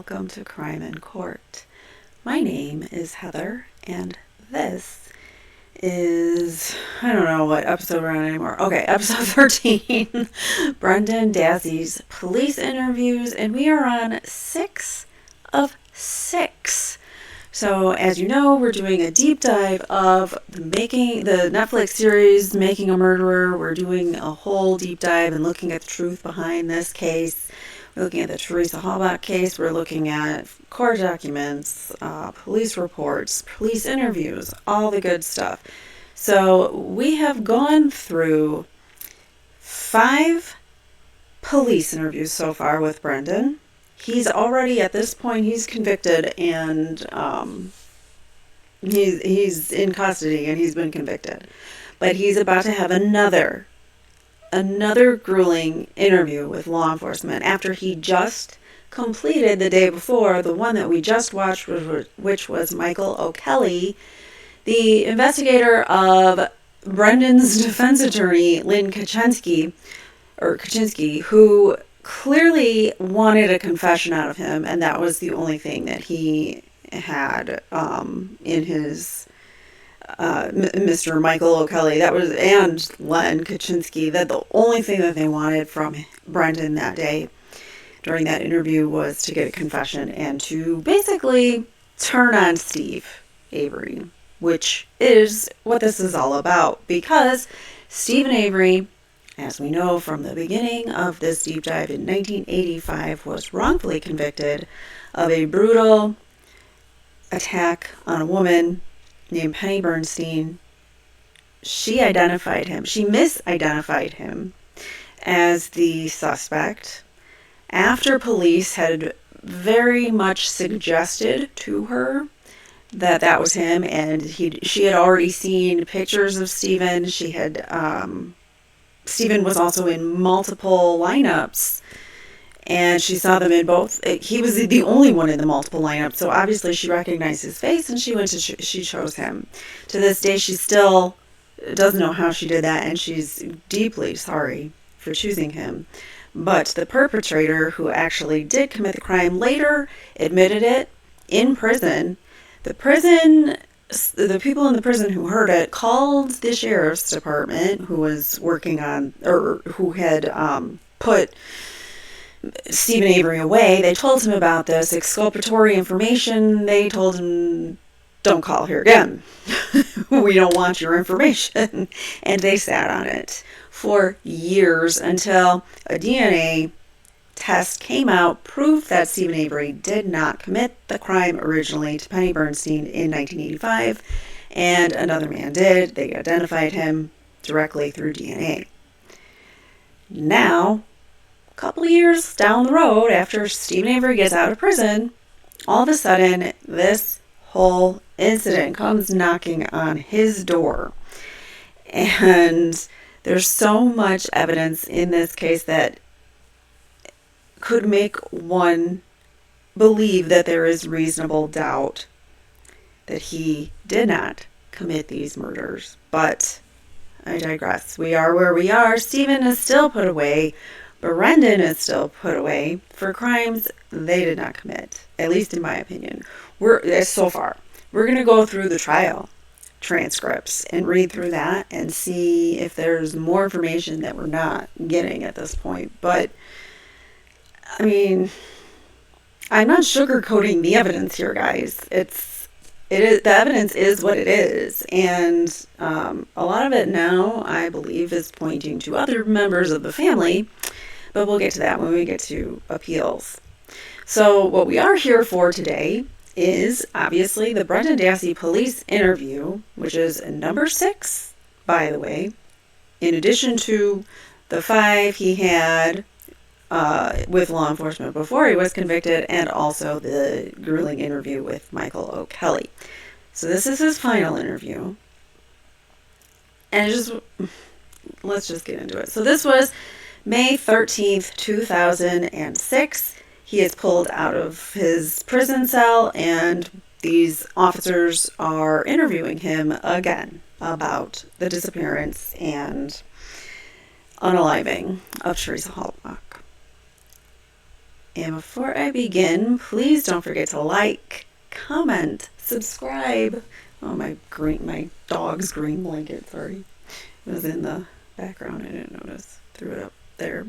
welcome to Crime in Court. My name is Heather, and this is, I don't know what episode we're on anymore. Okay, episode 13, Brendan Dassey's police interviews, and we are on 6 of 6. So, as you know, we're doing a deep dive of the Netflix series, Making a Murderer. We're doing a whole deep dive and looking at the truth behind this case. We're looking at the Theresa Halbach case. We're looking at court documents, police reports, police interviews, all the good stuff. So we have gone through 5 police interviews so far with Brendan. He's already, at this point, he's convicted and he's in custody and he's been convicted. But he's about to have another grueling interview with law enforcement after he just completed the day before the one that we just watched, which was Michael O'Kelly, the investigator of Brendan's defense attorney, Lynn Kaczynski, who clearly wanted a confession out of him, and that was the only thing that he had in his Mr. Michael O'Kelly, and Len Kaczynski, that the only thing that they wanted from Brendan that day during that interview was to get a confession and to basically turn on Steve Avery, which is what this is all about, because Steven Avery, as we know from the beginning of this deep dive in 1985, was wrongfully convicted of a brutal attack on a woman named Penny Bernstein. She misidentified him as the suspect after police had very much suggested to her that that was him, and she had already seen pictures of Steven. Steven was also in multiple lineups, and she saw them in both. He was the only one in the multiple lineup, so obviously she recognized his face, and she chose him. To this day, she still doesn't know how she did that, and she's deeply sorry for choosing him. But the perpetrator, who actually did commit the crime, later admitted it in prison. The people in the prison who heard it called the sheriff's department, who was working on, or who had put Steven Avery away. They told him about this exculpatory information. They told him, don't call here again. We don't want your information. And they sat on it for years until a DNA test came out, proved that Steven Avery did not commit the crime originally to Penny Bernstein in 1985, and another man did. They identified him directly through DNA. Now, a couple of years down the road, after Steven Avery gets out of prison, all of a sudden, this whole incident comes knocking on his door. And there's so much evidence in this case that could make one believe that there is reasonable doubt that he did not commit these murders. But I digress. We are where we are. Steven is still put away. Brendan is still put away for crimes they did not commit, at least in my opinion. So far, we're going to go through the trial transcripts and read through that and see if there's more information that we're not getting at this point. But I mean, I'm not sugarcoating the evidence here, guys. The evidence is what it is, and a lot of it now, I believe, is pointing to other members of the family, but we'll get to that when we get to appeals. So what we are here for today is obviously the Brendan Dassey police interview, which is number 6, by the way, in addition to the 5 he had with law enforcement before he was convicted, and also the grueling interview with Michael O'Kelly. So this is his final interview. And let's just get into it. So this was May 13th, 2006. He is pulled out of his prison cell, and these officers are interviewing him again about the disappearance and unaliving of Theresa Halbach. And before I begin, please don't forget to like, comment, subscribe. Oh, my dog's green blanket, sorry. It was in the background. I didn't notice. Threw it up there.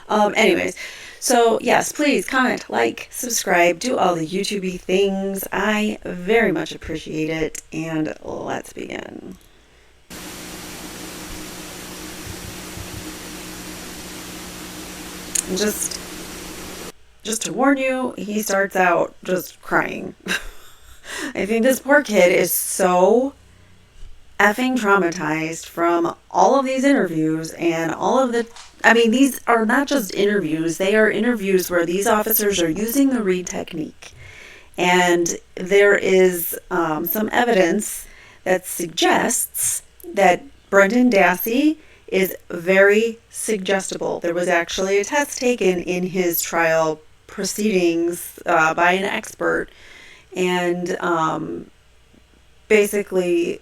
Anyways, so yes, please comment, like, subscribe, do all the YouTube-y things. I very much appreciate it. And let's begin. And just to warn you, he starts out just crying. I think this poor kid is so effing traumatized from all of these interviews and all of the... I mean, these are not just interviews. They are interviews where these officers are using the Reed technique. And there is some evidence that suggests that Brendan Dassey is very suggestible. There was actually a test taken in his trial proceedings by an expert, and basically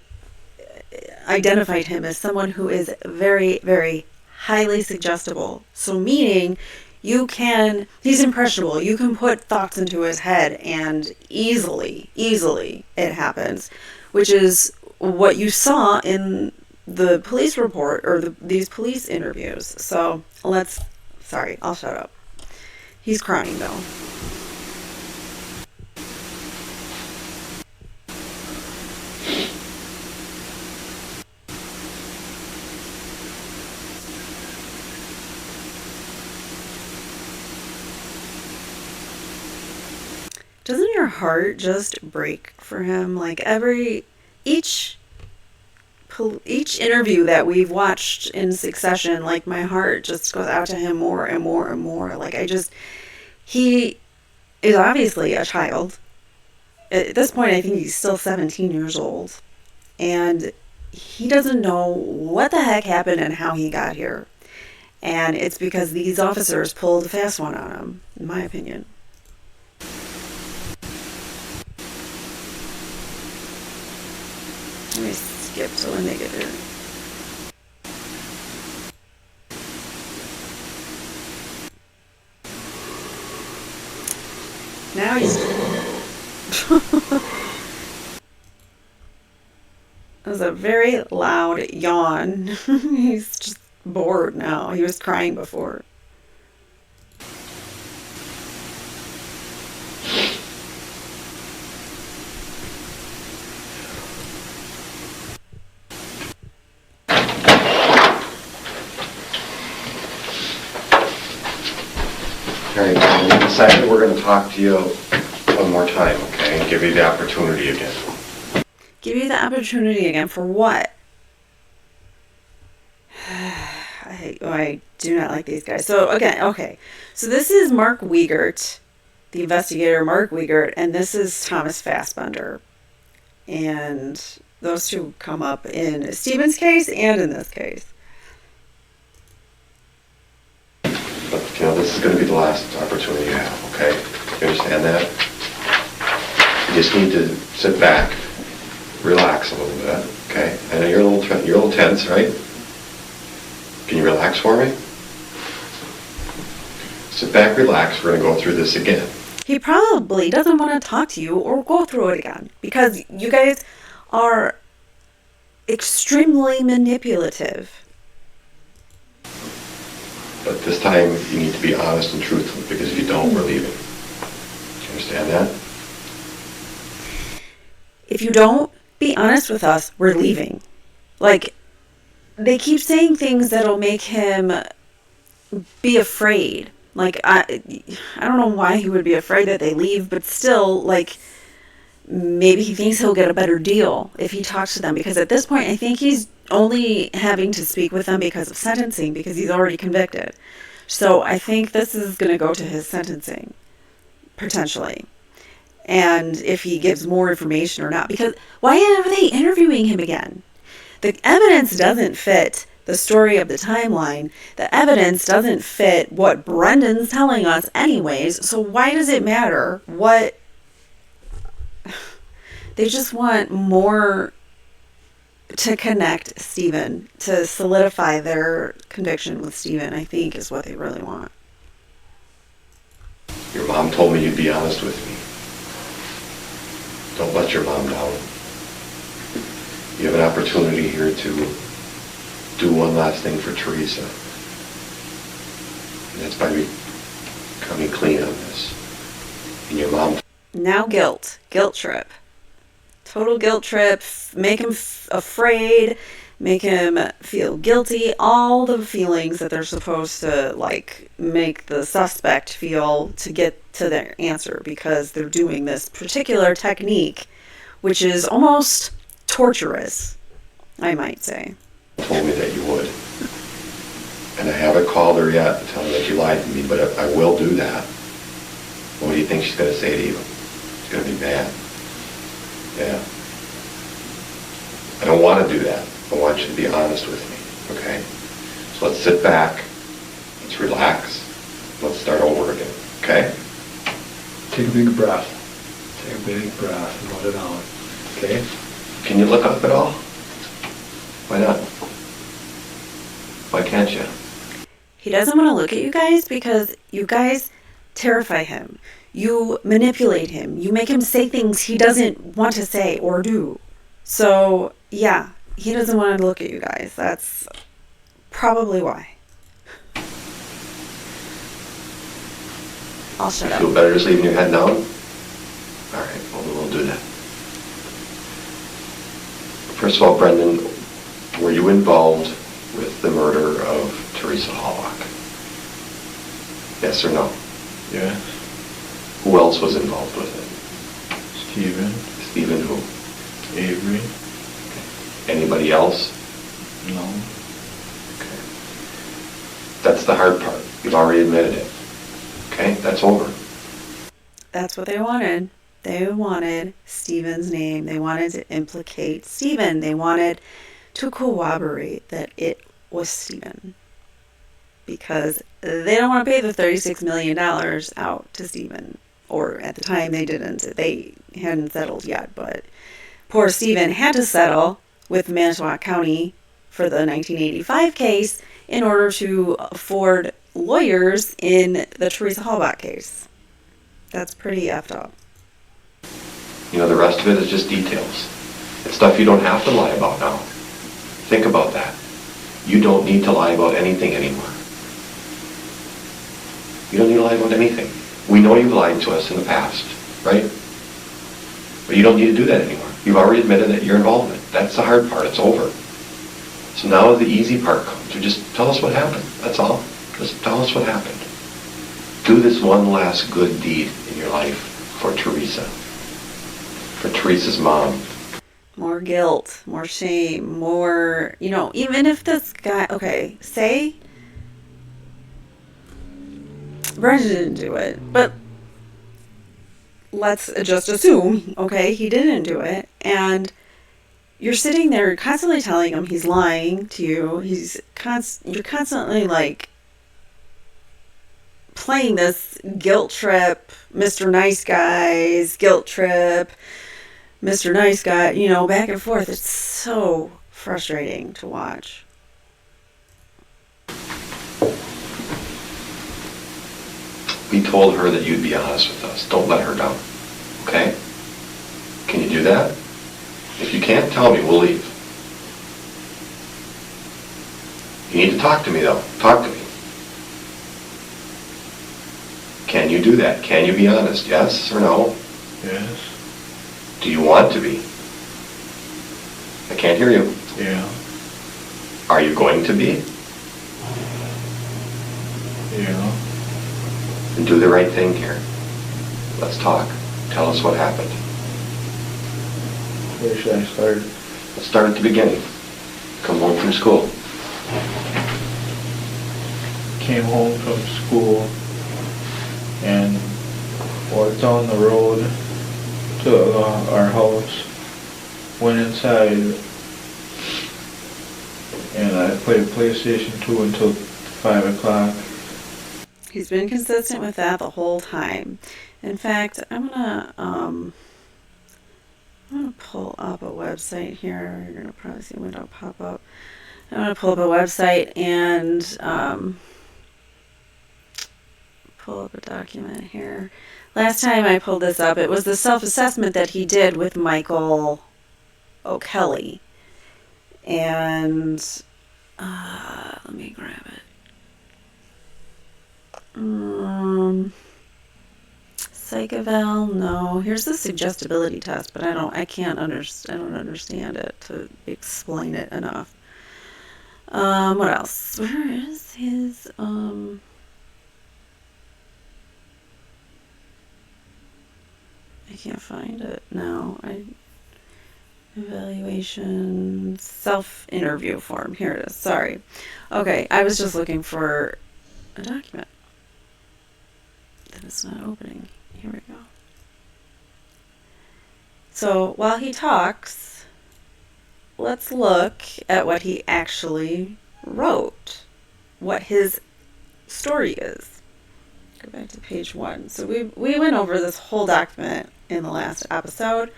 identified him as someone who is very, very highly suggestible. So meaning he's impressionable. You can put thoughts into his head and easily it happens, which is what you saw in the police report or these police interviews. So sorry, I'll shut up. He's crying though. Doesn't your heart just break for him? Like each interview that we've watched in succession, like my heart just goes out to him more and more and more. Like he is obviously a child. At this point, I think he's still 17 years old. And he doesn't know what the heck happened and how he got here. And it's because these officers pulled a fast one on him, in my opinion. Let me skip to when they get here. Now he's... That was a very loud yawn. He's just bored now. He was crying before. All right, in a second we're going to talk to you one more time, okay, and give you the opportunity again. Give you the opportunity again for what? I do not like these guys. So, again, okay. So this is Mark Wiegert, the investigator Mark Wiegert, and this is Thomas Fassbender. And those two come up in Steven's case and in this case. But, this is going to be the last opportunity you have, okay? You understand that? You just need to sit back, relax a little bit, okay? I know you're a little tense, right? Can you relax for me? Sit back, relax. We're going to go through this again. He probably doesn't want to talk to you or go through it again because you guys are extremely manipulative. But this time you need to be honest and truthful, because if you don't, we're leaving. Do you understand that? If you don't be honest with us, we're leaving. Like, they keep saying things that'll make him be afraid. Like, I don't know why he would be afraid that they leave, but still, like, maybe he thinks he'll get a better deal if he talks to them. Because at this point, I think he's only having to speak with them because of sentencing, because he's already convicted. So I think this is going to go to his sentencing, potentially. And if he gives more information or not. Because why are they interviewing him again? The evidence doesn't fit the story of the timeline. The evidence doesn't fit what Brendan's telling us anyways. So why does it matter what... They just want more to connect Steven, to solidify their conviction with Steven, I think is what they really want. Your mom told me you'd be honest with me. Don't let your mom down. You have an opportunity here to do one last thing for Theresa. And that's by becoming clean on this. And your mom... Now guilt trip. Total guilt trip, make him afraid, make him feel guilty, all the feelings that they're supposed to, like, make the suspect feel to get to their answer, because they're doing this particular technique, which is almost torturous, I might say. Told me that you would. And I haven't called her yet to tell her that you lied to me, but I will do that. What do you think she's going to say to you? She's going to be mad. Yeah. I don't want to do that. I want you to be honest with me, okay? So let's sit back, let's relax, let's start over again, okay? Take a big breath. Take a big breath and let it out, okay? Can you look up at all? Why not? Why can't you? He doesn't want to look at you guys because you guys terrify him. You manipulate him. You make him say things he doesn't want to say or do. So, yeah, he doesn't want to look at you guys. That's probably why. I'll shut You up. feel better just leaving your head down? All right, well, we'll do that. First of all, Brendan, were you involved with the murder of Theresa Halbach? Yes or no? Yes. Who else was involved with it? Steven Steven who? Avery. Anybody else? No. Okay. That's the hard part. You've already admitted it. Okay, that's over. That's what they wanted. They wanted Steven's name. They wanted to implicate Steven. They wanted to corroborate that it was Steven. Because they don't want to pay the $36 million out to Steven. Or at the time they didn't. They hadn't settled yet. But poor Steven had to settle with Manitowoc County for the 1985 case in order to afford lawyers in the Theresa Halbach case. That's pretty effed up. You know, the rest of it is just details. It's stuff you don't have to lie about now. Think about that. You don't need to lie about anything anymore. You don't need to lie about anything. We know you've lied to us in the past, right? But you don't need to do that anymore. You've already admitted that your involvement. That's the hard part. It's over. So now the easy part comes. You just tell us what happened. That's all. Just tell us what happened. Do this one last good deed in your life for Theresa. For Theresa's mom. More guilt, more shame, more, even if this guy, okay, say Brendan didn't do it, but let's just assume, okay, he didn't do it, and you're sitting there constantly telling him he's lying to you, you're constantly, like, playing this guilt trip, Mr. Nice Guy's guilt trip, Mr. Nice Guy, back and forth. It's so frustrating to watch. We told her that you'd be honest with us. Don't let her down. Okay? Can you do that? If you can't, tell me. We'll leave. You need to talk to me, though. Talk to me. Can you do that? Can you be honest? Yes or no? Yes. Do you want to be? I can't hear you. Yeah. Are you going to be? Yeah. And do the right thing here. Let's talk. Tell us what happened. Where should I start? Let's start at the beginning. Come home from school. Came home from school and walked down the road to our house. Went inside and I played PlayStation 2 until 5 o'clock. He's been consistent with that the whole time. In fact, I'm gonna pull up a website here. You're gonna probably see a window pop up. I'm gonna pull up a website and pull up a document here. Last time I pulled this up, it was the self-assessment that he did with Michael O'Kelly. And let me grab it. Psych eval, no. Here's the suggestibility test, but I don't understand it to explain it enough. What else? Where is his I can't find it now. Evaluation, self-interview form. Here it is. Sorry. Okay, I was just looking for a document. Then it's not opening. Here we go. So while he talks, let's look at what he actually wrote, what his story is. Go back to page 1. So we went over this whole document in the last episode.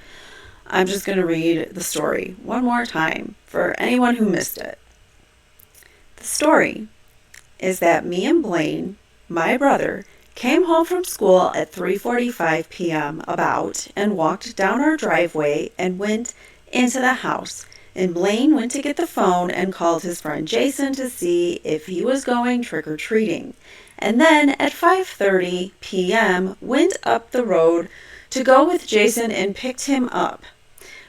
I'm just going to read the story one more time for anyone who missed it. The story is that me and Blaine, my brother, came home from school at 3:45 p.m. and walked down our driveway and went into the house. And Blaine went to get the phone and called his friend Jason to see if he was going trick-or-treating. And then at 5:30 p.m. went up the road to go with Jason and picked him up.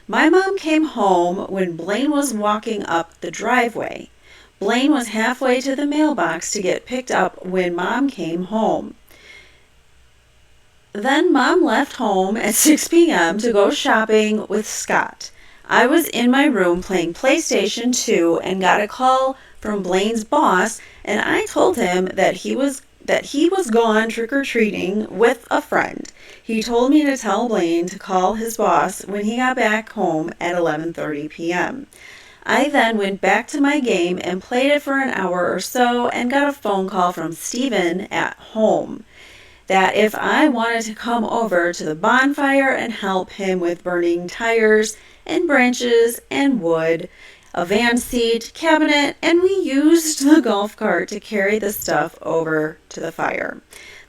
My mom came home when Blaine was walking up the driveway. Blaine was halfway to the mailbox to get picked up when Mom came home. Then Mom left home at 6 p.m. to go shopping with Scott. I was in my room playing PlayStation 2 and got a call from Blaine's boss, and I told him that he was gone trick-or-treating with a friend. He told me to tell Blaine to call his boss when he got back home at 11:30 p.m. I then went back to my game and played it for an hour or so and got a phone call from Steven at home that if I wanted to come over to the bonfire and help him with burning tires and branches and wood, a van seat, cabinet, and we used the golf cart to carry the stuff over to the fire.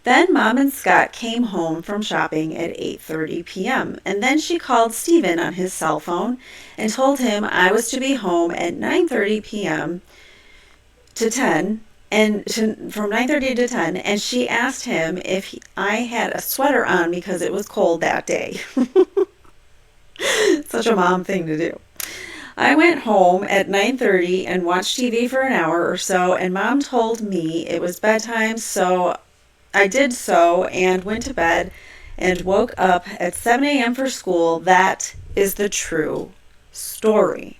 Then Mom and Scott came home from shopping at 8:30 p.m. and then she called Steven on his cell phone and told him I was to be home at 9:30 p.m. to 10 from 9:30 to 10, and she asked him if I had a sweater on because it was cold that day. Such a mom thing to do. I went home at 9:30 and watched TV for an hour or so, and Mom told me it was bedtime, so I did so and went to bed and woke up at 7 a.m. for school. That is the true story.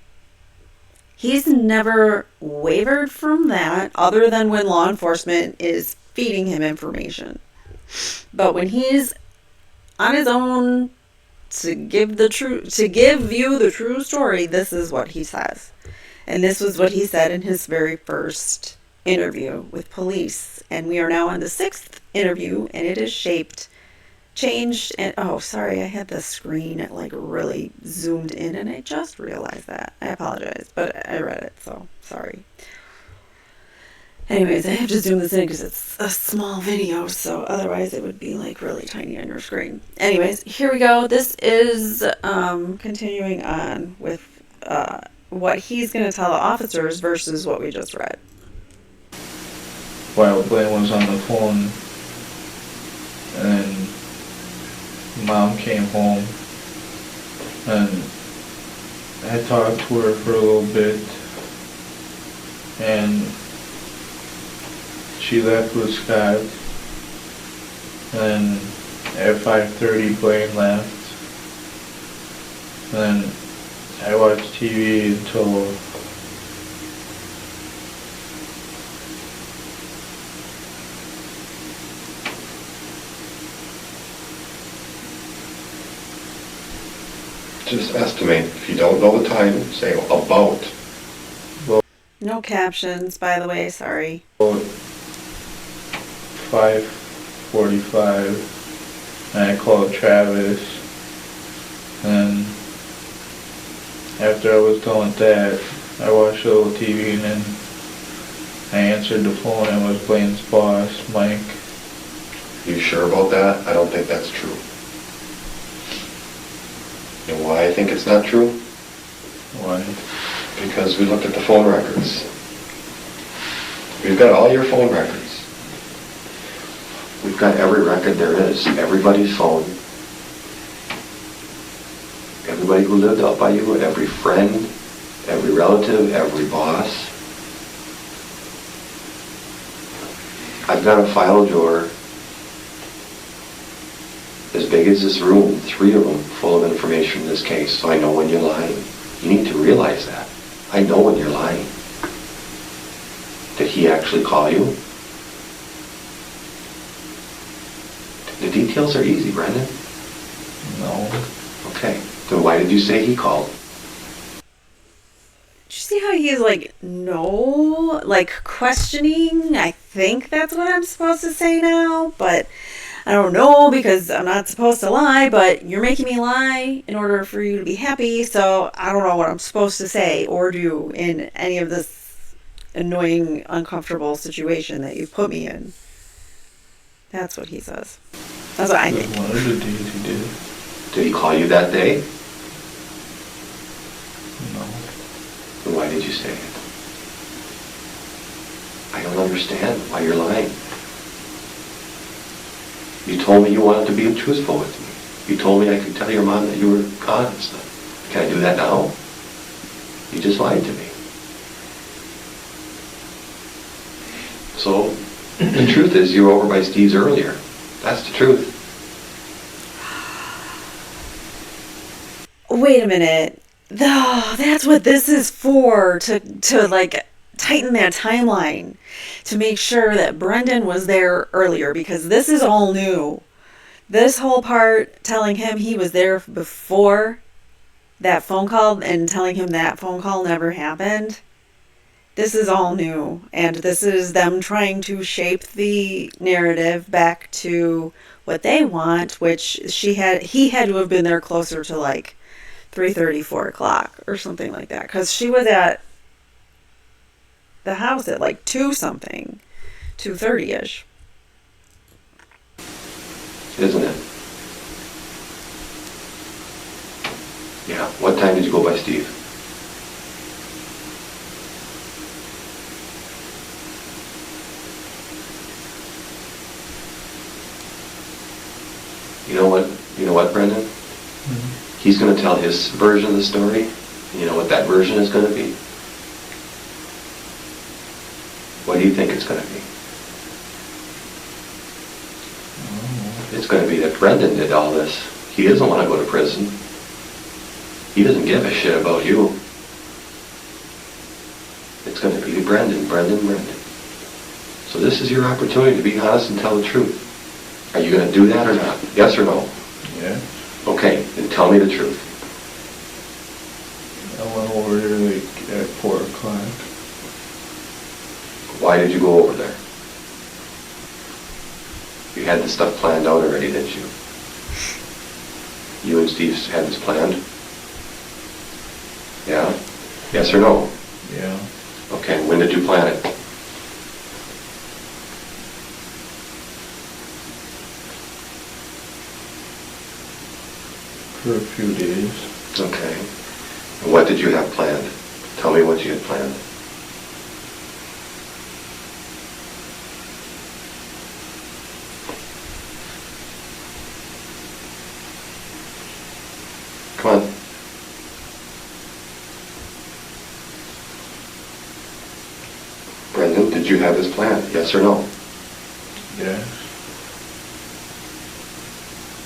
He's never wavered from that other than when law enforcement is feeding him information. But when he's on his own to give you the true story, this is what he says. And this was what he said in his very first interview with police. And we are now on the 6th interview, and it is changed, and oh, sorry, I had the screen really zoomed in, and I just realized that. I apologize, but I read it, so sorry. Anyways, I have to zoom this in because it's a small video, so otherwise it would be really tiny on your screen. Anyways, here we go. This is continuing on with what he's going to tell the officers versus what we just read. While Blaine was on the phone, and Mom came home, and I talked to her for a little bit, and she left with Scott, and at 5:30 Blaine left, and I watched TV until Just estimate. If you don't know the time, say about. No captions, by the way, sorry. 5:45, and I called Travis, and after I was done with that, I watched a little TV, and then I answered the phone, and it was Blaine's boss, Mike, You sure about that? I don't think that's true. You know why I think it's not true? Why? Because we looked at the phone records. We've got all your phone records. We've got every record there is, everybody's phone. Everybody who lived out by you, every friend, every relative, every boss. I've got a file drawer as big as this room, 3 of them, full of information in this case, so I know when you're lying. You need to realize that. I know when you're lying. Did he actually call you? The details are easy, Brendan. No. Okay, then why did you say he called? Did you see how he's like, no, like questioning? I think that's what I'm supposed to say now, but I don't know because I'm not supposed to lie, but you're making me lie in order for you to be happy, so I don't know what I'm supposed to say or do in any of this annoying, uncomfortable situation that you put me in. That's what he says. That's what I think. One of the days he did. Did he call you that day? No. Then why did you say it? I don't understand why you're lying. You told me you wanted to be truthful with me. You told me I could tell your mom that you were honest. Can I do that now? You just lied to me. So, the truth is you were over by Steve's earlier. That's the truth. Wait a minute. Oh, that's what this is for, to like tighten that timeline, to make sure that Brendan was there earlier, because this is all new. This whole part telling him he was there before that phone call and telling him that phone call never happened. This is all new, and this is them trying to shape the narrative back to what they want, which he had to have been there closer to like 3:30, 4 o'clock or something like that, because she was at the house at like 2-something, 2:30ish. Isn't it? Yeah. What time did you go by Steve? You know what, Brendan? Mm-hmm. He's going to tell his version of the story. And you know what that version is going to be? What do you think it's going to be? It's going to be that Brendan did all this. He doesn't want to go to prison. He doesn't give a shit about you. It's going to be Brendan. So this is your opportunity to be honest and tell the truth. Are you going to do that or not? Yes or no? Yeah. Okay, then tell me the truth. I went over there like at 4 o'clock. Why did you go over there? You had this stuff planned out already, didn't you? You and Steve had this planned? Yeah? Yes or no? Yeah. Okay, when did you plan it? For a few days. Okay. And what did you have planned? Tell me what you had planned. Come on. Brendan, did you have this planned? Yes or no? Yes.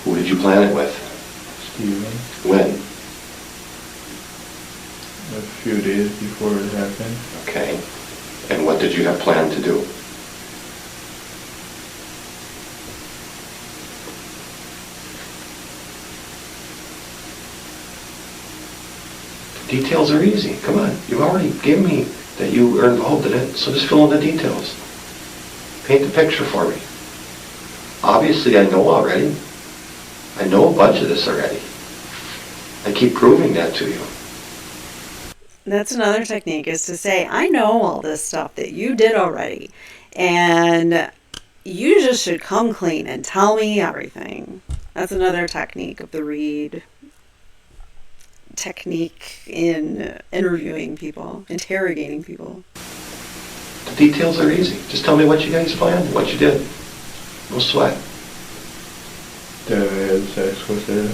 Who did you plan it with? Steven. When? A few days before it happened. Okay. And what did you have planned to do? Details are easy. Come on. You've already given me that you were involved in it, so just fill in the details. Paint the picture for me. Obviously, I know already. I know a bunch of this already. I keep proving that to you. That's another technique, is to say, I know all this stuff that you did already. And you just should come clean and tell me everything. That's another technique of the Reed technique in interviewing people, interrogating people. The details are easy. Just tell me what you guys planned, what you did. No sweat. That I had sex with her.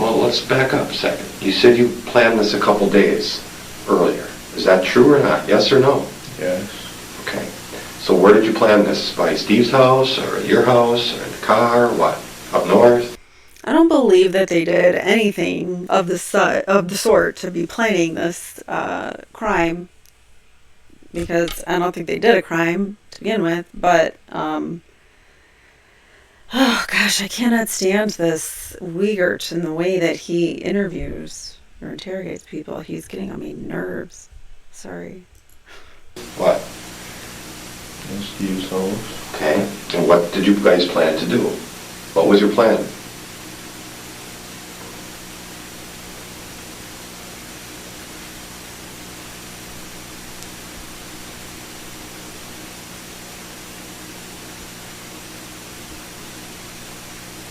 Well, let's back up a second. You said you planned this a couple days earlier. Is that true or not? Yes or no? Yes. Okay. So where did you plan this? By Steve's house, or at your house, or in the car, what? Up north? I don't believe that they did anything of the sort to be planning this crime, because I don't think they did a crime to begin with. But oh gosh, I cannot stand this Wiegert and the way that he interviews or interrogates people. He's getting on my nerves. Sorry. What? In Steve's house. Okay. And what did you guys plan to do? What was your plan?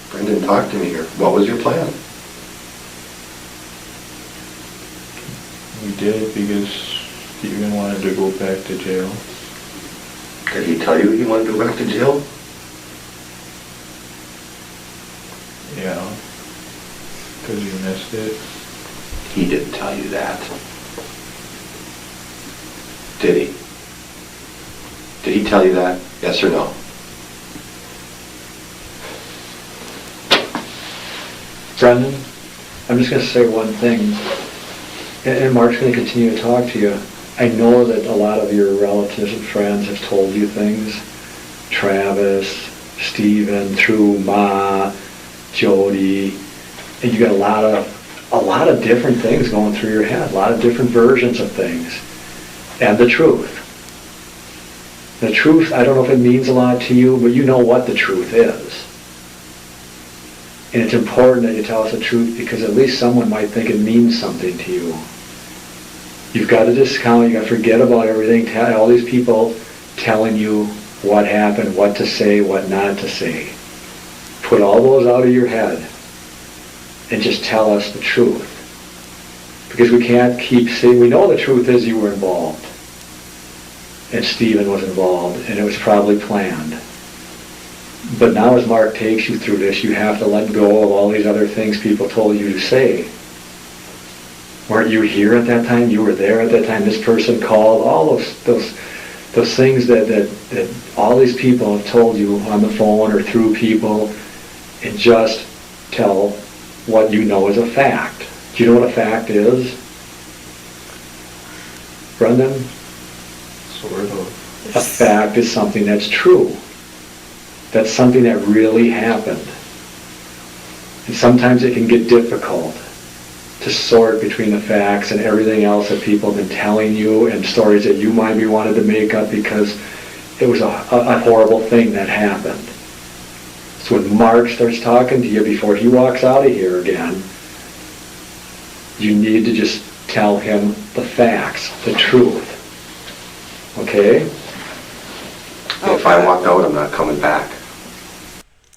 Brendan, talk to me here. What was your plan? We did it because Steven wanted to go back to jail. Did he tell you he wanted to go back to jail? Yeah. Because you missed it. He didn't tell you that. Did he? Did he tell you that? Yes or no? Brendan, I'm just going to say one thing, and Mark's going to continue to talk to you. I know that a lot of your relatives and friends have told you things. Travis, Steven, through Ma, Jody, and you got a lot of different things going through your head, a lot of different versions of things. And the truth. The truth, I don't know if it means a lot to you, but you know what the truth is. And it's important that you tell us the truth, because at least someone might think it means something to you. You've got to discount, you've got to forget about everything, all these people telling you what happened, what to say, what not to say. Put all those out of your head and just tell us the truth. Because we can't keep saying, we know the truth is you were involved. And Steven was involved, and it was probably planned. But now as Mark takes you through this, you have to let go of all these other things people told you to say. Weren't you here at that time? You were there at that time. This person called. All those things that all these people have told you on the phone or through people, and just tell what you know is a fact. Do you know what a fact is? Brendan? Sort of. A fact is something that's true. That's something that really happened. And sometimes it can get difficult to sort between the facts and everything else that people have been telling you, and stories that you might be wanted to make up because it was a horrible thing that happened. So when Mark starts talking to you before he walks out of here again, you need to just tell him the facts, the truth. Okay? If I walk out, I'm not coming back.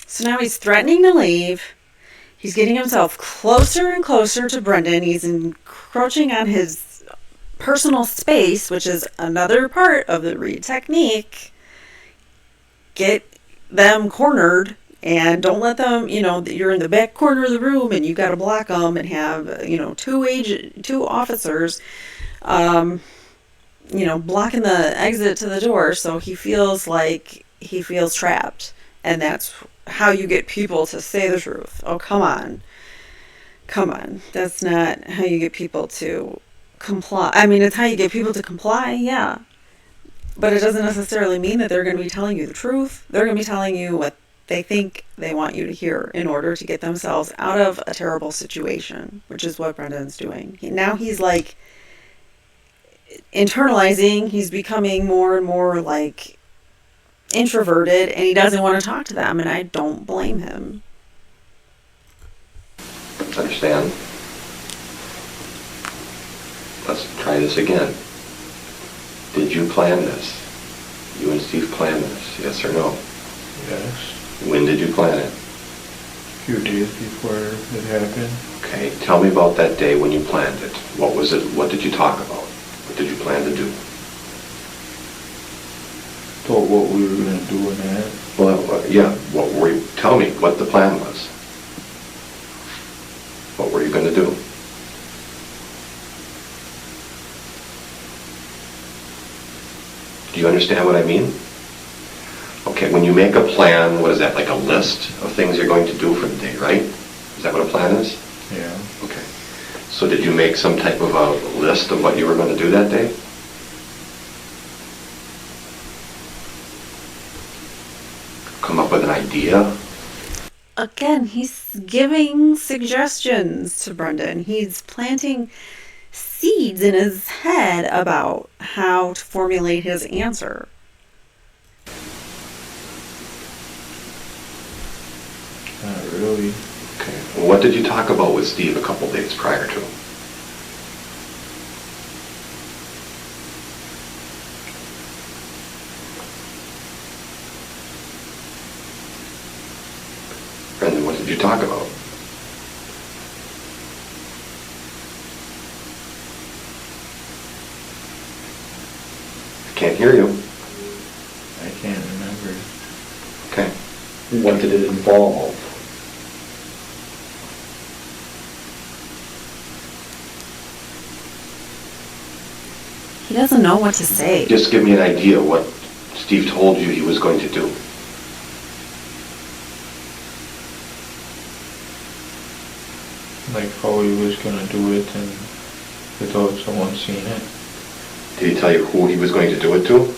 So now he's threatening to leave. He's getting himself closer and closer to Brendan. He's encroaching on his personal space, which is another part of the Reed technique. Get them cornered and don't let them, you're in the back corner of the room and you got to block them and have, two officers, blocking the exit to the door, so he feels trapped. And that's how you get people to say the truth. Oh, come on. That's not how you get people to comply. I mean, it's how you get people to comply, yeah. But it doesn't necessarily mean that they're going to be telling you the truth. They're going to be telling you what they think they want you to hear in order to get themselves out of a terrible situation, which is what Brendan's doing. Now he's like internalizing. He's becoming more and more like introverted, and he doesn't want to talk to them, and I don't blame him. Understand? Let's try this again. Did you plan this? You and Steve planned this, yes or no? Yes. When did you plan it? A few days before it happened. Okay, tell me about that day when you planned it. What was it? What did you talk about? What did you plan to do? Thought what we were gonna do in that. Well, yeah, what were you, tell me what the plan was. What were you gonna do? Do you understand what I mean? Okay, when you make a plan, what is that, like a list of things you're going to do for the day, right? Is that what a plan is? Yeah. Okay. So did you make some type of a list of what you were going to do that day? Come up with an idea? Again, he's giving suggestions to Brendan. He's planting seeds in his head about how to formulate his answer. Not really. Okay. Well, what did you talk about with Steve a couple days prior to? Brendan, what did you talk about? I can't hear you. I can't remember. Okay. What did it involve? He doesn't know what to say. Just give me an idea what Steve told you he was going to do. Like how he was gonna do it and without someone seeing it. Did he tell you who he was going to do it to?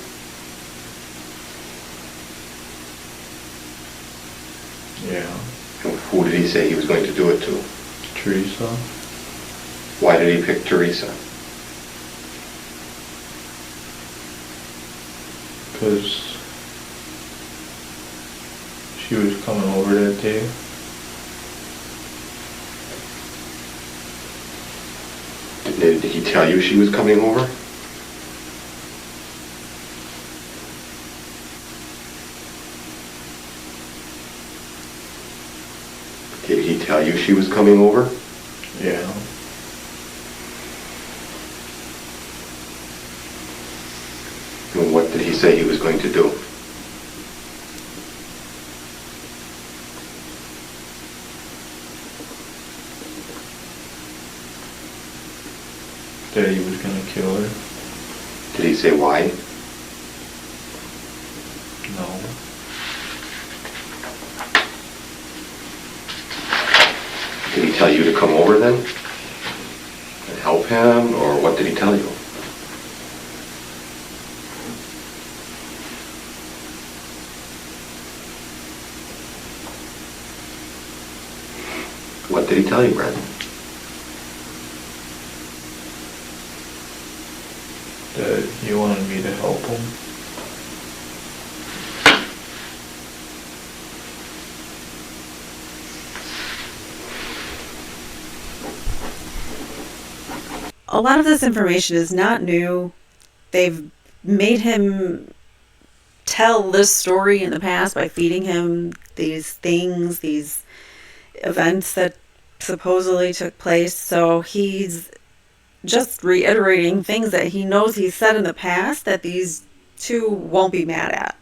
Yeah. And who did he say he was going to do it to? Theresa. Why did he pick Theresa? Because she was coming over that day. Did he tell you she was coming over? Did he tell you she was coming over? Yeah. And what did he say he was going to do? That he was gonna kill her. Did he say why? No. Did he tell you to come over then? And help him? Or what did he tell you? What did he tell you, Brandon? That he wanted me to help him. A lot of this information is not new. They've made him tell this story in the past by feeding him these things, these events that supposedly took place. So he's just reiterating things that he knows he's said in the past that these two won't be mad at.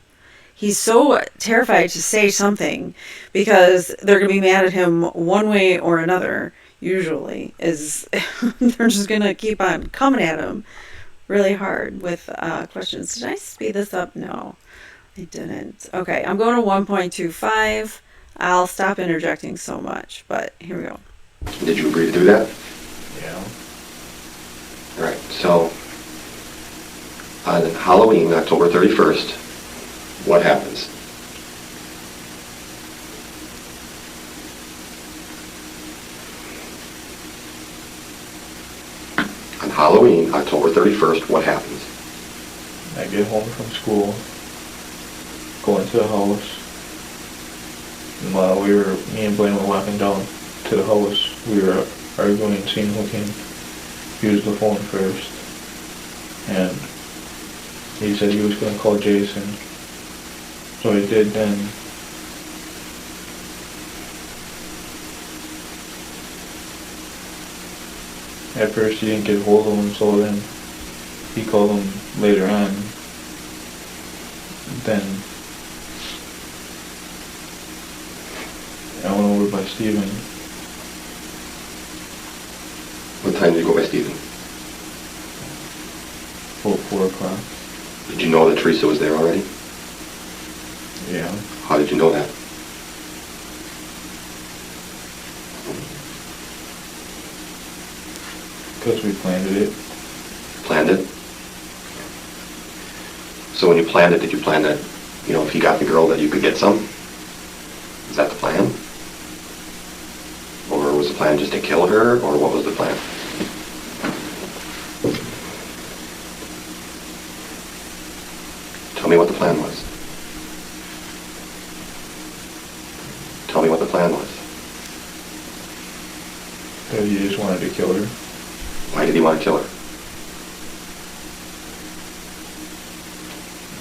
He's so terrified to say something because they're going to be mad at him one way or another, usually, is they're just going to keep on coming at him really hard with questions. Did I speed this up? No, I didn't. Okay, I'm going to 1.25. I'll stop interjecting so much, but here we go. Did you agree to do that? Yeah. Right, so on Halloween, October 31st, what happens? On Halloween, October 31st, what happens? I get home from school, go into the house, and while me and Blaine were walking down to the house, we were arguing and seeing who can use the phone first. And He said he was going to call Jason. So he did then. At first he didn't get hold of him, so then he called him later on. Then I went over by Steven. What time did you go by Steven? About 4 o'clock. Did you know that Theresa was there already? Yeah. How did you know that? Because we planned it. Planned it? So when you planned it, did you plan that, you know, if he got the girl that you could get some? Is that the plan? Or was the plan just to kill her, or what was the plan? Tell me what the plan was. Tell me what the plan was. That he just wanted to kill her. Why did he want to kill her?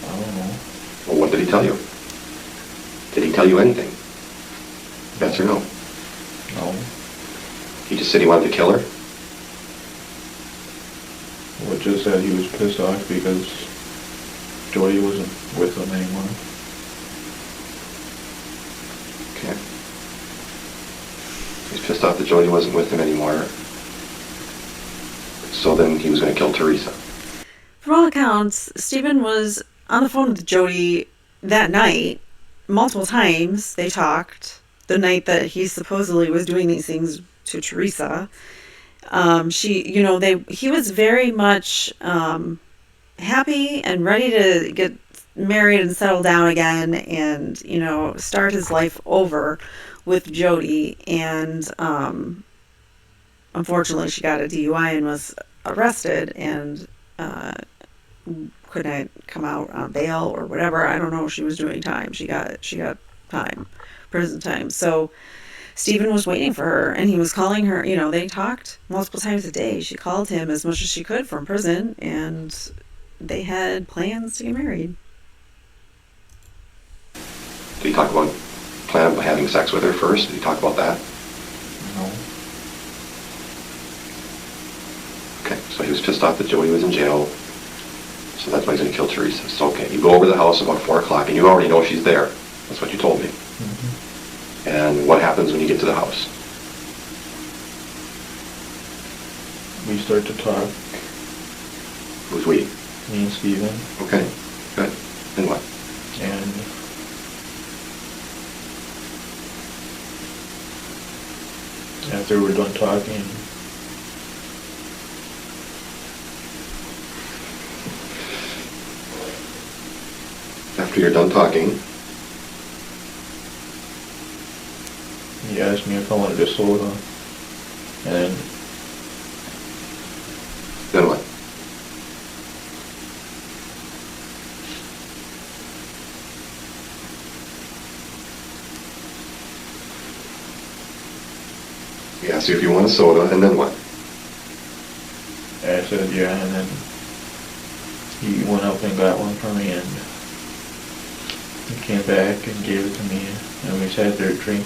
I don't know. Well, what did he tell you? Did he tell you anything? Yes or no? No. He just said he wanted to kill her? Well, just that he was pissed off because Jody wasn't with him anymore. Okay. He's pissed off that Jody wasn't with him anymore. So then he was going to kill Theresa. From all accounts, Steven was on the phone with Jody that night multiple times. They talked the night that he supposedly was doing these things to Theresa. He was very much happy and ready to get married and settle down again and, you know, start his life over with Jody. And unfortunately, she got a DUI and was arrested and couldn't come out on bail or whatever. I don't know if she was doing time. She got time, prison time. So Steven was waiting for her, and he was calling her. You know, they talked multiple times a day. She called him as much as she could from prison, and they had plans to get married. Did he talk about plan of having sex with her first? Did he talk about that? No. Okay, so he was pissed off that Jody was in jail, so that's why he's going to kill Theresa. So, okay, you go over to the house about 4 o'clock, and you already know she's there. That's what you told me. Mm-hmm. And what happens when you get to the house? We start to talk, Who's we? me and Steven, Okay, good. Then what? and after we're done talking, After you're done talking, he asked me if I wanted a soda, and then what? He asked you if you want a soda, and then what? I said yeah, and then he went up and got one for me, and he came back and gave it to me, and we sat there, drank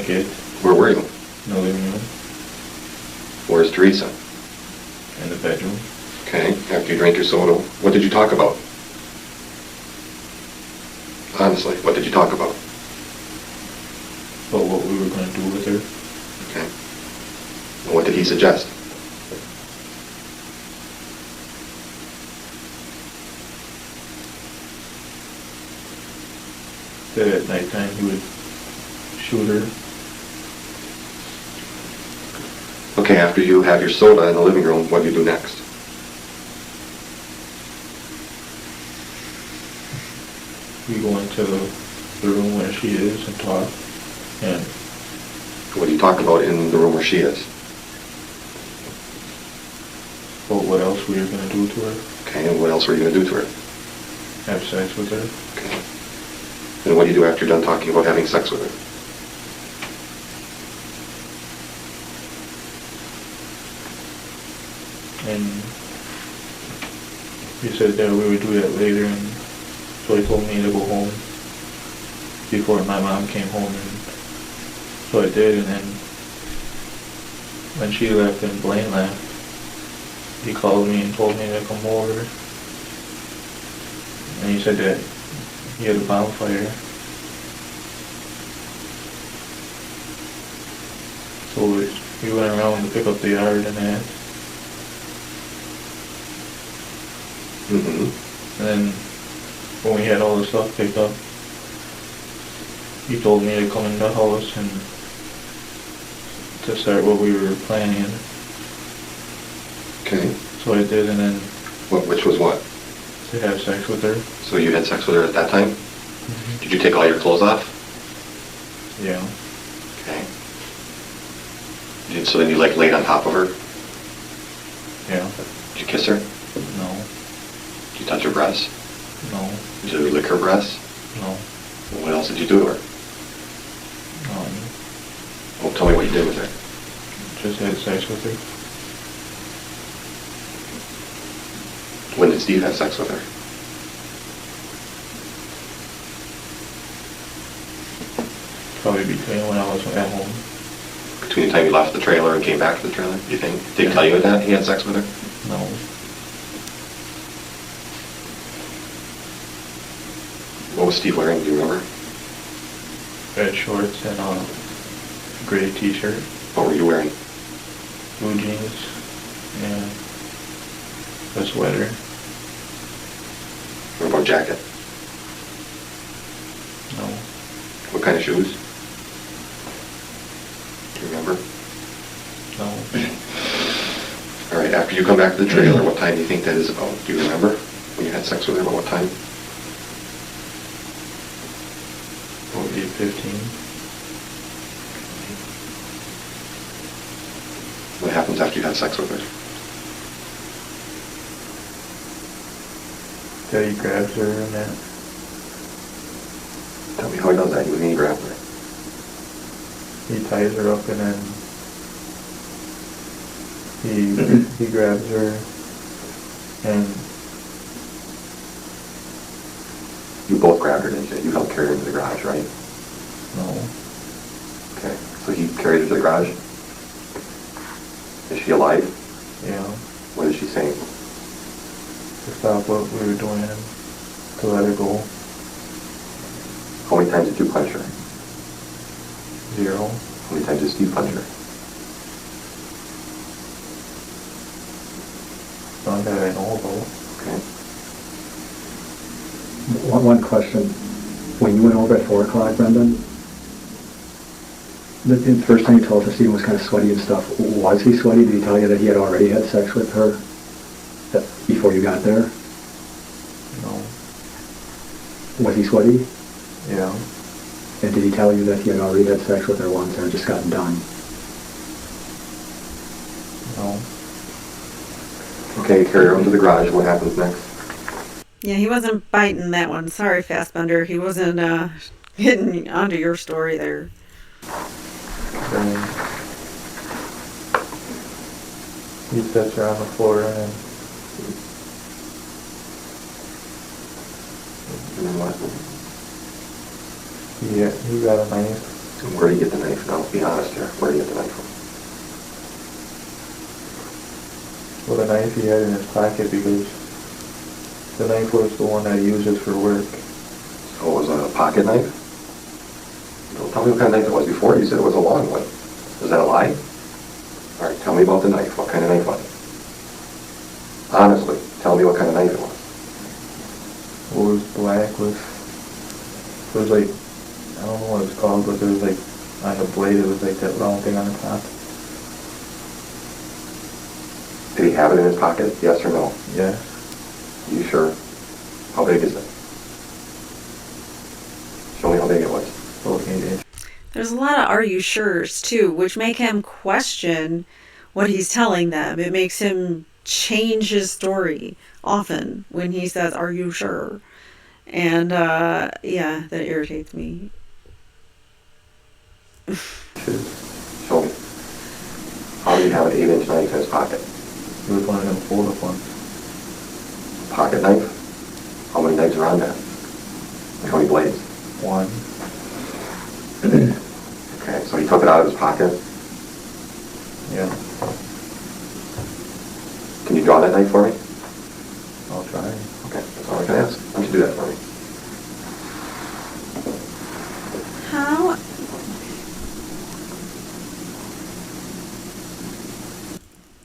it Where were you? in the living room, Where's Theresa? in the bedroom. Okay, after you drank your soda, what did you talk about? Honestly, what did you talk about? But what we were going to do with her, Okay. And what did he suggest? that at nighttime he would shoot her. Okay, after you have your soda in the living room, what do you do next? We go into the room where she is and talk, and What do you talk about in the room where she is? about what else we were going to do to her, Okay, and what else were you going to do to her? have sex with her. Okay. And what do you do after you're done talking about having sex with her? And he said that we would do that later, and so he told me to go home before my mom came home, and so I did, and then when she left and Blaine left, he called me and told me to come over, and he said that he had a bonfire. So we went around to pick up the yard and that. Mm-hmm. And then when we had all the stuff picked up, he told me to come in the house and to start what we were planning. Okay. So I did, and then Which was what? to have sex with her. So you had sex with her at that time? Mm-hmm. Did you take all your clothes off? Yeah. Okay. So then you like laid on top of her? Yeah. Did you kiss her? No. Did you touch her breasts? No. Did you lick her breasts? No. What else did you do to her? Well, tell me what you did with her. Just had sex with her. When did Steve have sex with her? Probably between when I was at home. Between the time you left the trailer and came back to the trailer, do you think? Did he tell you that he had sex with her? No. What was Steve wearing? Do you remember? Red shorts and a gray t-shirt, What were you wearing? blue jeans, and a sweater. What about jacket? No. What kind of shoes? Do you remember? No. All right, after you come back to the trailer, what time do you think that is about? Do you remember when you had sex with her? About what time? About 8:15. What happens after you have sex with her? Daddy grabs her and that. Tell me how he does that. You mean he grabs her? He ties her up and then he grabs her and You both grabbed her, didn't you? You helped carry her into the garage, right? no. Okay. So he carried her to the garage? Is she alive? Yeah. What is she saying? To stop what we were doing and to let her go. How many times did you punch her? 0. How many times did Steve punch her? None that I know about. Okay. One question. When you went over at 4 o'clock, Brendan, the first time you told us Stephen was kind of sweaty and stuff, was he sweaty? Did he tell you that he had already had sex with her before you got there? No. Was he sweaty? Yeah. And did he tell you that he had already had sex with her once and had just gotten done? No. Okay, you carry her into the garage. What happens next? Yeah, he wasn't biting that one. Sorry, Fastbender. He wasn't getting onto your story there. Then he sets her on the floor and then And then what? he got a knife. And where do you get the knife? Now, be honest here. Where do you get the knife from? Well, the knife he had in his pocket because the knife was the one that he uses for work. So it was a pocket knife? Don't tell me what kind of knife it was before. You said it was a long one. Is that a lie? All right, tell me about the knife. What kind of knife was it? Honestly, tell me what kind of knife it was. It was black with, it was like, I don't know what it's called, but there was like, on the blade, it was like that round thing on the top. Did he have it in his pocket? Yes or no? Yeah. You sure? How big is it? Show me how big it was. About 8 inches. There's a lot of are you sure's too, which make him question what he's telling them. It makes him change his story often when he says, are you sure? And yeah, that irritates me. Show me. How do you have an 8-inch knife in his pocket? It was one of them fold-up ones. pocket knife? How many knives are on that? Like how many blades? One. Okay, so he took it out of his pocket. Yeah. Can you draw that knife for me? I'll try. Okay, that's all I can ask. Why don't you do that for me?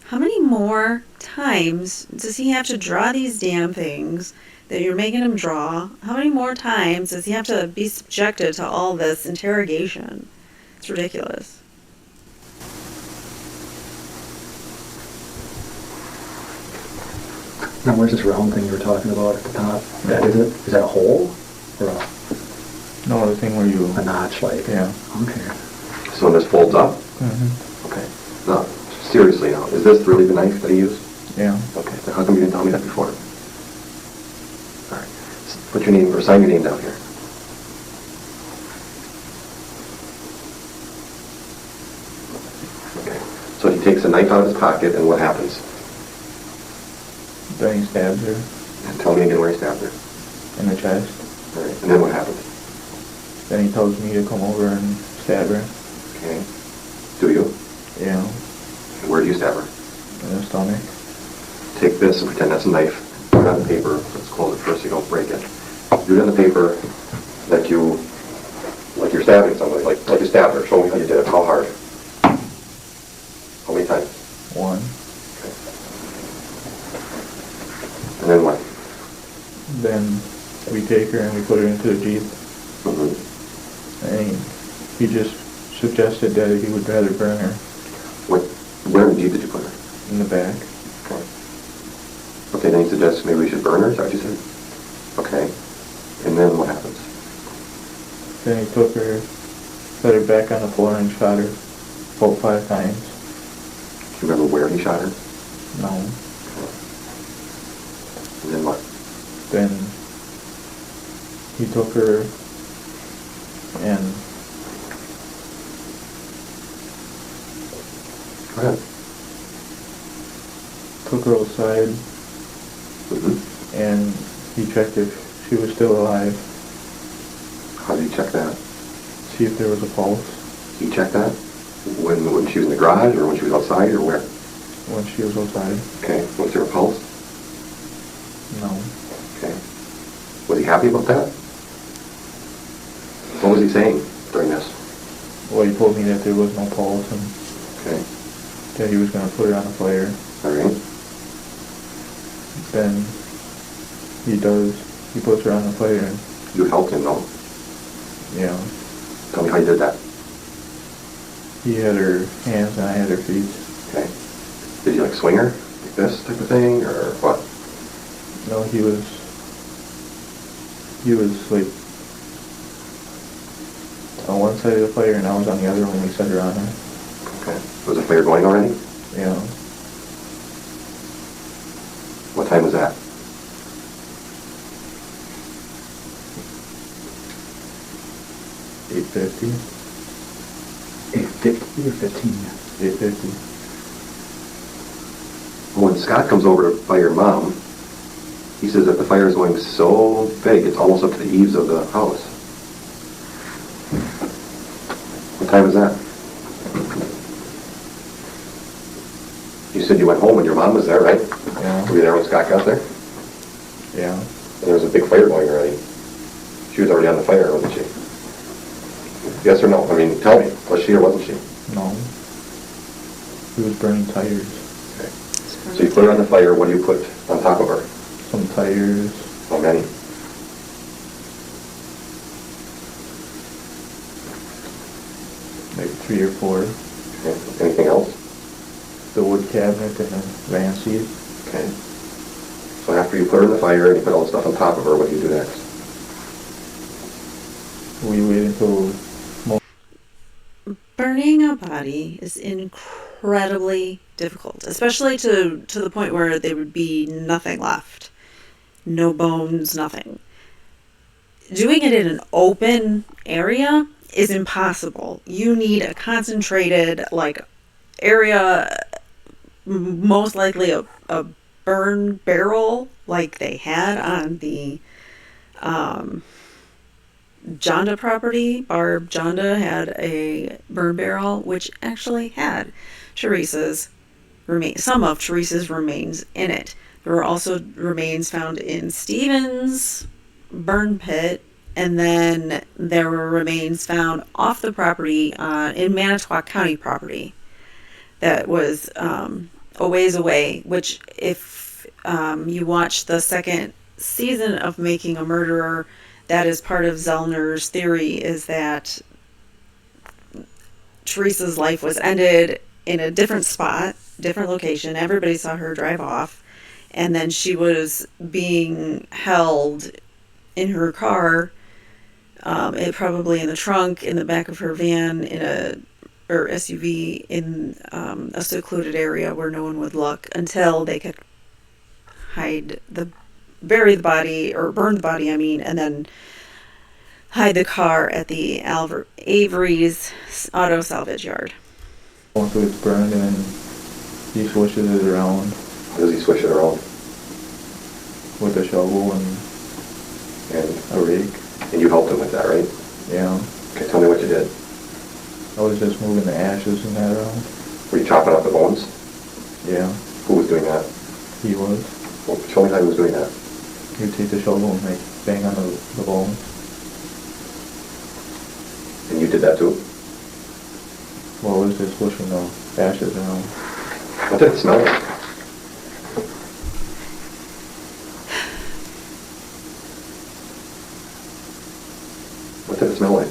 How many more times does he have to draw these damn things that you're making him draw? How many more times does he have to be subjected to all this interrogation? It's ridiculous. Now, where's this round thing you were talking about at the top? That is it? Is that a hole? Or No, the thing where you... a notch, like? Yeah. Okay. So when this folds up? Mm-hmm. Okay. Now, seriously now, is this really the knife that he used? Yeah. Okay, then how come you didn't tell me that before? All right. Put your name, or sign your name down here. Okay. So he takes a knife out of his pocket, and what happens? Then he stabs her And tell me again where he stabbed her. in the chest. All right. And then what happens? Then he tells me to come over and stab her. Okay. Do you? Yeah. And where do you stab her? In the stomach. Take this and pretend that's a knife. Put it on the paper. Let's close it first so you don't break it. Do it on the paper like you're stabbing somebody, like you stabbed her. Show me how you did it. How hard? How many times? One. Okay. And then what? Then we take her and we put her into the Jeep. Mm-hmm. And he just suggested that he would rather burn her Where in the Jeep did you put her? in the back. Okay. Okay, then he suggests maybe we should burn her, is that what you said? Okay. And then what happens? Then he took her, set her back on the floor and shot her about 5 times. Do you remember where he shot her? No. And then what? Then he took her and Go ahead. took her outside Mm-hmm. and he checked if she was still alive, How did he check that? see if there was a pulse He checked that? When she was in the garage, or when she was outside, or where? when she was outside. Okay. Was there a pulse? No. Okay. Was he happy about that? What was he saying during this? Well, he told me that there was no pulse and Okay. that he was going to put her on a fire. All right. Then he puts her on the fire and, You helped him, no? yeah, Tell me how you did that. he had her hands and I had her feet. Okay. Did you like swing her? Like this type of thing, or what? No, he was like on one side of the fire and I was on the other when we set her on her. Okay. Was the fire going already? Yeah. What time was that? $8.50. 8:50 or 15? $8.50. When Scott comes over by your mom, he says that the fire is going so big, it's almost up to the eaves of the house. What time was that? You said you went home when your mom was there, right? Yeah. Were you there when Scott got there? Yeah. And there was a big fire going already. She was already on the fire, wasn't she? Yes or no? I mean, tell me. Was she or wasn't she? No. He was burning tires. Okay. So you put her on the fire. What do you put on top of her? Some tires. How many? Like 3 or 4. Okay. Anything else? The wood cabinet and the van seat. Okay. So after you put her in the fire and you put all the stuff on top of her, what do you do next? We wait until Burning a body is incredibly difficult, especially to the point where there would be nothing left. No bones, nothing. Doing it in an open area is impossible. You need a concentrated, area, most likely a burn barrel like they had on the Jonda property. Barb Jonda had a burn barrel which actually had Theresa's remains, some of Theresa's remains in it. There were also remains found in Steven's burn pit, and then there were remains found off the property in Manitowoc County property that was a ways away, which if you watch the second season of Making a Murderer, that is part of Zellner's theory, is that Theresa's life was ended in a different spot, different location. Everybody saw her drive off, and then she was being held in her car, it probably in the trunk, in the back of her van, or SUV, in a secluded area where no one would look, until they could bury the body, or burn the body, and then hide the car at the Avery's auto salvage yard. Once it's burned, and then he swishes it around. How does he swish it around? With a shovel and a rake. And you helped him with that, right? Yeah. Okay, tell me what you did. I was just moving the ashes and that around. Were you chopping up the bones? Yeah. Who was doing that? He was. Well, show me how he was doing that. He'd take the shovel and bang on the bones. And you did that too? Well, I was just pushing the ashes around. What did it smell like? What did it smell like?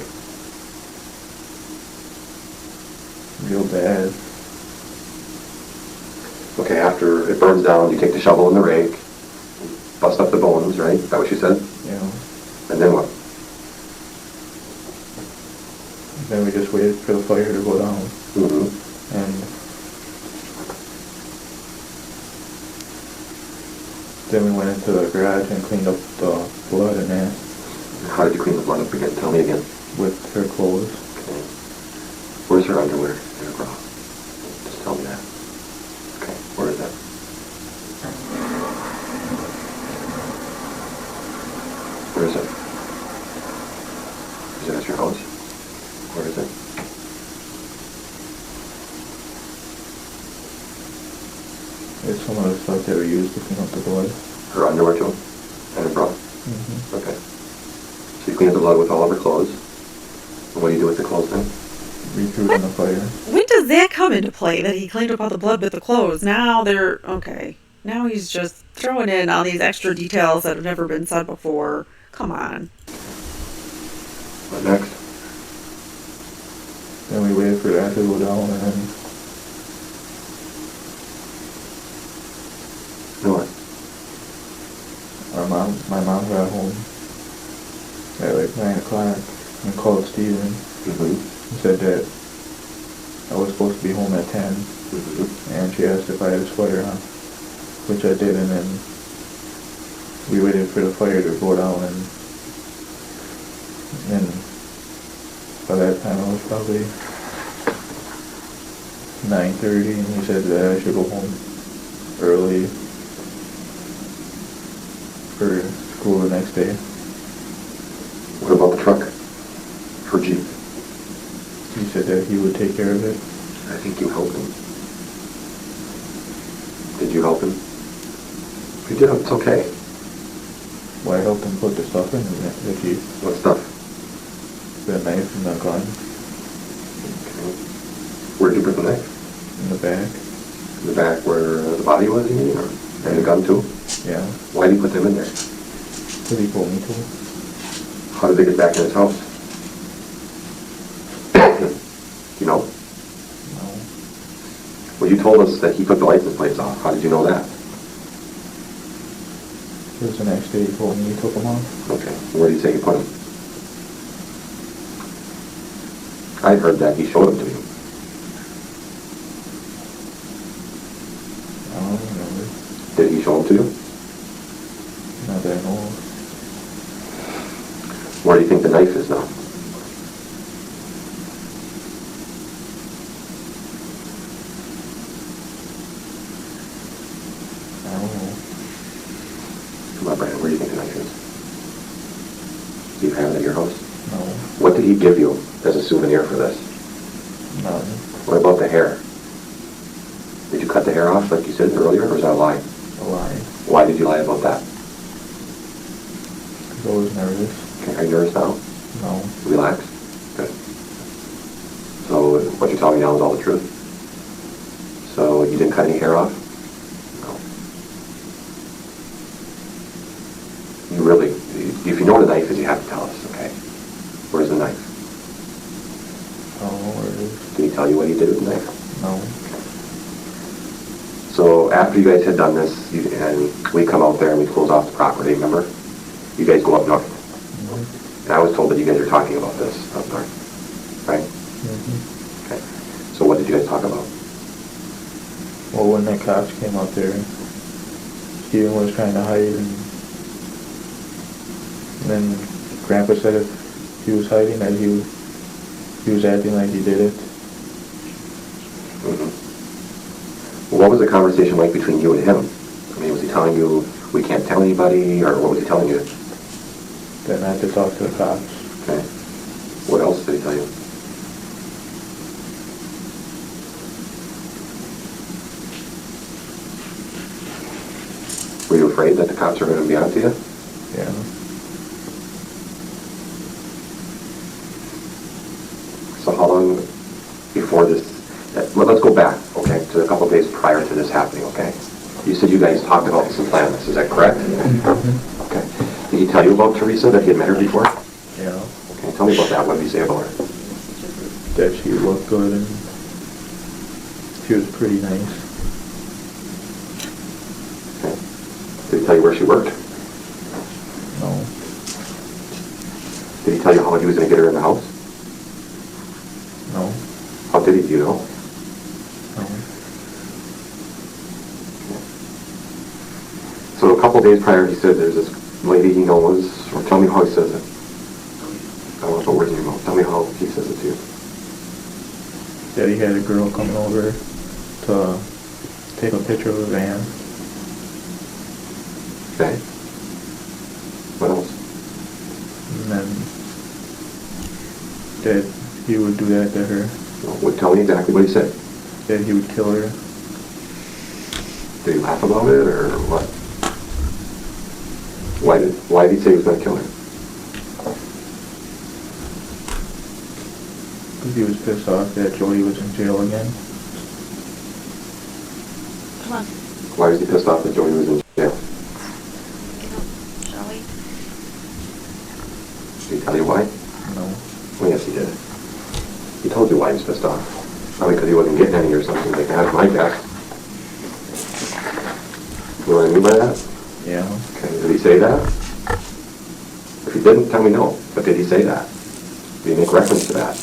Real bad. Okay, after it burns down, you take the shovel and the rake, bust up the bones, right? Is that what you said? Yeah. And then what? Then we just waited for the fire to go down. Mm-hmm. And then we went into the garage and cleaned up the blood in there. How did you clean the blood up again? Tell me again. With her clothes. Okay. Where's her underwear in her bra? Just tell me that. Okay, where is that? Where is it? Is it at your house? Where is it? It's some of the stuff that we used to clean up the blood. Her underwear too? And her bra? Mm-hmm. Okay. So you clean up the blood with all of her clothes. And what do you do with the clothes then? We threw it in the fire. When does that come into play, that he cleaned up all the blood with the clothes? Now now he's just throwing in all these extra details that have never been said before. Come on. What next? Then we waited for that to go down, and then No. my mom got home at like 9 o'clock and called Steven. Mm-hmm. He said that I was supposed to be home at 10, Mm-hmm. and she asked if I had a sweater on, which I did, and then we waited for the fire to go down, and then by that time it was probably 9:30, and he said that I should go home early for school the next day. What about the truck? Her Jeep? He said that he would take care of it. I think you helped him. Did you help him? If you did, it's okay. Well, I helped him put the stuff in the Jeep. What stuff? The knife and the gun Okay. Where'd you put the knife? in the back. In the back where the body was, you mean? Or, and the gun too? Yeah, Why did you put them in there? because he told me to. How did they get back in his house? You know? No. Well, you told us that he put the license plates on. How did you know that? Because the next day he told me he took them off. Okay. Where did he say he put them? I heard that he showed them to you. I don't remember. Did he show them to you? Not that I know of. Where do you think the knife is now? I don't know. Come on, Brandon, where do you think the knife is? Do you have it at your house? No. What did he give you as a souvenir for this? None. What about the hair? Did you cut the hair off like you said earlier, or is that a lie? A lie. Why did you lie about that? Because I was nervous. Okay, are you nervous now? No. Relax. Good. So what you're telling me now is all the truth? So you didn't cut any hair off? No. You really, if you know what a knife is, you have to tell us, okay? Where's the knife? I don't know where it is. Did he tell you what he did with the knife? No. So after you guys had done this, and we come out there and we close off the property, remember? You guys go up north. Mm-hmm. And I was told that you guys are talking about this up north, right? Mm-hmm. Okay. So what did you guys talk about? Well, when the cops came out there, Steven was trying to hide, and then Grandpa said if he was hiding, that he was acting like he did it. Mm-hmm. Well, what was the conversation like between you and him? I mean, was he telling you we can't tell anybody, or what was he telling you? That not to talk to the cops. Okay. What else did he tell you? Were you afraid that the cops are going to be on to you? Yeah. So how long before this, let's go back, okay, to a couple of days prior to this happening, okay? You said you guys talked about this and planned this, is that correct? Mm-hmm. Okay. Did he tell you about Theresa, that he had met her before? Yeah. Okay, tell me about that. What did he say about her? That she looked good and she was pretty nice. Okay. Did he tell you where she worked? No. Did he tell you how he was going to get her in the house? No. How did he, do you know? No. So a couple of days prior, he said there's this lady he knows, or tell me how he says it. I don't know if the words in your mouth. Tell me how he says it to you. That he had a girl coming over to take a picture of a van. Okay. What else? And then that he would do that to her. Well, tell me exactly what he said. That he would kill her. Did he laugh about it, or what? Why did he say he was going to kill her? Because he was pissed off that Jody was in jail again. Come on. Why was he pissed off that Jody was in jail? Get up, shall we? Did he tell you why? No. Well, yes, he did. He told you why he was pissed off. Probably because he wasn't getting any or something like that. My guess. You know what I mean by that? Yeah. Okay, did he say that? If he didn't, tell me no. But did he say that? Did he make reference to that?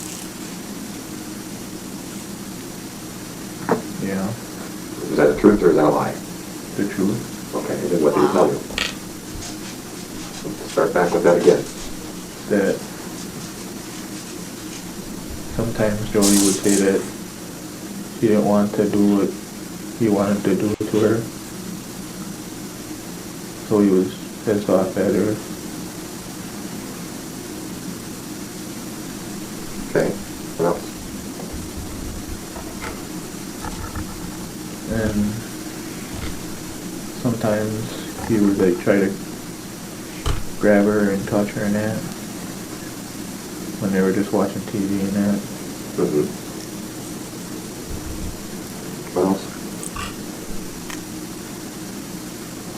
Yeah. Is that the truth or is that a lie? The truth. Okay, and then what did he tell you? Start back with that again. That sometimes Jody would say that she didn't want to do what he wanted to do to her. So he was pissed off at her. Okay, what else? And sometimes he would like try to grab her and touch her and that when they were just watching TV and that. Mm-hmm. What else?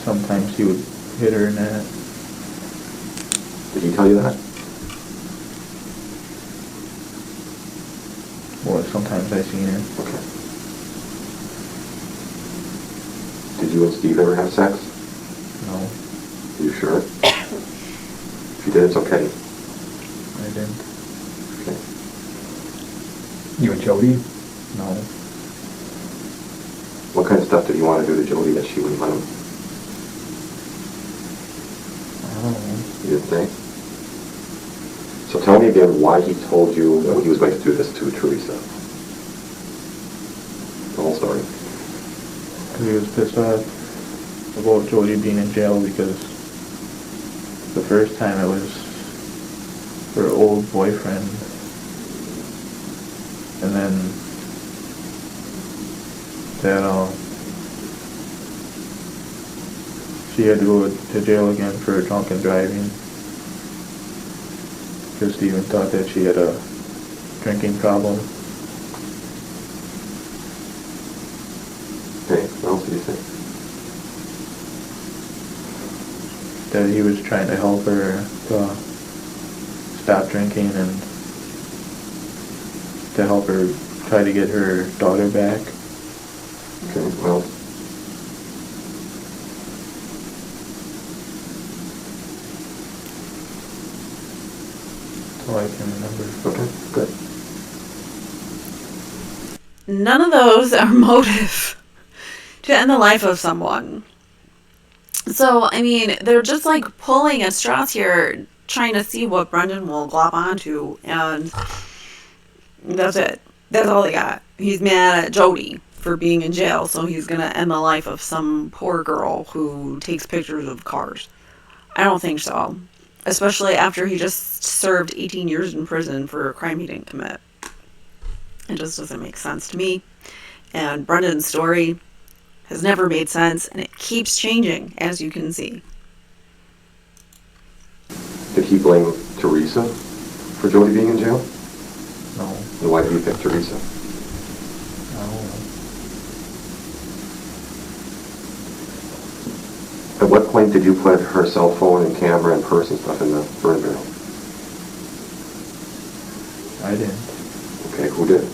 Sometimes he would hit her and that. Did he tell you that? Well, sometimes I seen it. Okay. Did you and Steve ever have sex? No, Are you sure? If you did, it's okay. I didn't. Okay. You and Jody? No. What kind of stuff did he want to do to Jody that she wouldn't let him? I don't know. You didn't say? So tell me again why he told you that he was going to do this to Theresa. The whole story. Because he was pissed off about Jody being in jail because The first time it was her old boyfriend. And then that she had to go to jail again for drunken driving. Because Steven thought that she had a drinking problem. Okay, what else did you say? That he was trying to help her to stop drinking and to help her try to get her daughter back. Okay, well, That's all I can remember. okay, good. None of those are motive to end the life of someone. So, I mean, they're just like pulling at straws here, trying to see what Brendan will glop onto, and that's it. That's all they got. He's mad at Jody for being in jail, so he's gonna end the life of some poor girl who takes pictures of cars. I don't think so. Especially after he just served 18 years in prison for a crime he didn't commit. It just doesn't make sense to me. And Brendan's story has never made sense, and it keeps changing, as you can see. Did he blame Theresa for Jody being in jail? No. And why did he pick Theresa? No. At what point did you put her cell phone and camera and purse and stuff in the burn barrel? I didn't. Okay, who did?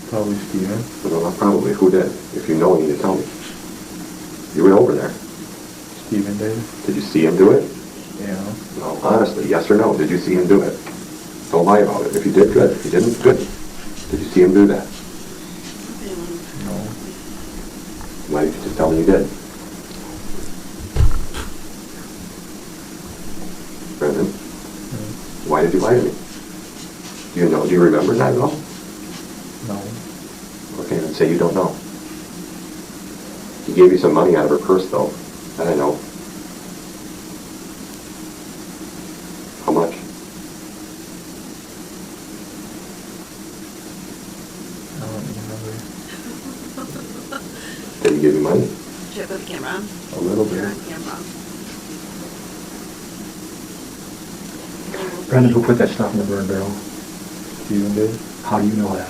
Probably Steven. Well, not probably. Who did? If you know, you need to tell me. You went over there. Steven did. Did you see him do it? Yeah. No, honestly, yes or no? Did you see him do it? Don't lie about it. If you did, good. If you didn't, good. Did you see him do that? No. Why did you just tell me you did? Brendan, why did you lie to me? Do you know? Do you remember that at all? No. Okay, then say you don't know. He gave you some money out of her purse, though. That I know. How much? I don't remember. Did he give you money? Should I put the camera on? A little You're bit. on camera. Brendan, who put that stuff in the burn barrel? Steven did. How do you know that?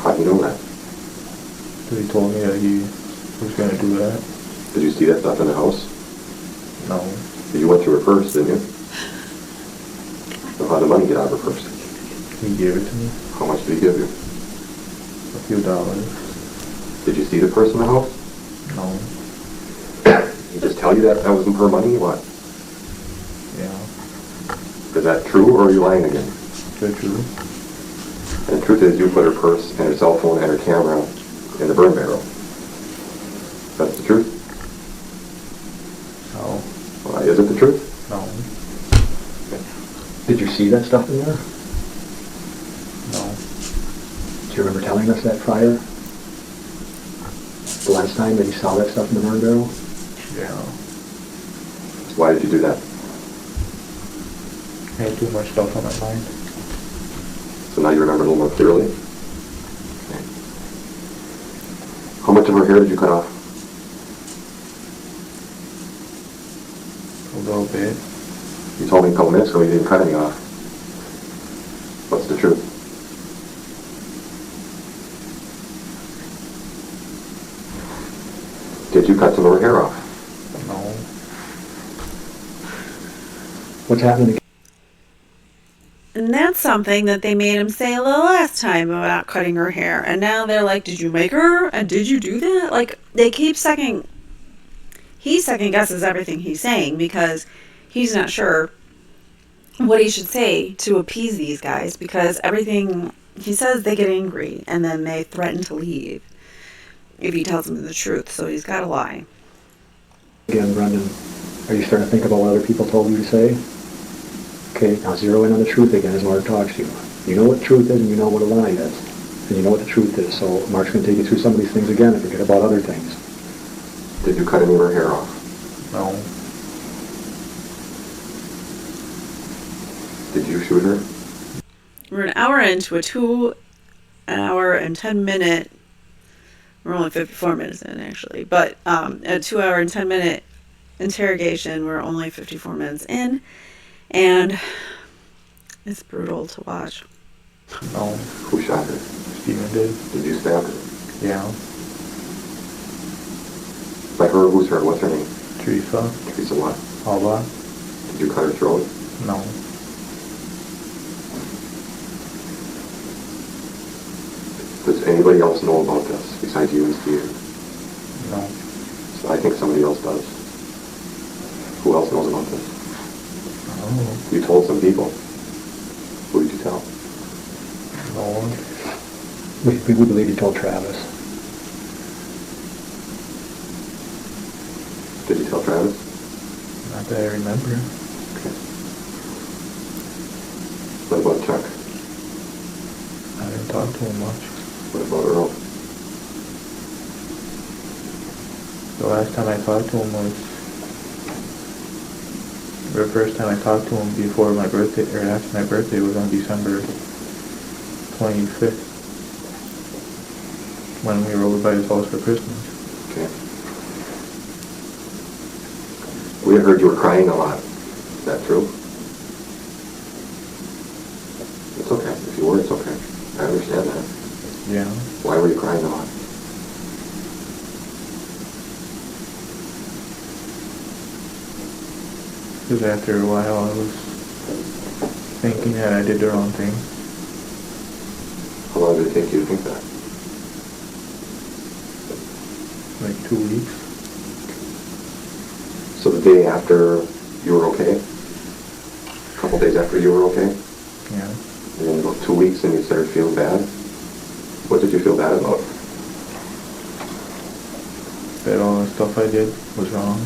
How do you know that? Because he told me that he was going to do that. Did you see that stuff in the house? No. You went through her purse, didn't you? So how did the money get out of her purse? He gave it to me. How much did he give you? A few dollars. Did you see the purse in the house? No. He just tell you that that wasn't her money? What? Yeah. Is that true, or are you lying again? Good true. And the truth is, you put her purse and her cell phone and her camera in the burn barrel. That's the truth? No. Well, is it the truth? No. Did you see that stuff in there? No. Do you remember telling us that prior? The last time that you saw that stuff in the burn barrel? Yeah. Why did you do that? I had too much stuff on my mind. So now you remember a little more clearly? Okay. How much of her hair did you cut off? A little bit. You told me a couple minutes ago you didn't cut any off. What's the truth? Did you cut some of her hair off? No. What's happening? And that's something that they made him say the last time about cutting her hair. And now they're like, did you make her? And did you do that? Like, they keep he second guesses everything he's saying because he's not sure what he should say to appease these guys, because everything he says, they get angry and then they threaten to leave if he tells them the truth. So he's got to lie. Again, Brendan, are you starting to think about what other people told you to say? Okay, now zero in on the truth again as Mark talks to you. You know what truth is and you know what a lie is. and you know what the truth is. So Mark's going to take you through some of these things again and forget about other things. Did you cut any of her hair off? No. Did you shoot her? We're an hour into an hour and 10 minute, we're only 54 minutes in actually, but a 2 hour and 10 minute interrogation, we're only 54 minutes in, and it's brutal to watch. No. Who shot her? Steven did. Did you stab her? Yeah. By her, who's her? What's her name? Theresa. Theresa what? Halbach. Did you cut her throat? No. Does anybody else know about this besides you and Steve? No. So I think somebody else does. Who else knows about this? I don't know. You told some people. Who did you tell? No one. We believe you told Travis. Did you tell Travis? Not that I remember. Okay. What about Chuck? I didn't talk to him much. What about Earl? The last time I talked to him was... The first time I talked to him before my birthday, or after my birthday, was on December 25th. When we were over by his house for Christmas. Okay. We had heard you were crying a lot. Is that true? It's okay. If you were, it's okay. I understand that. Yeah. Why were you crying a lot? Because after a while I was thinking that I did the wrong thing. How long did it take you to think that? Like 2 weeks. So the day after you were okay? A couple days after you were okay? Yeah. And then about 2 weeks and you started feeling bad? What did you feel bad about? That all the stuff I did was wrong.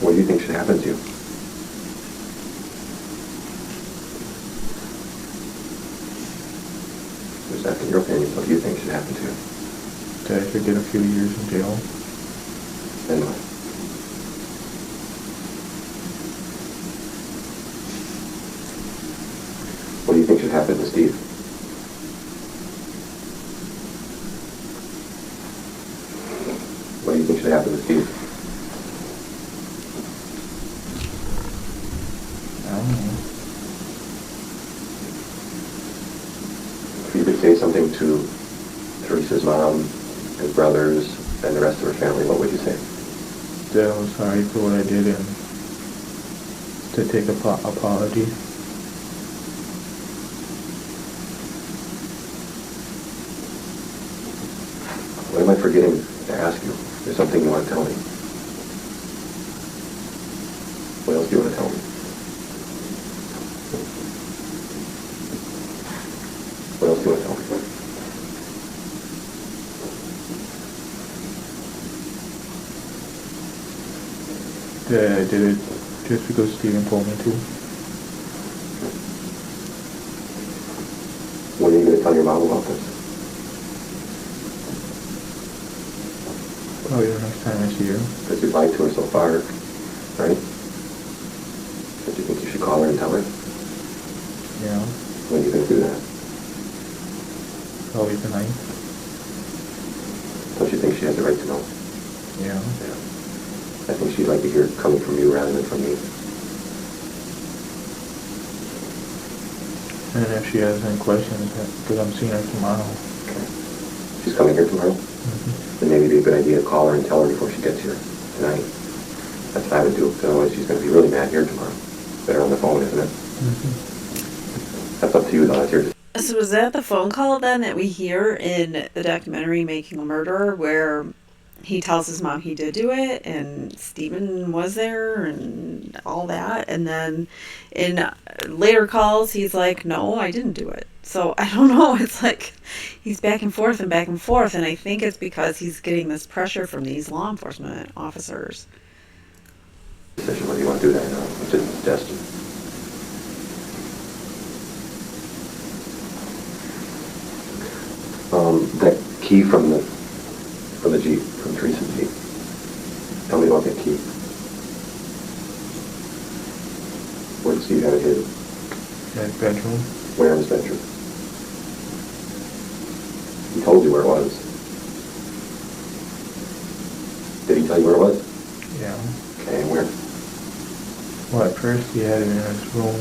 What do you think should happen to you? Just asking your opinion. What do you think should happen to you? That I should get a few years in jail. Then what? What do you think should happen to Steve? What do you think should happen to Steve? I don't know. If you could say something to Theresa's mom, his brothers, and the rest of her family, what would you say? That I was sorry for what I did and to take apology. What am I forgetting to ask you? There's something you want to tell me. What else do you want to tell me? What else do you want to tell me? That I did it just because Steven told me to. When are you going to tell your mom about this? Probably the next time I see her. Because you've lied to her so far, right? Don't you think you should call her and tell her? Yeah. When are you going to do that? Probably tonight. Don't you think she has the right to know? Yeah. Yeah. I think she'd like to hear it coming from you rather than from me. And if she has any questions, because I'm seeing her tomorrow. Okay. She's coming here tomorrow? Mm-hmm. Then maybe it'd be a good idea to call her and tell her before she gets here tonight. That's what I would do, because otherwise she's going to be really mad here tomorrow. Better on the phone, isn't it? Mm-hmm. That's up to you, though. That's your decision. So was that the phone call then that we hear in the documentary Making a Murderer, where he tells his mom he did do it and Steven was there and all that, and then in later calls he's like, no, I didn't do it. So I don't know, it's like he's back and forth, and I think it's because he's getting this pressure from these law enforcement officers. Decision whether you want to do that or not. It's just a suggestion. key from the Jeep, from Theresa's Jeep. Tell me about that key. Where did Steve have it hidden? In his bedroom. Where in his bedroom? He told you where it was. Did he tell you where it was? Yeah. Okay, and where? Well, at first he had it in his room,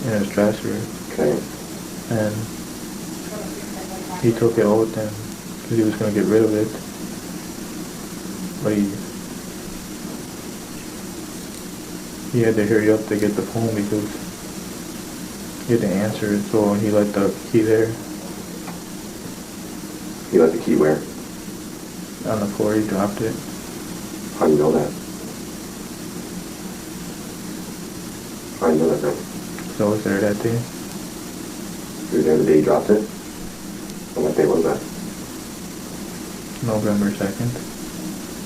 in his dresser, Okay. and he took it out then, because he was going to get rid of it. But he had to hurry up to get the phone because he had to answer it, so he left the key there He left the key where? on the floor. He dropped it. How do you know that? How do you know that, man? So I was there that day. You were there the day he dropped it? And what day was that? November 2nd.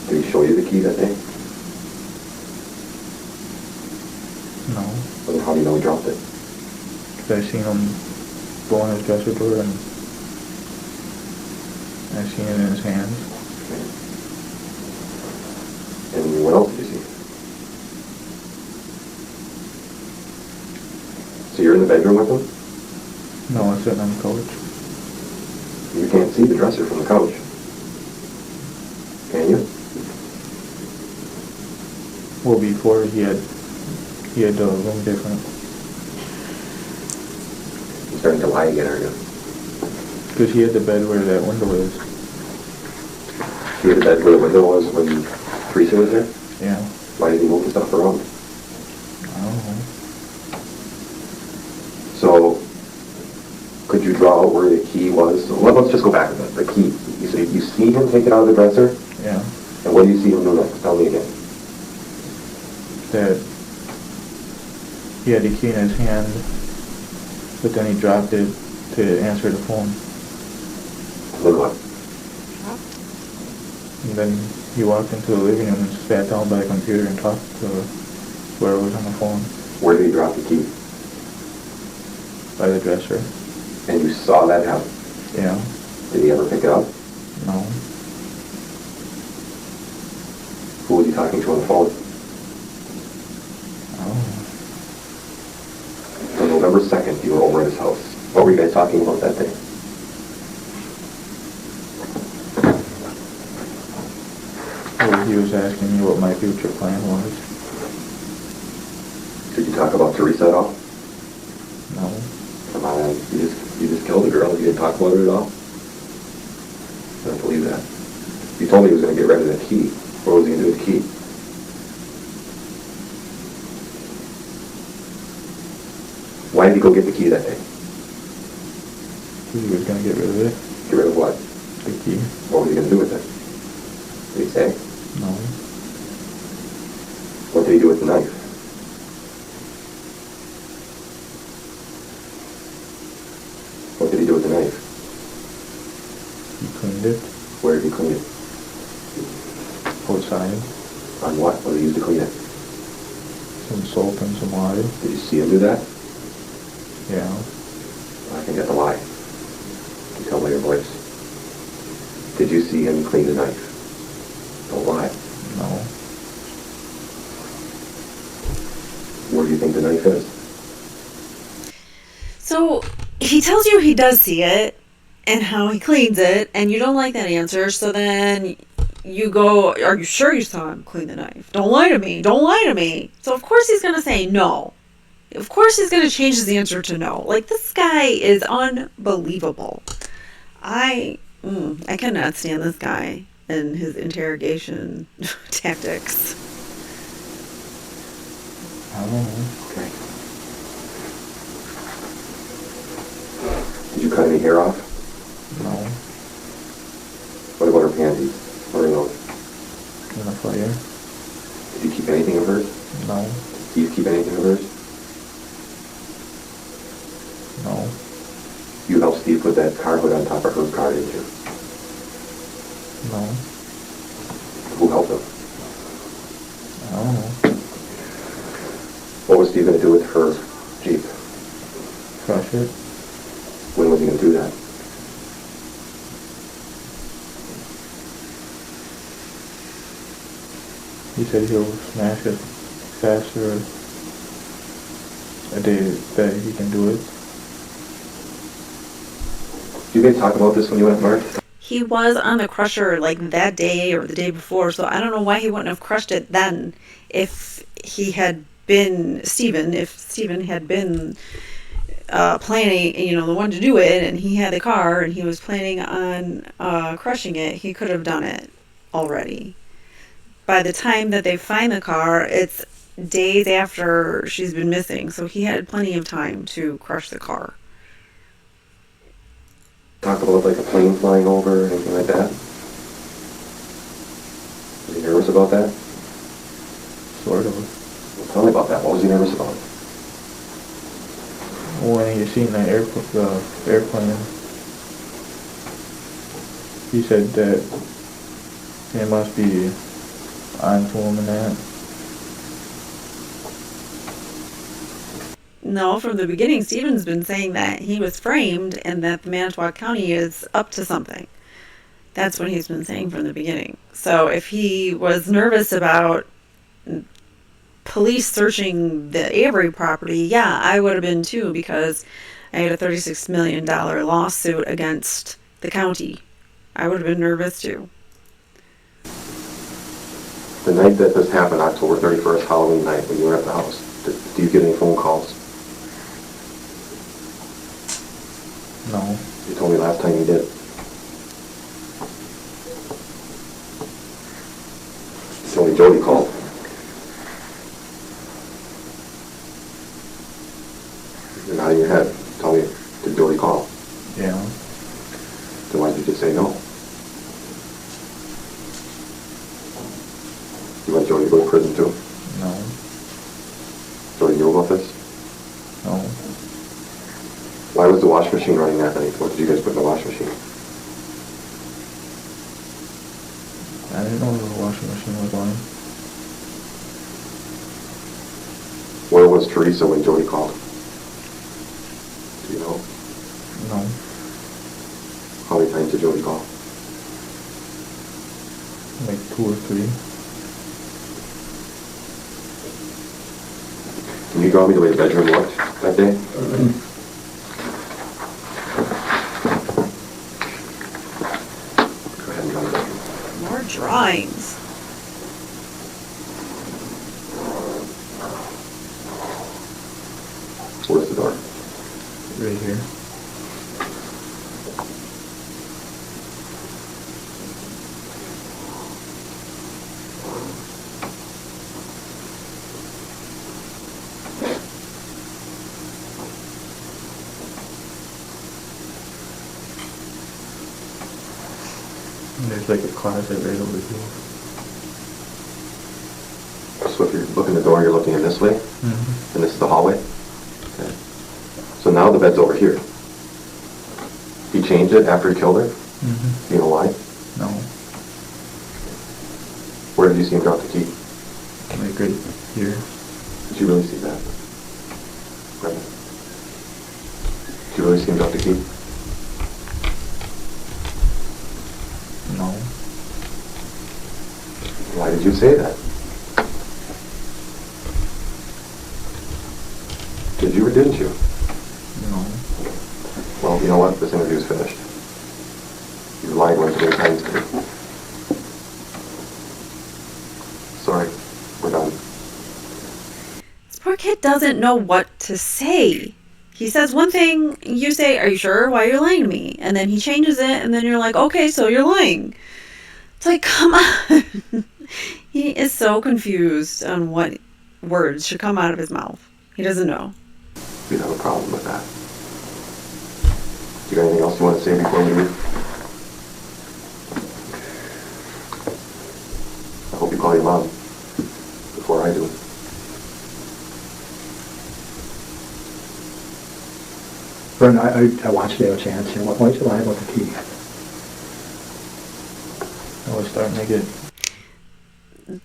Did he show you the key that day? No. Well, then how do you know he dropped it? Because I seen him go on his dresser door and I seen it in his hands. Okay. And what else did you see? So you're in the bedroom with him? No, I was sitting on the couch. You can't see the dresser from the couch. Can you? Well, before he had the room different. You're starting to lie again, aren't you? Because he had the bed where that window is. You had the bed where the window was when Theresa was there? Yeah. Why did he move the stuff around? I don't know. So, could you draw out where the key was? So let's just go back a bit. The key. You said you see him take it out of the dresser? Yeah. And what do you see him do next? Tell me again. That he had the key in his hand, but then he dropped it to answer the phone. Look what? And then he walked into the living room and sat down by the computer and talked to whoever was on the phone Where did he drop the key? by the dresser. And you saw that happen? Yeah. Did he ever pick it up? No. Who was he talking to on the phone? I don't know. On November 2nd, you were over at his house. What were you guys talking about that day? Well, he was asking me what my future plan was. Did you talk about Theresa at all? No. Come on, you just killed a girl. You didn't talk about it at all? I don't believe that. You told me he was going to get rid of that key. What was he going to do with the key? Why did he go get the key that day? He was going to get rid of it. Get rid of what? The key. What was he going to do with it? Did he say? No. What did he do with the knife? What did he do with the knife? He cleaned it Where did he clean it? outside. On what? What did he use to clean it? Some soap and some water. Did you see him do that? Yeah. I think that's a lie. You tell by your voice. Did you see him clean the knife? Don't lie. No. Where do you think the knife is? So he tells you he does see it and how he cleans it, and you don't like that answer, so then you go, are you sure you saw him clean the knife? Don't lie to me. Don't lie to me. So of course he's going to say no. Of course he's going to change his answer to no. Like, this guy is unbelievable. I cannot stand this guy and his interrogation tactics. I don't know. Okay. Did you cut any hair off? No. What about her panties? What are those? In the fire? Did you keep anything of hers? No. Did you keep anything of hers? No. You helped Steve put that car hood on top of her car, didn't you? No. Who helped him? I don't know. What was Steve going to do with her Jeep? Crush it. When was he going to do that? He said he'll smash it faster a day that he can do it. Did you guys talk about this when you went north? He was on the crusher like that day or the day before, so I don't know why he wouldn't have crushed it then if he had been if Steven had been planning, the one to do it, and he had the car and he was planning on crushing it, he could have done it already. By the time that they find the car, it's days after she's been missing, so he had plenty of time to crush the car. Talk about like a plane flying over or anything like that? Was he nervous about that? Sort of. Well, tell me about that. What was he nervous about? When he seen that airplane, he said that it must be onto him and that. No, from the beginning, Steven's been saying that he was framed and that the Manitowoc County is up to something. That's what he's been saying from the beginning. So if he was nervous about police searching the Avery property, yeah, I would have been too, because I had a $36 million lawsuit against the county. I would have been nervous too. The night that this happened, October 31st, Halloween night, when you were at the house, did you get any phone calls? No. You told me last time you did. You told me Jody called. You're nodding your head. Tell me, did Jody call? Yeah. Then why did you just say no? You want Jody to go to prison too? No. Jody knew about this? No. Why was the washing machine running that night? What did you guys put in the washing machine? I didn't know the washing machine was on. Where was Theresa when Jody called? Do you know? No. How many times did Jody call? Like 2 or 3. Can you draw me the way the bedroom looked that day? Go ahead and draw the bedroom. More drawings. Where's the door? Right here. And there's like a closet right over here. So if you look in the door, you're looking in this way, Mm-hmm. and this is the hallway? Okay. So now the bed's over here. He changed it after he killed her? Mm-hmm. You know why? No. Where did you see him drop the key? Like right here. Did you really see that? Brenda? Did you really see him drop the key? No. Why did you say that? Did you or didn't you? No. Well, you know what? This interview's finished. You lied one too many times to me. Sorry. We're done. This poor kid doesn't know what to say. He says one thing, you say, "Are you sure? Why are you lying to me?" And then he changes it, and then you're like, "Okay, so you're lying." It's like, come on. He is so confused on what words should come out of his mouth. He doesn't know. We'd have a problem with that. You got anything else you want to say before we leave? I hope you call your mom before I do. Brenda, I want you to have a chance here. Why don't you lie about the key? I was starting to get...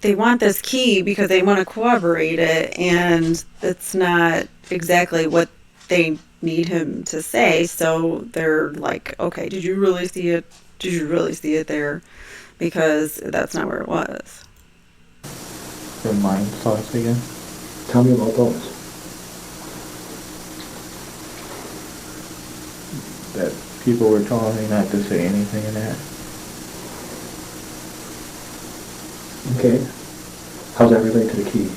They want this key because they want to corroborate it, and it's not exactly what they need him to say. So they're like, okay, did you really see it? Did you really see it there? Because that's not where it was. remind thoughts again. Tell me about those. That people were telling me not to say anything in that. Okay. How's that relate to the key?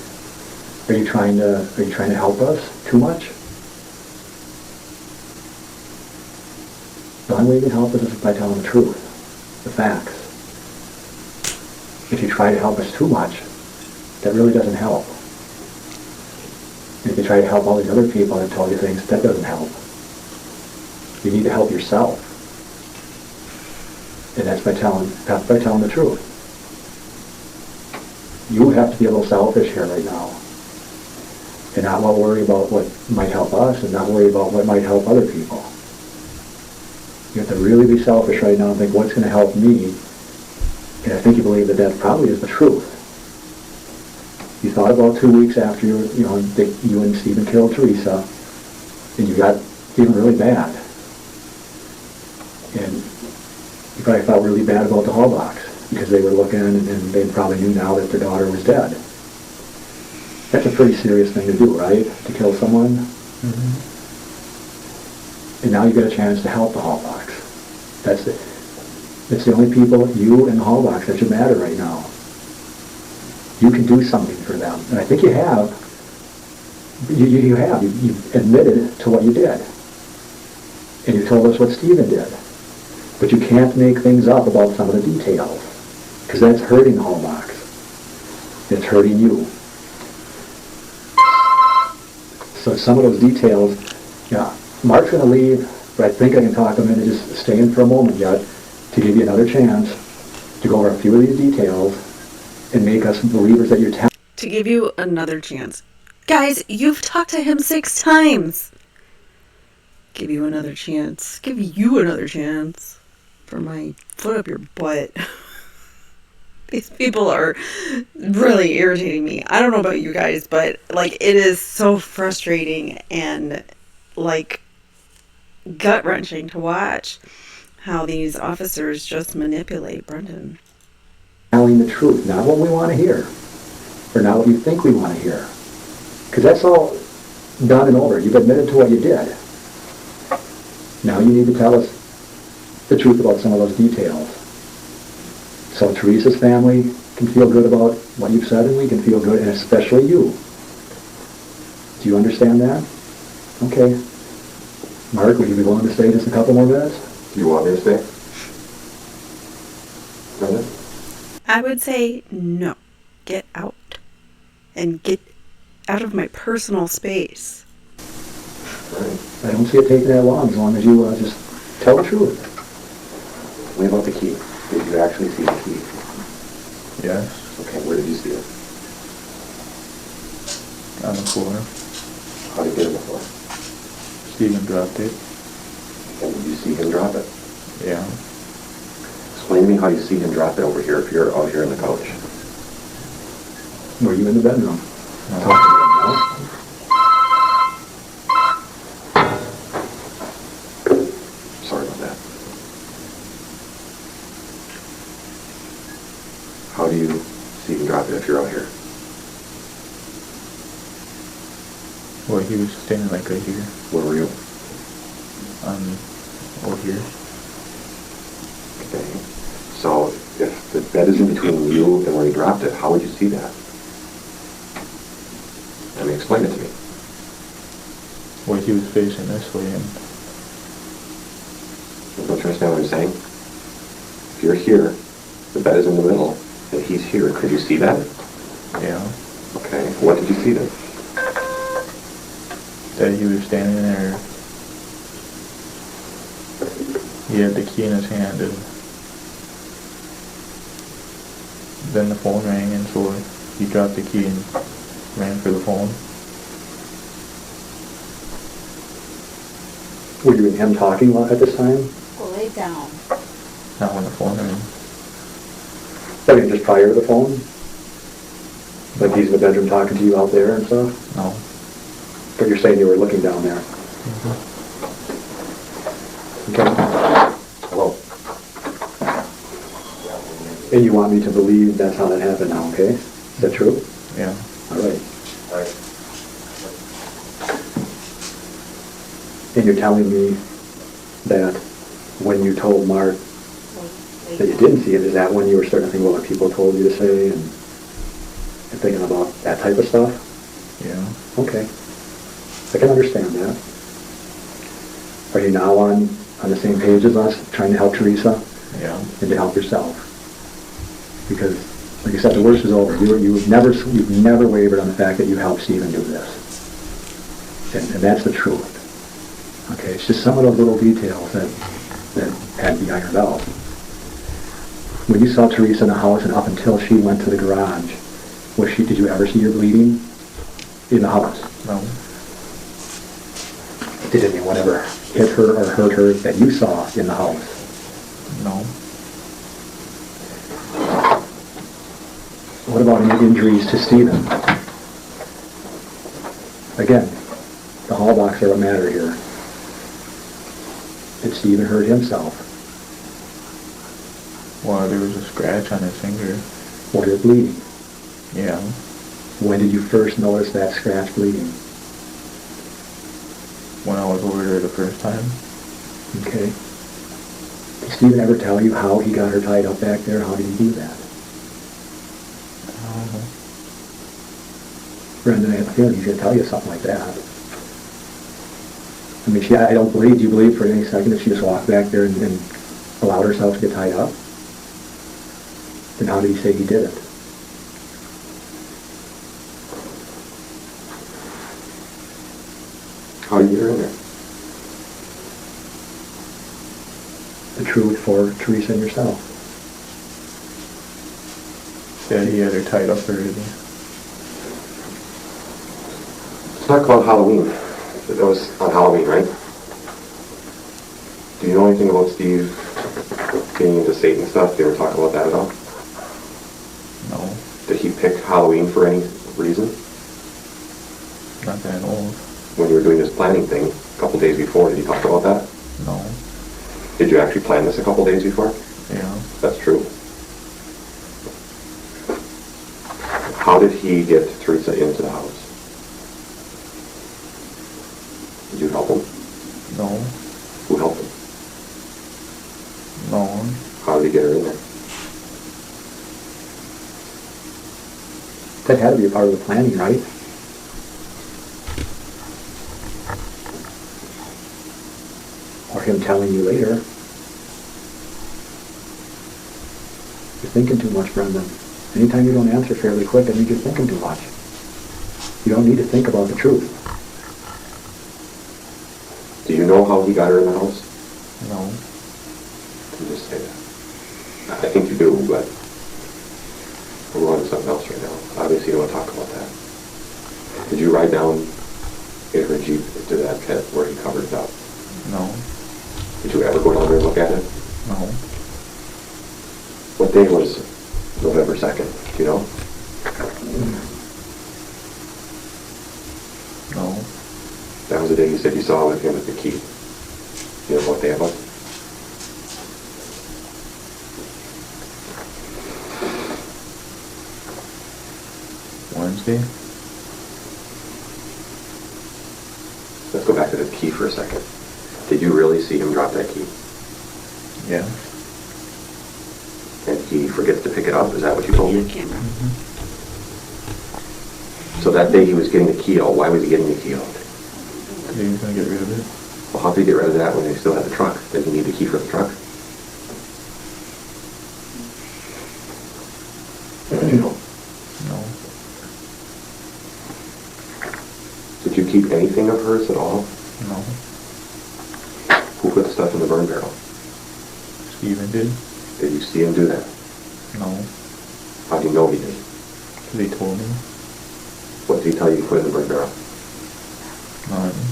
Are you trying to help us too much? The only way you can help us is by telling the truth, the facts. If you try to help us too much, that really doesn't help. If you try to help all these other people that told you things, that doesn't help. You need to help yourself. And that's by telling the truth. You have to be a little selfish here right now. And not worry about what might help us and not worry about what might help other people. You have to really be selfish right now and think, what's going to help me? And I think you believe that that probably is the truth. You thought about 2 weeks after you and Steven killed Theresa, and you got feeling really bad. And you probably felt really bad about the Halbachs because they were looking and they probably knew now that their daughter was dead. That's a pretty serious thing to do, right? To kill someone. Mm-hmm. And now you get a chance to help the Halbachs. That's it. It's the only people, you and the Halbachs, that should matter right now. You can do something for them. And I think you have. You have. You admitted to what you did. And you told us what Steven did. But you can't make things up about some of the details. Because that's hurting the Halbachs. It's hurting you. So some of those details, yeah, Mark's going to leave, but I think I can talk him into just staying for a moment yet to give you another chance to go over a few of these details and make us believers that you're telling. To give you another chance. Guys, you've talked to him 6 times. Give you another chance. Give you another chance for my foot up your butt. These people are really irritating me. I don't know about you guys, but like it is so frustrating and like gut-wrenching to watch how these officers just manipulate Brendan. Telling the truth, not what we want to hear, or not what you think we want to hear. Because that's all done and over. You've admitted to what you did. Now you need to tell us the truth about some of those details. So Theresa's family can feel good about what you've said, and we can feel good, and especially you. Do you understand that? Okay. Mark, would you be willing to stay just a couple more minutes? You want me to stay? Brendan? I would say no. Get out. And get out of my personal space. Right. I don't see it taking that long as you just tell the truth. What about the key? Did you actually see the key? Yes. Okay, where did you see it? On the floor. How did you get it before? Steven dropped it. And did you see him drop it? Yeah. Explain to me how you see him drop it over here if you're out here on the couch. Were you in the bedroom? No. Talk to them, no? Sorry about that. How do you see him drop it if you're out here? Well, he was standing like right here. Where were you? Over here. Okay. So if the bed is in between you and where he dropped it, how would you see that? I mean, explain it to me. Well, he was facing this way, and Don't you understand what I'm saying? If you're here, the bed is in the middle, and he's here. Could you see that? yeah, Okay. What did you see then? that he was standing there. He had the key in his hand, and then the phone rang, and so he dropped the key and ran for the phone. Were you and him talking at this time? Well, lay down. Not when the phone rang. I mean, just prior to the phone? Like he's in the bedroom talking to you out there and stuff? No. But you're saying you were looking down there? Mm-hmm. Okay. Hello. And you want me to believe that's how that happened now, okay? Is that true? Yeah. All right. And you're telling me that when you told Mark that you didn't see it, is that when you were starting to think about what people told you to say and thinking about that type of stuff? Yeah. Okay. I can understand that. Are you now on the same page as us, trying to help Theresa Yeah. and to help yourself? Because, like I said, the worst is over. You've never wavered on the fact that you helped Steven do this. And that's the truth. Okay, it's just some of those little details that had to be ironed out. When you saw Theresa in the house and up until she went to the garage, did you ever see her bleeding in the house? No. Did anyone ever hit her or hurt her that you saw in the house? No. What about any injuries to Steven? Again, the Halbachs are what matter here. Did Steven hurt himself? Well, there was a scratch on his finger. Was it bleeding? Yeah. When did you first notice that scratch bleeding? When I was over there the first time. Okay. Did Steven ever tell you how he got her tied up back there? How did he do that? I don't know. Brendan, I have a feeling he's going to tell you something like that. I mean, I don't believe, do you believe for any second that she just walked back there and allowed herself to get tied up? Then how did he say he did it? How did you get her in there? The truth for Theresa and yourself. Said he had her tied up already. Let's talk about Halloween. That was on Halloween, right? Do you know anything about Steve being into Satan stuff? Did you ever talk about that at all? No. Did he pick Halloween for any reason? Not that old. When you were doing this planning thing a couple days before, did he talk about that? No. Did you actually plan this a couple days before? Yeah. That's true. How did he get Theresa into the house? Did you help him? No. Who helped him? No one. How did he get her in there? That had to be a part of the planning, right? Or him telling you later. You're thinking too much, Brendan. Anytime you don't answer fairly quick, I think you're thinking too much. You don't need to think about the truth. Do you know how he got her in the house? No. You just say that. I think you do, but we're on to something else right now. Obviously, you don't want to talk about that. Did you ride down in her Jeep to that pit where he covered it up? No. Did you ever go down there and look at it? No. What day was November 2nd? Do you know? No. That was the day you said you saw with him with the key. You know what day it was? Wednesday? Let's go back to the key for a second. Did you really see him drop that key? Yeah. And he forgets to pick it up? Is that what you told me? Camera. So that day he was getting the key out. Why was he getting the key out? Because he was going to get rid of it. Well, how did he get rid of that when they still had the truck? Did he need the key for the truck? No. No. Did you keep anything of hers at all? No. Who put the stuff in the burn barrel? Steven did? Did you see him do that? No. How do you know he did? Because he told me. What did he tell you to put in the burn barrel? Nothing.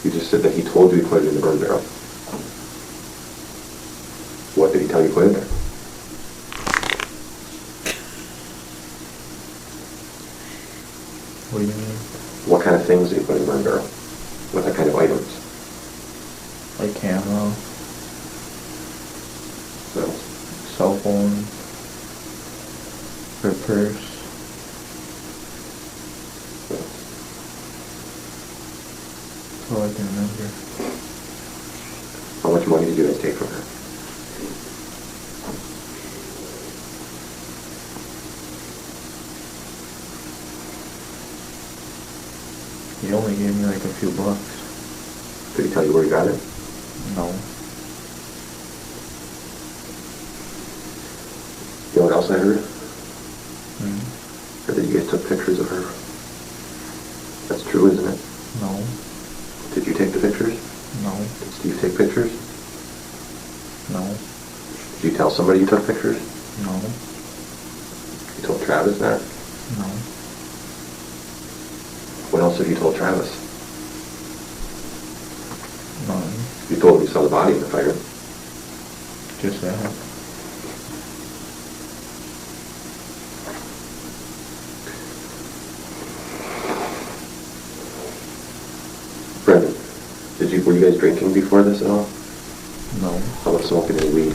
You just said that he told you to put it in the burn barrel. What did he tell you to put in there? What do you mean? What kind of things did he put in the burn barrel? What kind of items? Like camera, So, cell phone, purse. That's all I can remember. How much money did you guys take from her? He only gave me like a few bucks. Did he tell you where he got it? No. You know what else I heard? Hmm. Or that you guys took pictures of her. That's true, isn't it? No. Did you take the pictures? No. Did Steve take pictures? No. Did you tell somebody you took pictures? No. You told Travis that? No. What else have you told Travis? None. You told him you saw the body in the fire. Just that. Brendan, were you guys drinking before this at all? No. How about smoking any weed?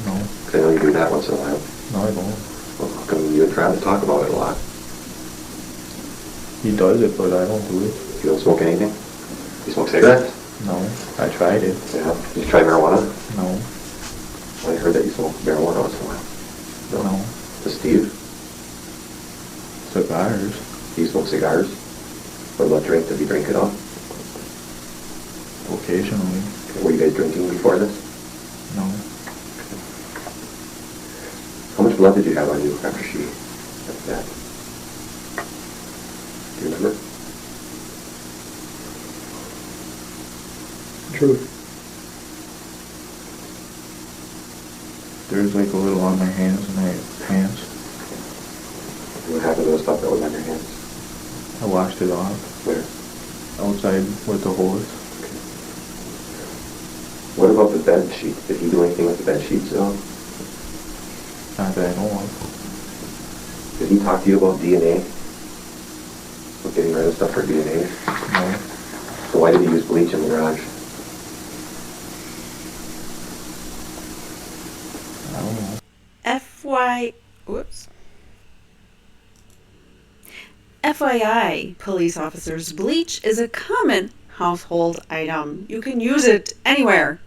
No. Because I know you do that once in a while. No, I don't. Well, how come you and Travis talk about it a lot? He does it, but I don't do it. You don't smoke anything? You smoke cigarettes? No. I tried it. Yeah. You try marijuana? No. I heard that you smoke marijuana once in a while. No. Does Steve? Cigars. Do you smoke cigars? What about drink? Does he drink it all? Occasionally. Were you guys drinking before this? No. How much blood did you have on you after she got stabbed? Do you remember? Truth. There's like a little on my hands and my pants. What happened to the stuff that was on your hands? I washed it off Where? outside with the hose. What about the bed sheets? Did he do anything with the bed sheets at all? Not that I know of. Did he talk to you about DNA? About getting rid of stuff for DNA? No. So why did he use bleach in the garage? I don't know. FYI, police officers, bleach is a common household item. You can use it anywhere.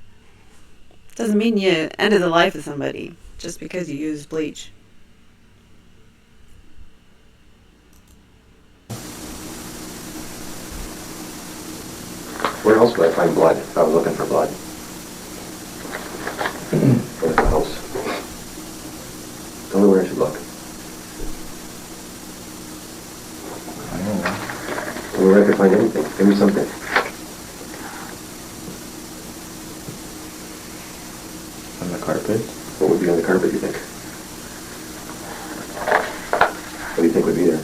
Doesn't mean you ended the life of somebody just because you use bleach. Where else would I find blood if I was looking for blood? Go to the house. Tell me where I should look. I don't know. Tell me where I can find anything. Give me something. On the carpet. What would be on the carpet, you think? What do you think would be there?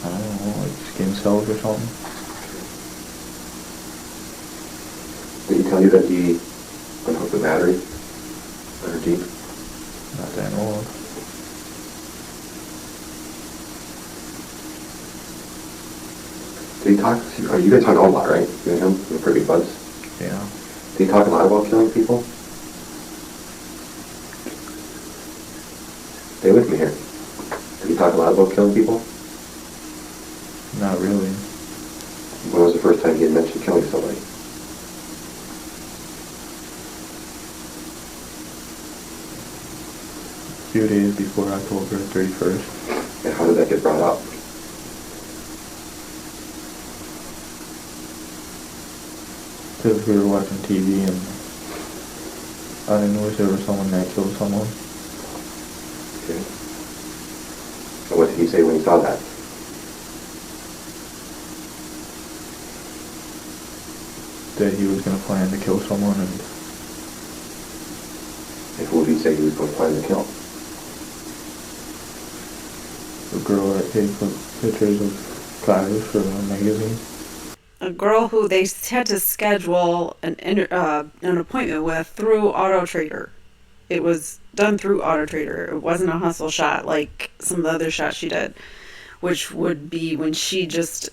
I don't know, like skin cells or something. Did he tell you that he unhooked the battery on her Jeep? Not that I know of. Did he talk? You guys hung out a lot, right? You and him? You were pretty good buds. Yeah. Did he talk a lot about killing people? Stay with me here. Did he talk a lot about killing people? Not really. When was the first time he had mentioned killing somebody? A few days before October 31st. And how did that get brought up? Because we were watching TV and on the news there was someone that killed someone. Okay. And what did he say when he saw that? That he was going to plan to kill someone and And who did he say he was going to plan to kill? the girl that paid for pictures of guys for the magazine. A girl who they had to schedule an appointment with through Auto Trader. It was done through Auto Trader. It wasn't a hustle shot like some of the other shots she did, which would be when she just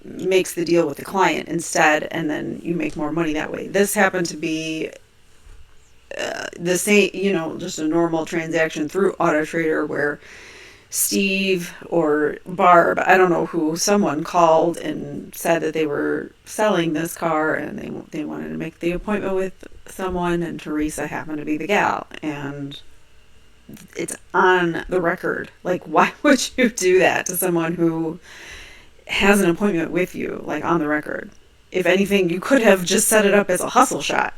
makes the deal with the client instead, and then you make more money that way. This happened to be the same, just a normal transaction through Auto Trader where Steve or Barb, I don't know who, someone called and said that they were selling this car and they wanted to make the appointment with someone, and Theresa happened to be the gal, and it's on the record. Like, why would you do that to someone who has an appointment with you, like, on the record? If anything, you could have just set it up as a hustle shot,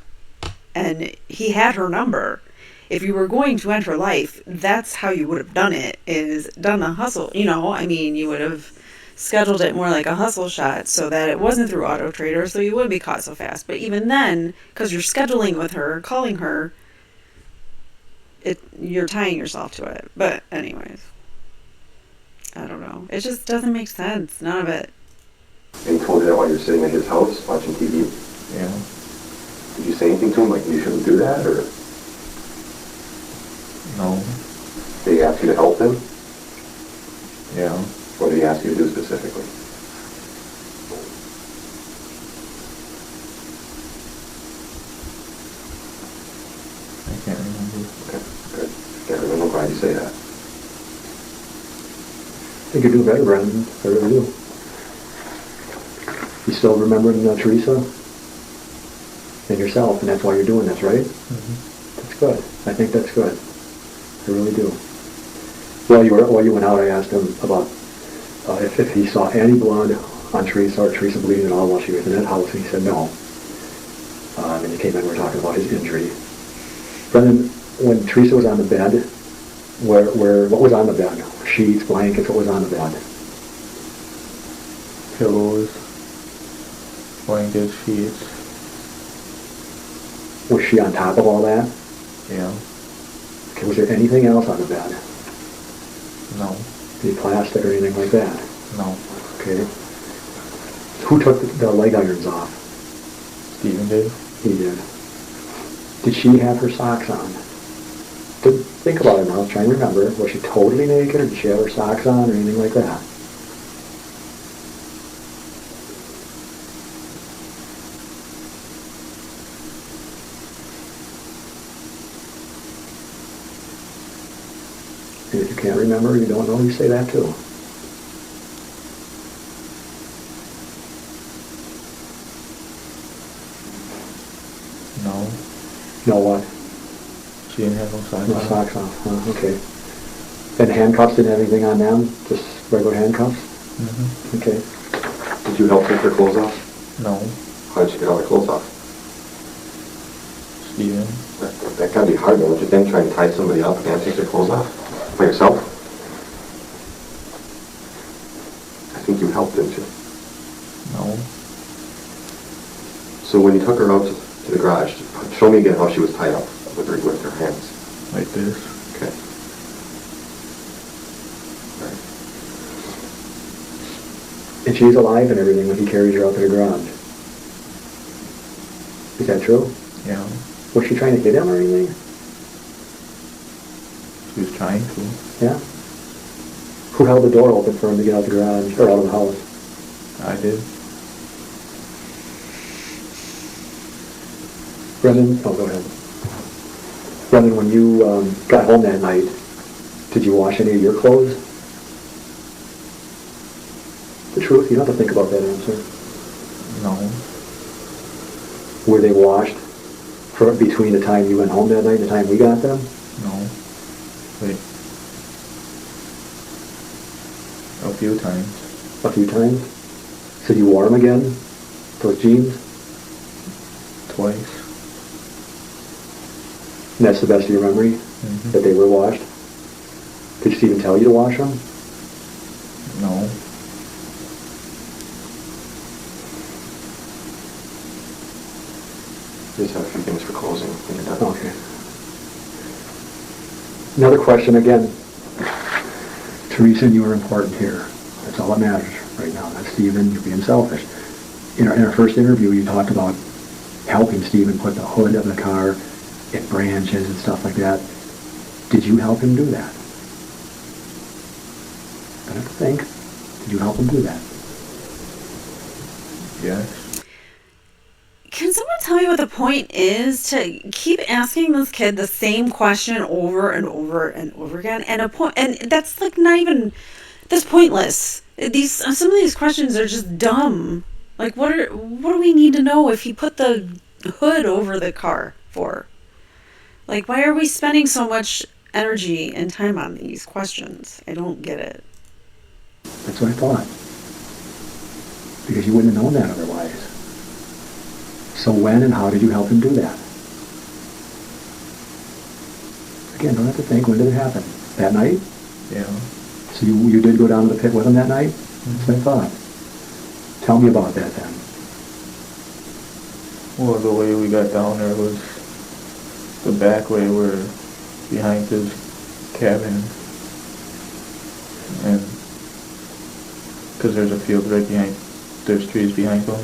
and he had her number. If you were going to end her life, that's how you would have done it, is done the hustle. You would have scheduled it more like a hustle shot so that it wasn't through Auto Trader, so you wouldn't be caught so fast. But even then, because you're scheduling with her, calling her, you're tying yourself to it. But anyways, I don't know. It just doesn't make sense. None of it. And he told you that while you were sitting at his house watching TV? Yeah. Did you say anything to him, like you shouldn't do that, or No. did he ask you to help him? Yeah. What did he ask you to do specifically? I can't remember. Okay, good. Can't remember. I'm glad you say that. I think you're doing better, Brendan. I really do. You still remembering Theresa and yourself, and that's why you're doing this, right? Mm-hmm. That's good. I think that's good. I really do. While you went out, I asked him about if he saw any blood on Theresa or Theresa bleeding at all while she was in that house, and he said no. And he came in, we were talking about his injury. Brendan, when Theresa was on the bed, what was on the bed? Sheets, blankets, what was on the bed? Pillows, blankets, sheets. Was she on top of all that? Yeah. Okay, was there anything else on the bed? No. Any plastic or anything like that? No. Okay. Who took the leg irons off? Steven did. He did. Did she have her socks on? Think about it now. Try and remember. Was she totally naked, or did she have her socks on, or anything like that? And if you can't remember, you don't know, you say that too. No. No what? She didn't have no socks No on. socks on. Oh, okay. And handcuffs, didn't have anything on them? Just regular handcuffs? Mm-hmm. Okay. Did you help take her clothes off? No. How did she get all her clothes off? Steven. That gotta be hard, don't you think, trying to tie somebody up and take their clothes off? By yourself? I think you helped, didn't you? No. So when you took her out to the garage, show me again how she was tied up with her hands. Like this. Okay. All right. And she's alive and everything when he carries her out to the garage. Is that true? Yeah. Was she trying to hit him or anything? She was trying to. Yeah? Who held the door open for him to get out the garage, or out of the house? I did. Brendan? Oh, go ahead. Brendan, when you got home that night, did you wash any of your clothes? The truth, you don't have to think about that answer. No. Were they washed between the time you went home that night and the time we got them? No. Wait. A few times. A few times? So you wore them again? Those jeans? Twice. And that's the best of your memory? Mm-hmm. That they were washed? Did Steven tell you to wash them? No. Just have a few things for closing when you're done. Okay. Another question again. Theresa, you are important here. That's all that matters right now. That's Steven, you're being selfish. In our first interview, you talked about helping Steven put the hood of the car in branches and stuff like that. Did you help him do that? I have to think. Did you help him do that? Yes. Can someone tell me what the point is to keep asking this kid the same question over and over and over again? And that's like not even, that's pointless. Some of these questions are just dumb. Like what do we need to know if he put the hood over the car for? Like, why are we spending so much energy and time on these questions? I don't get it. That's what I thought. Because you wouldn't have known that otherwise. So when and how did you help him do that? Again, don't have to think, when did it happen? That night? Yeah. So you did go down to the pit with him that night? That's what I thought. Tell me about that then. Well, the way we got down there was the back way where behind his cabin. And because there's a field right behind, there's trees behind them.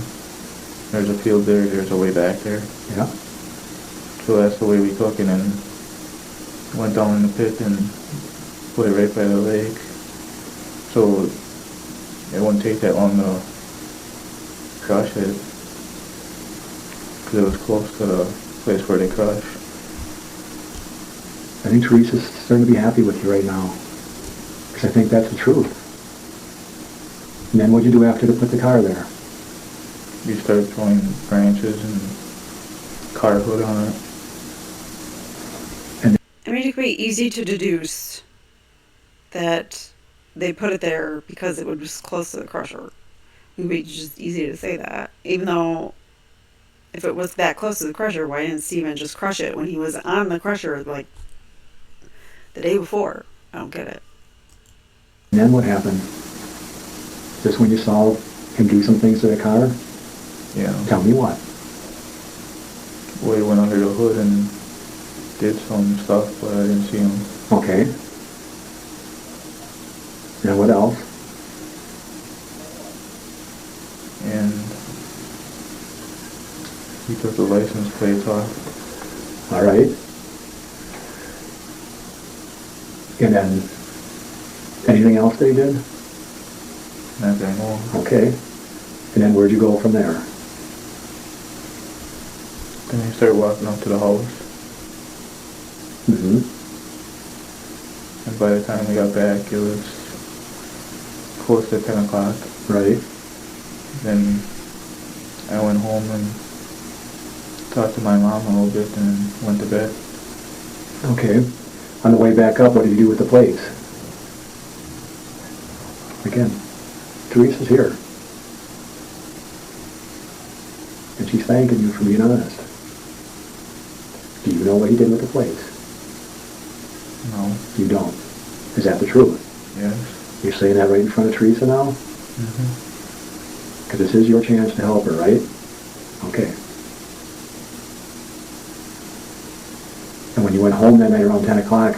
There's a field there, there's a way back there. Yeah. So that's the way we took it and went down in the pit and put it right by the lake. So it wouldn't take that long to crush it. Because it was close to the place where they crushed. I think Theresa's starting to be happy with you right now. Because I think that's the truth. And then what'd you do after to put the car there? We started throwing branches and car hood on it. I mean, it could be easy to deduce that they put it there because it was close to the crusher. It would be just easy to say that. Even though, if it was that close to the crusher, why didn't Steven just crush it when he was on the crusher, like, the day before? I don't get it. And then what happened? Is this when you saw him do some things to the car? Yeah. Tell me what. Well, he went under the hood and did some stuff, but I didn't see him. Okay. And what else? And he took the license plates off. All right. And then, anything else that he did? Not that I know of. Okay. And then where'd you go from there? Then he started walking up to the house. Mm-hmm. And by the time we got back, it was close to 10 o'clock. Right. Then I went home and talked to my mom a little bit and went to bed. Okay. On the way back up, what did you do with the plates? Again, Theresa's here. And she's thanking you for being honest. Do you know what he did with the plates? No. You don't. Is that the truth? Yes. You're saying that right in front of Theresa now? Mm-hmm. Because this is your chance to help her, right? Okay. And when you went home that night around 10 o'clock,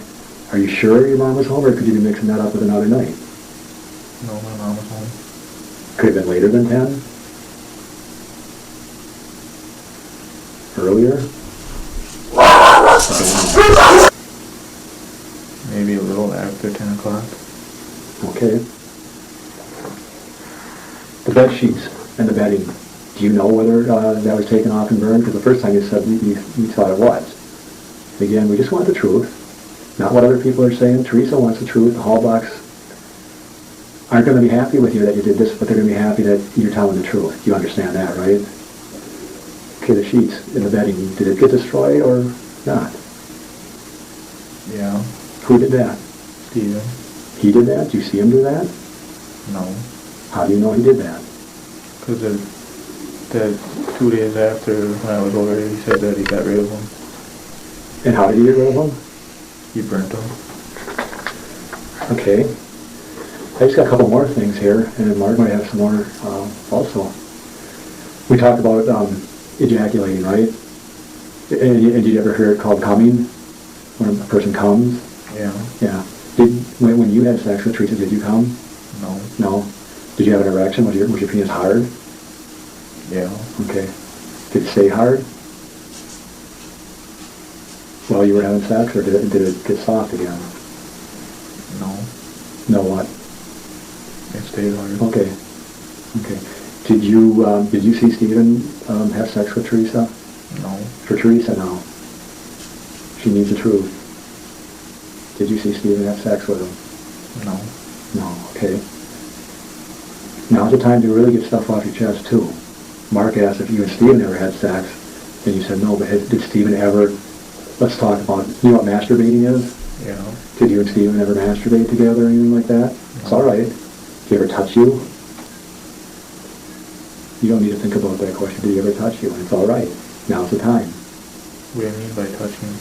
are you sure your mom was home, or could you be mixing that up with another night? No, my mom was home. Could have been later than 10? Earlier? Maybe a little after 10 o'clock. Okay. The bed sheets and the bedding, do you know whether that was taken off and burned? Because the first time you said you thought it was. Again, we just want the truth, not what other people are saying. Theresa wants the truth. The Halbachs aren't going to be happy with you that you did this, but they're going to be happy that you're telling the truth. You understand that, right? Okay, the sheets and the bedding, did it get destroyed or not? Yeah. Who did that? Steven. He did that? Did you see him do that? No. How do you know he did that? Because that 2 days after when I was over there, he said that he got rid of them. And how did he get rid of them? He burnt them. Okay. I just got a couple more things here, and then Mark might have some more also. We talked about ejaculating, right? And did you ever hear it called coming? When a person comes? Yeah. Yeah. When you had sex with Theresa, did you come? No. No. Did you have an erection? Was your penis hard? Yeah. Okay. Did it stay hard while you were having sex, or did it get soft again? No. No what? It stayed hard. Okay. Okay. Did you see Steven have sex with Theresa? No. For Theresa, no. She needs the truth. Did you see Steven have sex with him? No. No, okay. Now's the time to really get stuff off your chest, too. Mark asked if you and Steven ever had sex, and you said no, but did Steven ever, let's talk about, you know what masturbating is? Yeah. Did you and Steven ever masturbate together or anything like that? It's all right. Did he ever touch you? You don't need to think about that question. Did he ever touch you? And it's all right. Now's the time. What do you mean by touching?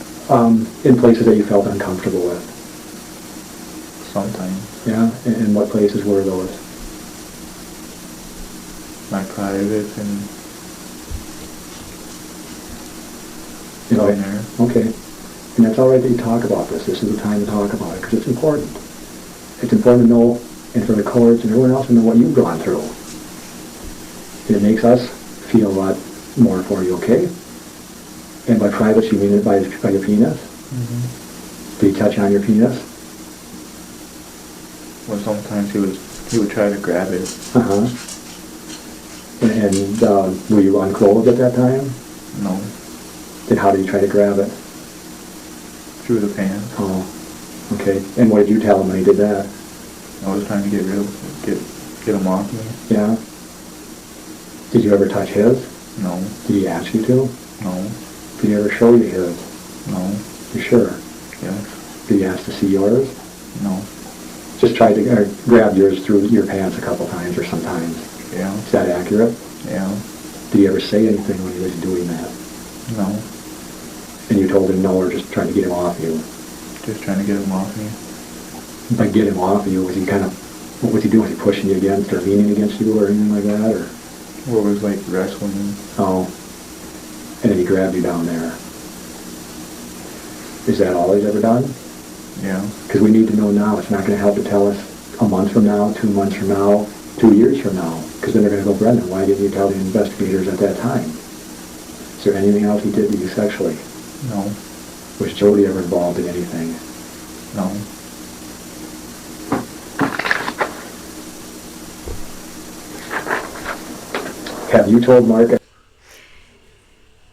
In places that you felt uncomfortable with. Sometimes. Yeah? And what places were those? My private and You know, down there. okay. And that's all right that you talk about this. This is the time to talk about it because it's important. It's important to know, and for the courts and everyone else to know what you've gone through. It makes us feel a lot more for you, okay? And by private, you mean it by your penis? Mm-hmm. Did he touch on your penis? Well, sometimes he would try to grab it. Uh-huh. And were you unclothed at that time? No. Then how did he try to grab it? Through the pants. Oh, okay. And what did you tell him when he did that? I was trying to get him off me. Yeah? Did you ever touch his? No. Did he ask you to? No. Did he ever show you his? No. You sure? Yes. Did he ask to see yours? No. Just tried to grab yours through your pants a couple times or sometimes. Yeah. Is that accurate? Yeah. Did he ever say anything when he was doing that? No. And you told him no, or just trying to get him off you? Just trying to get him off me. By get him off you, was he kind of, what was he doing? Was he pushing you against or leaning against you or anything like that? Or? Or it was like wrestling. Oh. And then he grabbed you down there. Is that all he's ever done? Yeah. Because we need to know now. It's not going to help to tell us a month from now, 2 months from now, 2 years from now. Because then they're going to go, Brendan, why didn't you tell the investigators at that time? Is there anything else he did to you sexually? No. Was Jody ever involved in anything? No. Have you told Mark?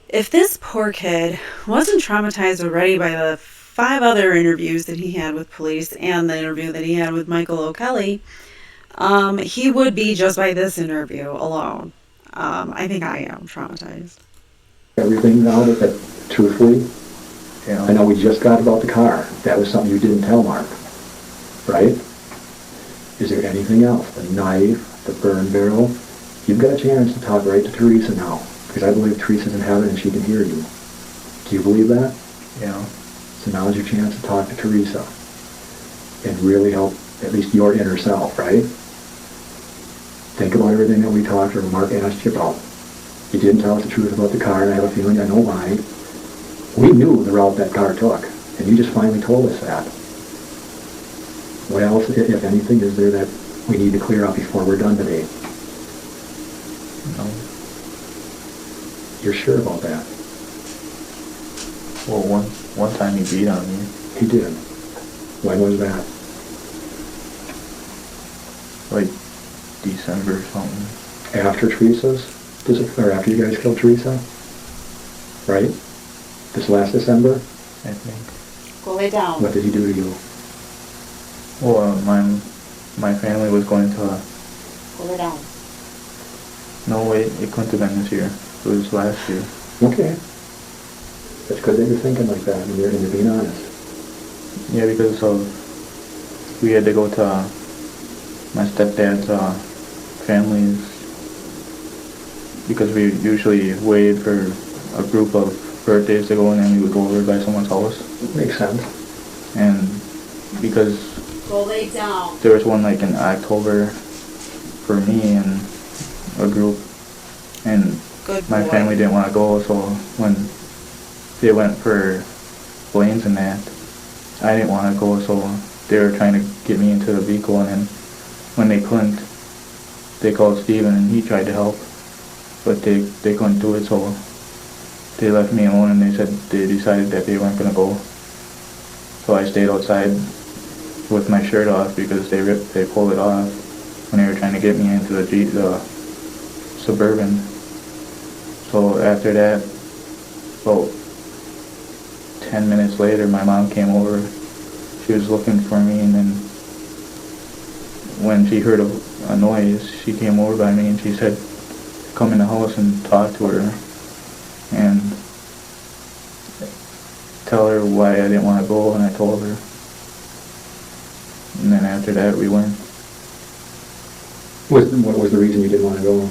If this poor kid wasn't traumatized already by the 5 other interviews that he had with police and the interview that he had with Michael O'Kelly, he would be just by this interview alone. I think I am traumatized. Everything now that truthfully? Yeah. I know we just got about the car. That was something you didn't tell Mark, right? Is there anything else? The knife, the burn barrel? You've got a chance to talk right to Theresa now, because I believe Theresa's in heaven and she can hear you. Do you believe that? Yeah. So now's your chance to talk to Theresa and really help at least your inner self, right? Think about everything that we talked or Mark asked you about. You didn't tell us the truth about the car, and I have a feeling I know why. We knew the route that car took, and you just finally told us that. What else, if anything, is there that we need to clear up before we're done today? No. You're sure about that? Well, one time he beat on me. He did. When was that? Like December or something. After Theresa's? Or after you guys killed Theresa? Right? This last December? I think. Go lay down. What did he do to you? Well, my family was going to. Go lay down. No, wait, it couldn't have been this year. It was last year. Okay. That's good that you're thinking like that and you're being honest. Yeah, because we had to go to my stepdad's family's, because we usually waited for a group of birthdays to go and then we would go over by someone's house. Makes sense. And because Go lay down. there was one like in October for me and a group, and Good my boy. family didn't want to go, so when they went for Blaine's and that, I didn't want to go, so they were trying to get me into the vehicle, and then when they couldn't, they called Steven and he tried to help, but they couldn't do it, so they left me alone and they said they decided that they weren't going to go. So I stayed outside with my shirt off because they pulled it off when they were trying to get me into the Suburban. So after that, about 10 minutes later, my mom came over. She was looking for me, and then when she heard a noise, she came over by me and she said, come in the house and talk to her and tell her why I didn't want to go, and I told her. And then after that, we went. What was the reason you didn't want to go?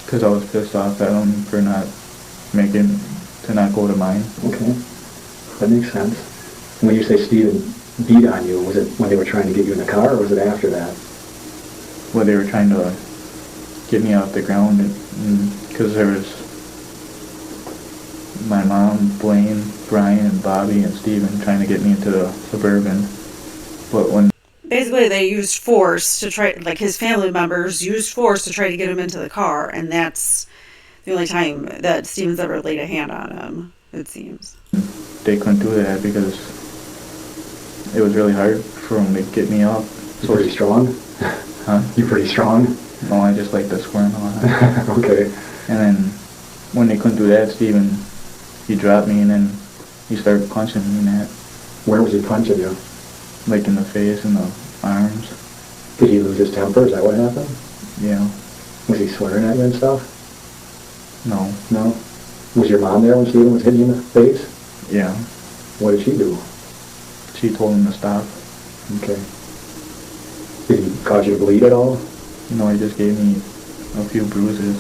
Because I was pissed off at him for not go to mine. Okay, that makes sense. When you say Steven beat on you, was it when they were trying to get you in the car, or was it after that? Well, they were trying to get me off the ground, because there was my mom, Blaine, Brian, and Bobby, and Steven trying to get me into the Suburban. But when Basically, they used force to try, like his family members used force to try to get him into the car, and that's the only time that Steven's ever laid a hand on him, it seems. they couldn't do that because it was really hard for them to get me up. You pretty strong? Huh? You pretty strong? No, I just like to squirm a lot. Okay. And then when they couldn't do that, Steven, he dropped me and then he started punching me in that, Where was he punching you? like in the face and the arms. Did he lose his temper? Is that what happened? Yeah. Was he swearing at you and stuff? No. No? Was your mom there when Steven was hitting you in the face? Yeah. What did she do? She told him to stop. Okay. Did he cause you to bleed at all? No, he just gave me a few bruises.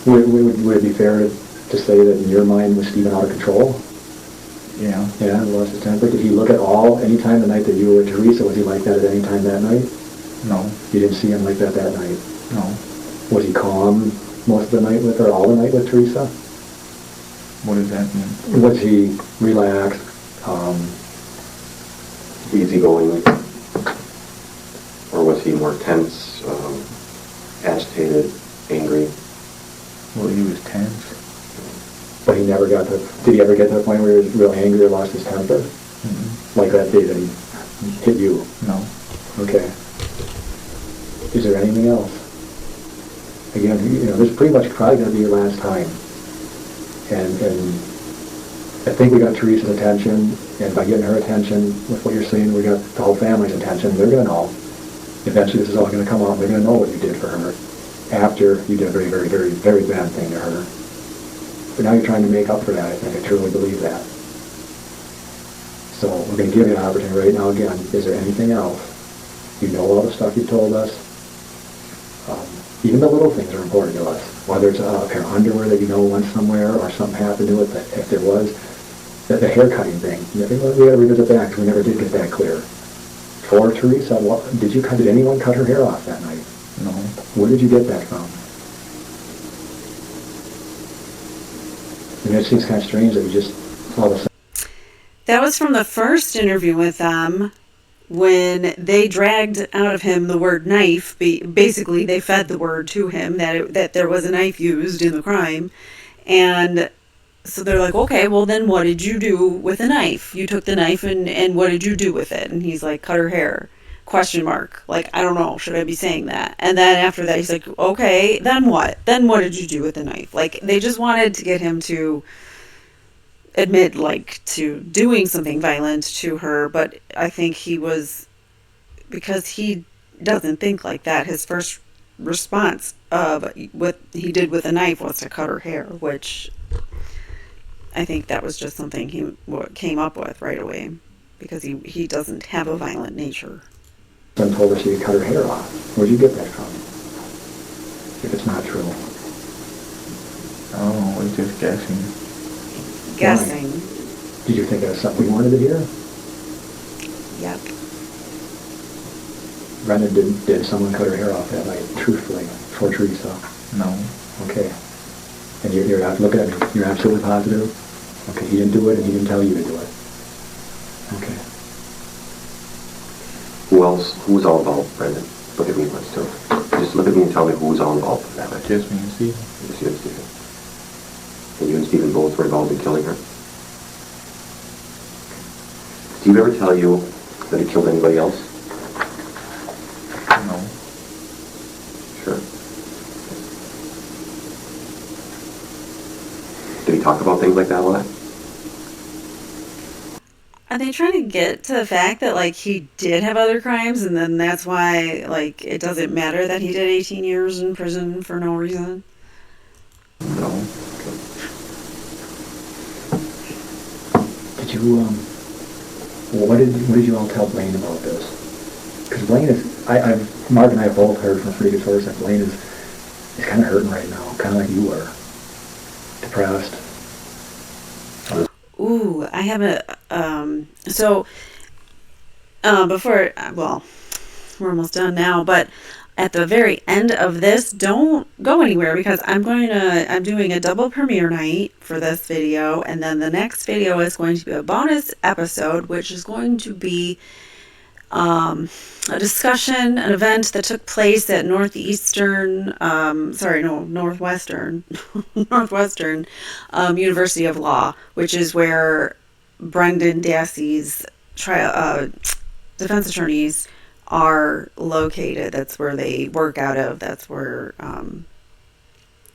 Would it be fair to say that in your mind was Steven out of control? Yeah. Yeah, lost his temper. Did he look at all, any time the night that you were with Theresa, was he like that at any time that night? No. You didn't see him like that night? No. Was he calm most of the night with her, all the night with Theresa? What does that mean? Was he relaxed, Easygoing, or was he more tense, agitated, angry? Well, he was tense. but he never got to, did he ever get to the point where he was real angry or lost his temper? Mm-hmm. Like that day that he hit you? No. Okay. Is there anything else? Again, this is pretty much probably going to be your last time. And I think we got Theresa's attention, and by getting her attention with what you're saying, we got the whole family's attention. They're going to know. Eventually this is all going to come out, and they're going to know what you did for her after you did a very, very, very, very bad thing to her. But now you're trying to make up for that, I think. I truly believe that. So we're going to give you an opportunity right now again. Is there anything else? You know all the stuff you told us. Even the little things are important to us. Whether it's a pair of underwear that you know went somewhere or something happened to it, that if there was, the hair cutting thing. We got to revisit that because we never did get that clear. For Theresa, did anyone cut her hair off that night? No. Where did you get that from? And it seems kind of strange that you just all of a sudden. That was from the first interview with them when they dragged out of him the word knife. Basically, they fed the word to him that there was a knife used in the crime. And so they're like, okay, well then what did you do with the knife? You took the knife and what did you do with it? And he's like, cut her hair. Question mark. Like, I don't know, should I be saying that? And then after that, he's like, okay, then what? Then what did you do with the knife? Like, they just wanted to get him to admit, like, to doing something violent to her, but I think he was, because he doesn't think like that, his first response of what he did with a knife was to cut her hair, which I think that was just something he came up with right away, because he doesn't have a violent nature. And told her she could cut her hair off. Where'd you get that from? If it's not true. I don't know, we're just guessing. Guessing. Did you think it was something we wanted to hear? Yep. Brenda, did someone cut her hair off that night, truthfully, for Theresa? No. Okay. And you're not looking at me. You're absolutely positive? Okay, he didn't do it and he didn't tell you to do it. Okay. Who's all involved, Brendan? Look at me once, too. Just look at me and tell me who's all involved in that night. Just me and Steven. Just you and Steven. And you and Steven both were involved in killing her? Did Steve ever tell you that he killed anybody else? No. Sure. things like that a lot? Are they trying to get to the fact that, like, he did have other crimes, and then that's why, like, it doesn't matter that he did 18 years in prison for no reason? No. Did you, what did you all tell Blaine about this? Because Blaine is, Mark and I have both heard from pretty good sources that Blaine is kind of hurting right now, kind of like you are. Depressed. Ooh, I have a, before, well, we're almost done now, but at the very end of this, don't go anywhere, because I'm doing a double premiere night for this video, and then the next video is going to be a bonus episode, which is going to be a discussion, an event that took place at Northwestern University of Law, which is where Brendan Dassey's defense attorneys are located. That's where they work out of. That's where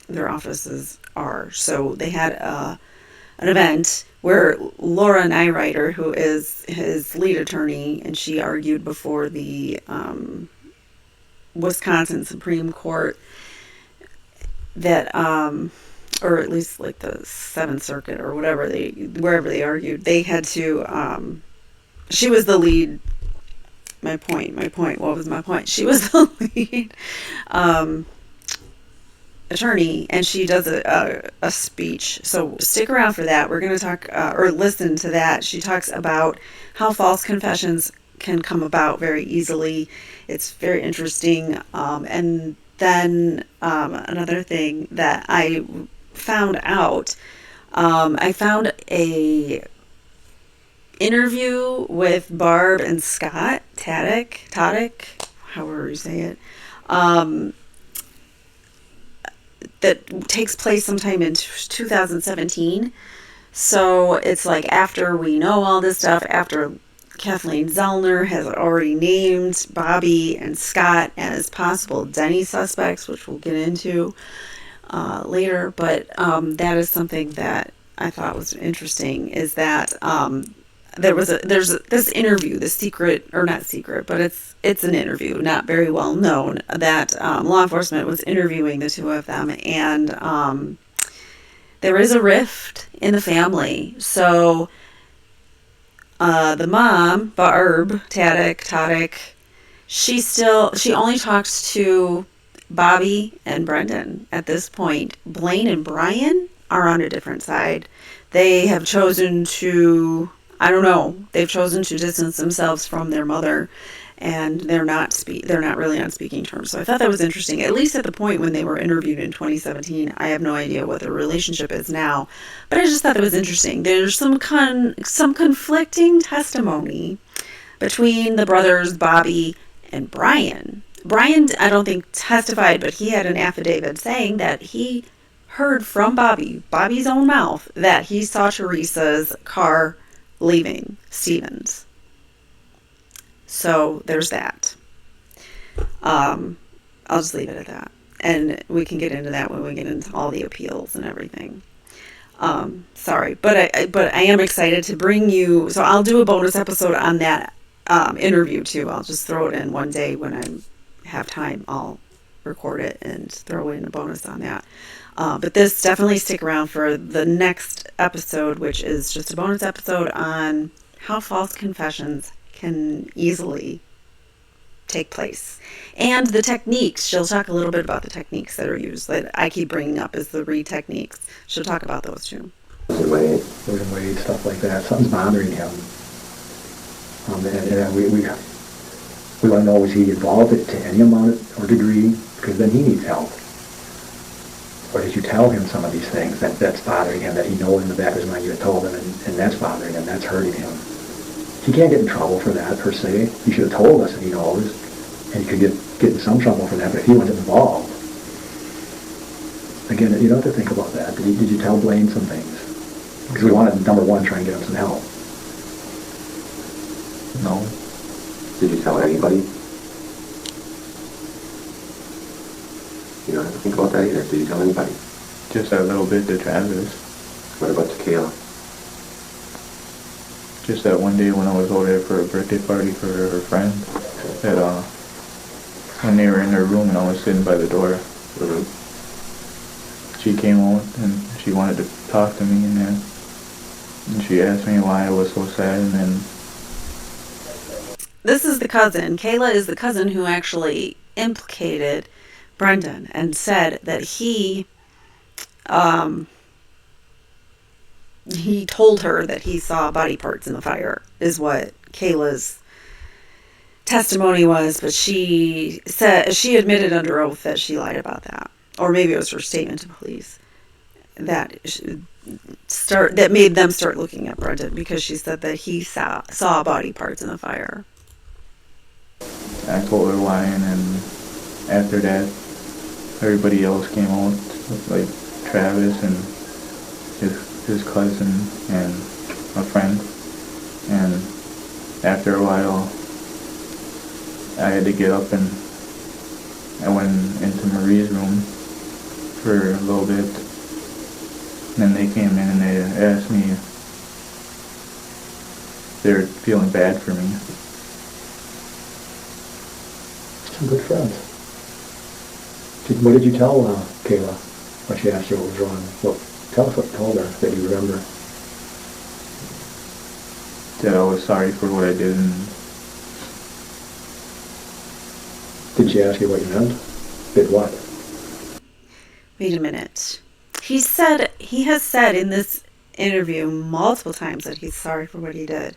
their offices are. So they had an event where Laura Nyrider, who is his lead attorney, and she argued before the Wisconsin Supreme Court that, or at least like the Seventh Circuit or whatever, wherever they argued, they had to, she was the lead, what was my point? She was the lead attorney, and she does a speech. So stick around for that. We're going to talk, or listen to that. She talks about how false confessions can come about very easily. It's very interesting. And then another thing that I found out, I found a interview with Barb and Scott Tadek, however you say it, that takes place sometime in 2017. So it's like after we know all this stuff, after Kathleen Zellner has already named Bobby and Scott as possible Denny suspects, which we'll get into later. But that is something that I thought was interesting, is that there's this interview, the secret, or not secret, but it's an interview, not very well known, that law enforcement was interviewing the two of them, and there is a rift in the family. So the mom, Barb Tadek, she only talks to Bobby and Brendan at this point. Blaine and Brian are on a different side. They have chosen to, they've chosen to distance themselves from their mother, and they're not really on speaking terms. So I thought that was interesting, at least at the point when they were interviewed in 2017. I have no idea what their relationship is now, but I just thought that was interesting. There's some conflicting testimony between the brothers Bobby and Brian. Brian, I don't think testified, but he had an affidavit saying that he heard from Bobby's own mouth, that he saw Theresa's car leaving Stevens. So there's that. I'll just leave it at that, and we can get into that when we get into all the appeals and everything. Sorry, but I am excited to bring you. So I'll do a bonus episode on that interview too. I'll just throw it in one day when I have time. I'll record it and throw in a bonus on that. But this, definitely stick around for the next episode, which is just a bonus episode on how false confessions can easily take place. And the techniques. She'll talk a little bit about the techniques that are used, that I keep bringing up as the techniques. She'll talk about those too. Wade, stuff like that. Something's bothering him. And we want to know, is he involved to any amount or degree? Because then he needs help. Or did you tell him some of these things that's bothering him, that he knows in the back of his mind you had told him, and that's bothering him, that's hurting him? He can't get in trouble for that, per se. He should have told us that he knows, and he could get in some trouble for that, but if he wasn't involved. Again, you don't have to think about that. Did you tell Blaine some things? Because we wanted, number one, try and get him some help. No. Did you tell anybody? You don't have to think about that either. Did you tell anybody? Just a little bit to Travis. What about Tequila? Just that one day when I was over there for a birthday party for her friend, that when they were in their room and I was sitting by the door, Mm-hmm. she came out and she wanted to talk to me, and then she asked me why I was so sad, and then This is the cousin. Kayla is the cousin who actually implicated Brendan and said that he told her that he saw body parts in the fire, is what Kayla's testimony was, but she said she admitted under oath that she lied about that, or maybe it was her statement to police that made them start looking at Brendan, because she said that he saw body parts in the fire. I told her why, and then after that, everybody else came out, like Travis and his cousin and a friend, and after a while, I had to get up and I went into Marie's room for a little bit. And then they came in and they asked me if they were feeling bad for me. Some good friends. What did you tell Kayla when she asked you what was wrong? Well, tell us what you told her that you remember. That I was sorry for what I did, and Did she ask you what you meant? Did what? Wait a minute. He has said in this interview multiple times that he's sorry for what he did,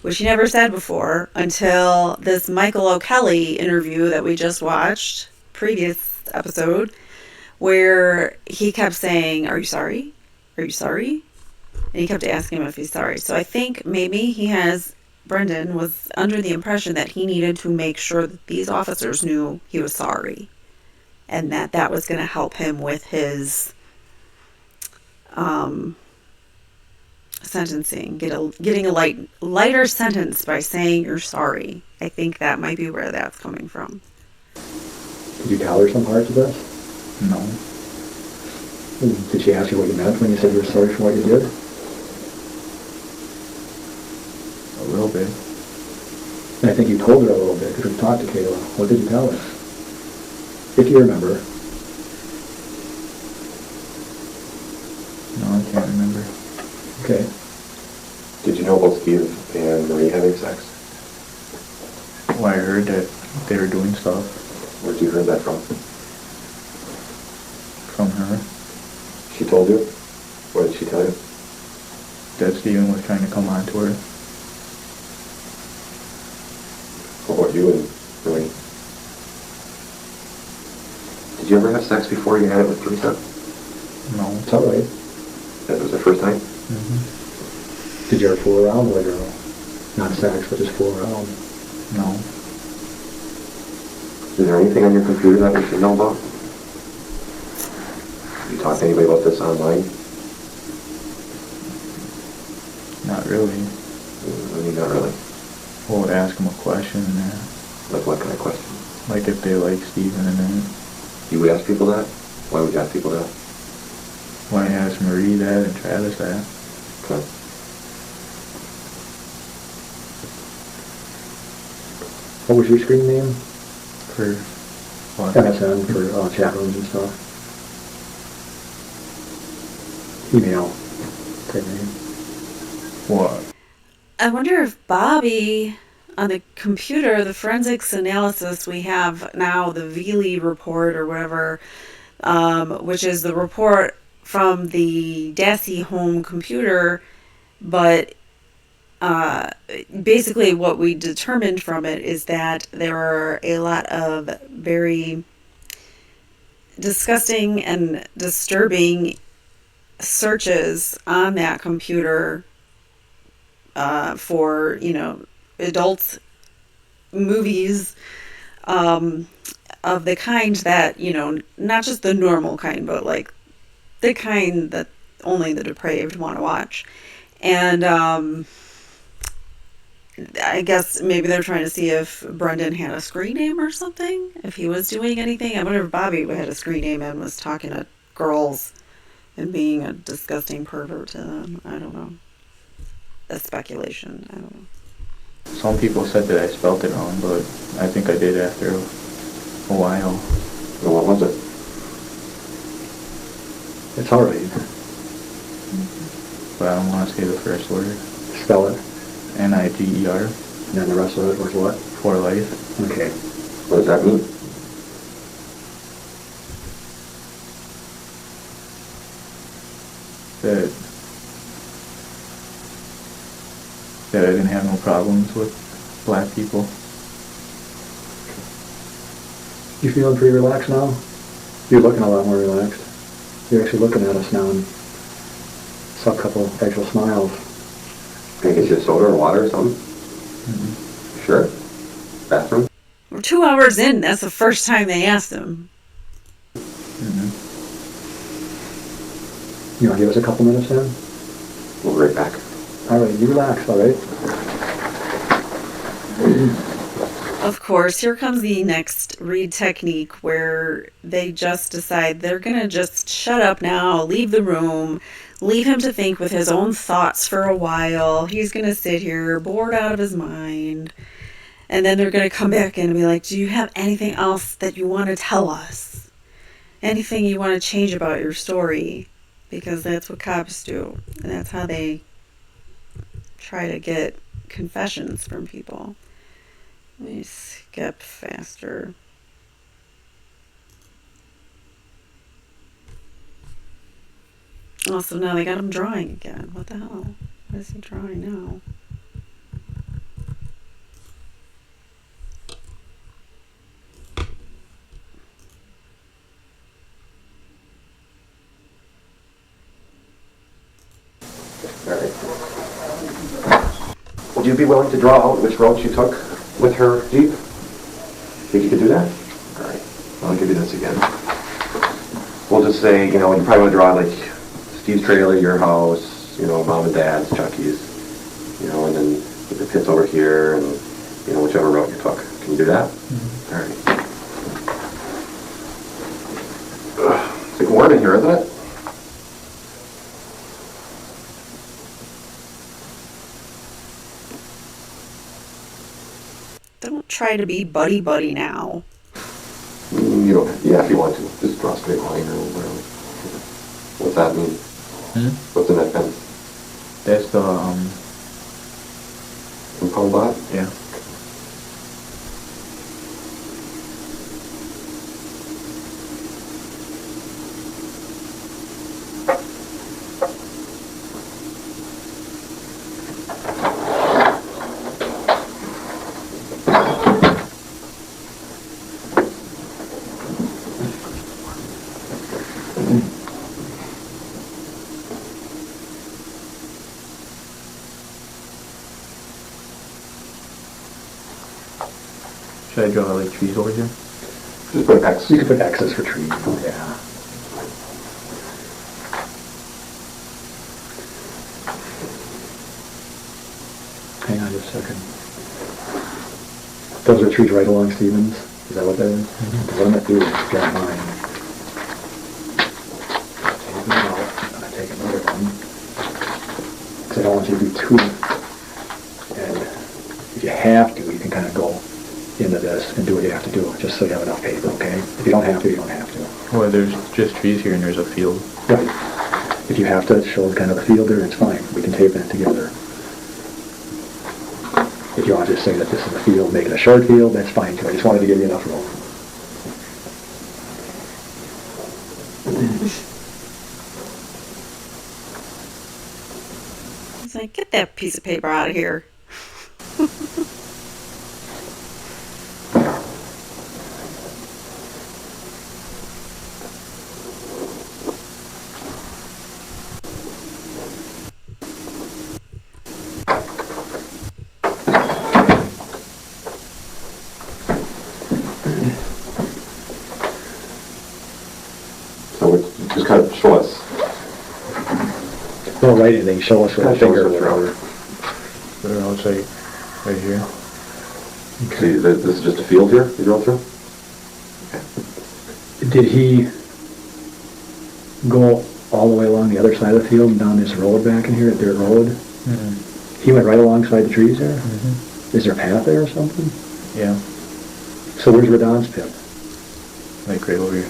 which he never said before until this Michael O'Kelly interview that we just watched, previous episode, where he kept saying, "Are you sorry? Are you sorry?" And he kept asking him if he's sorry. So I think maybe Brendan was under the impression that he needed to make sure that these officers knew he was sorry, and that was going to help him with his sentencing, getting a lighter sentence by saying you're sorry. I think that might be where that's coming from. Did you tell her some parts of this? no. Did she ask you what you meant when you said you were sorry for what you did? A little bit. And I think you told her a little bit because we talked to Kayla. What did you tell her? If you remember. No, I can't remember. Okay. Did you know about Steve and Marie having sex? Well, I heard that they were doing stuff Where'd you hear that from? from her. She told you? What did she tell you? That Steven was trying to come on to her. What about you and Marie? Did you ever have sex before you had it with Theresa? No. It's all right. That was the first time? Mm-hmm. Did you ever fool around with a girl? Not sex, but just fool around. No. Is there anything on your computer that we should know about? You talk to anybody about this online? Not really. I mean, not really. I would ask him a question, Like what kind of question? like if they like Steven, and then You would ask people that? Why would you ask people that? when I asked Marie that and Travis that. Okay. What was your screen name? For what? MSN for chat rooms and stuff. Email. Type name. What? I wonder if Bobby, on the computer, the forensics analysis we have now, the Veely report or whatever, which is the report from the Dassey home computer, but basically what we determined from it is that there are a lot of very disgusting and disturbing searches on that computer for, adult movies of the kind that, not just the normal kind, but like the kind that only the depraved want to watch. And I guess maybe they're trying to see if Brendan had a screen name or something, if he was doing anything. I wonder if Bobby had a screen name and was talking to girls and being a disgusting pervert to them. I don't know. That's speculation. I don't know. Some people said that I spelt it wrong, but I think I did after a while. And what was it? It's all right. But I don't want to say the first word. Spell it. Niger. And then the rest of it was what? For life. Okay. What does that mean? That I didn't have no problems with black people. You feeling pretty relaxed now? You're looking a lot more relaxed. You're actually looking at us now and saw a couple actual smiles. Can I get you a soda or water or something? Mm-hmm. Sure. Bathroom? We're 2 hours in. That's the first time they asked him. Mm-hmm. You want to give us a couple minutes then? We'll be right back. All right, you relax, all right? Of course, here comes the next read technique where they just decide they're going to just shut up now, leave the room, leave him to think with his own thoughts for a while. He's going to sit here bored out of his mind. And then they're going to come back in and be like, do you have anything else that you want to tell us? Anything you want to change about your story? Because that's what cops do. And that's how they try to get confessions from people. Let me skip faster. Oh, so now they got him drawing again. What the hell? What is he drawing now? All right. Would you be willing to draw out which route she took with her Jeep? Think you could do that? All right. I'll give you this again. We'll just say, you probably want to draw like Steve's trailer, your house, mom and dad's, Chucky's, and then the pits over here, and whichever route you took. Can you do that? Mm-hmm. All right. It's like warm in here, isn't it? Don't try to be buddy-buddy now. Yeah, if you want to. Just draw a straight line or whatever. What's that mean? What's in that pen? That's the, Compound lot? yeah. Should I draw like trees over here? Just put X. You can put X's for trees, yeah. Hang on just a second. Those are trees right along Stevens? Is that what that is? Mm-hmm. What I'm going to do is get mine. Take them out. I'm going to take another one. Because I don't want you to do two. And if you have to, you can kind of go into this and do what you have to do, just so you have enough paper, okay? If you don't have to, you don't have to. Well, there's just trees here and there's a field. Right. If you have to show kind of the field there, it's fine. We can tape it together. If you want to just say that this is the field, make it a short field, that's fine too. I just wanted to give you enough room. He's like, get that piece of paper out of here. So just kind of show us. Don't write anything, show us with a finger or whatever. Put it outside, right here. See, this is just a field here you go through? Okay. Did he go all the way along the other side of the field and down this road back in here, a dirt road. Mm-hmm. He went right alongside the trees there? Mm-hmm. Is there a path there or something? Yeah. So where's Radon's pit? Like right over here.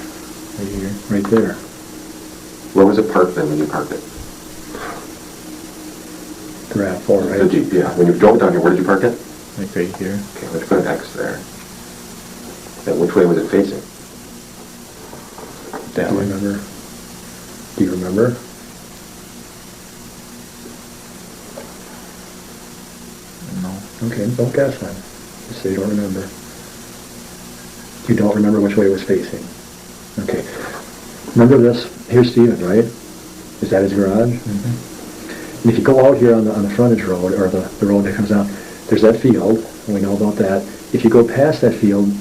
Right here. Right there. Where was it parked then when you parked it? The RAV4, The right? Jeep, yeah. When you drove down here, where did you park it? Like right here. Okay, let's put an X there. And which way was it facing? Do That you way. remember? Do you remember? No. Okay, don't guess then. Just say you don't remember. You don't remember which way it was facing. Okay. Remember this, here's Steven, right? Is that his garage? Mm-hmm. And if you go out here on the frontage road, or the road that comes out, there's that field, and we know about that. If you go past that field,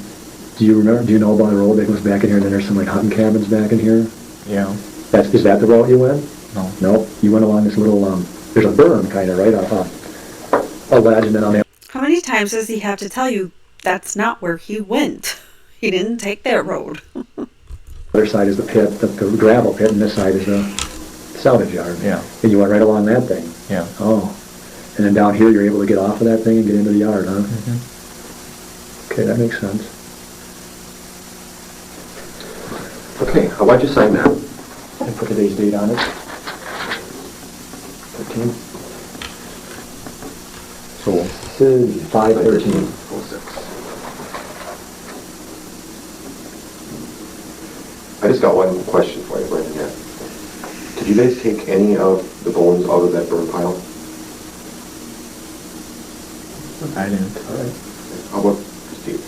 do you know about the road that goes back in here, and then there's some like hunting cabins back in here? Yeah. Is that the route you went? No. No, you went along this little, there's a berm kind of, right? A ledge, and then on the How many times does he have to tell you that's not where he went? He didn't take that road. other side is the pit, the gravel pit, and this side is the salvage yard. Yeah. And you went right along that thing. Yeah. Oh. And then down here, you're able to get off of that thing and get into the yard, huh? Mm-hmm. Okay, that makes sense. Okay, how about you sign that? And put today's date on it. 13. So, This is 5/13. 06. I just got one question for you, Brandon, yeah. Did you guys take any of the bones out of that burn pile? I didn't. All right. How about Steve?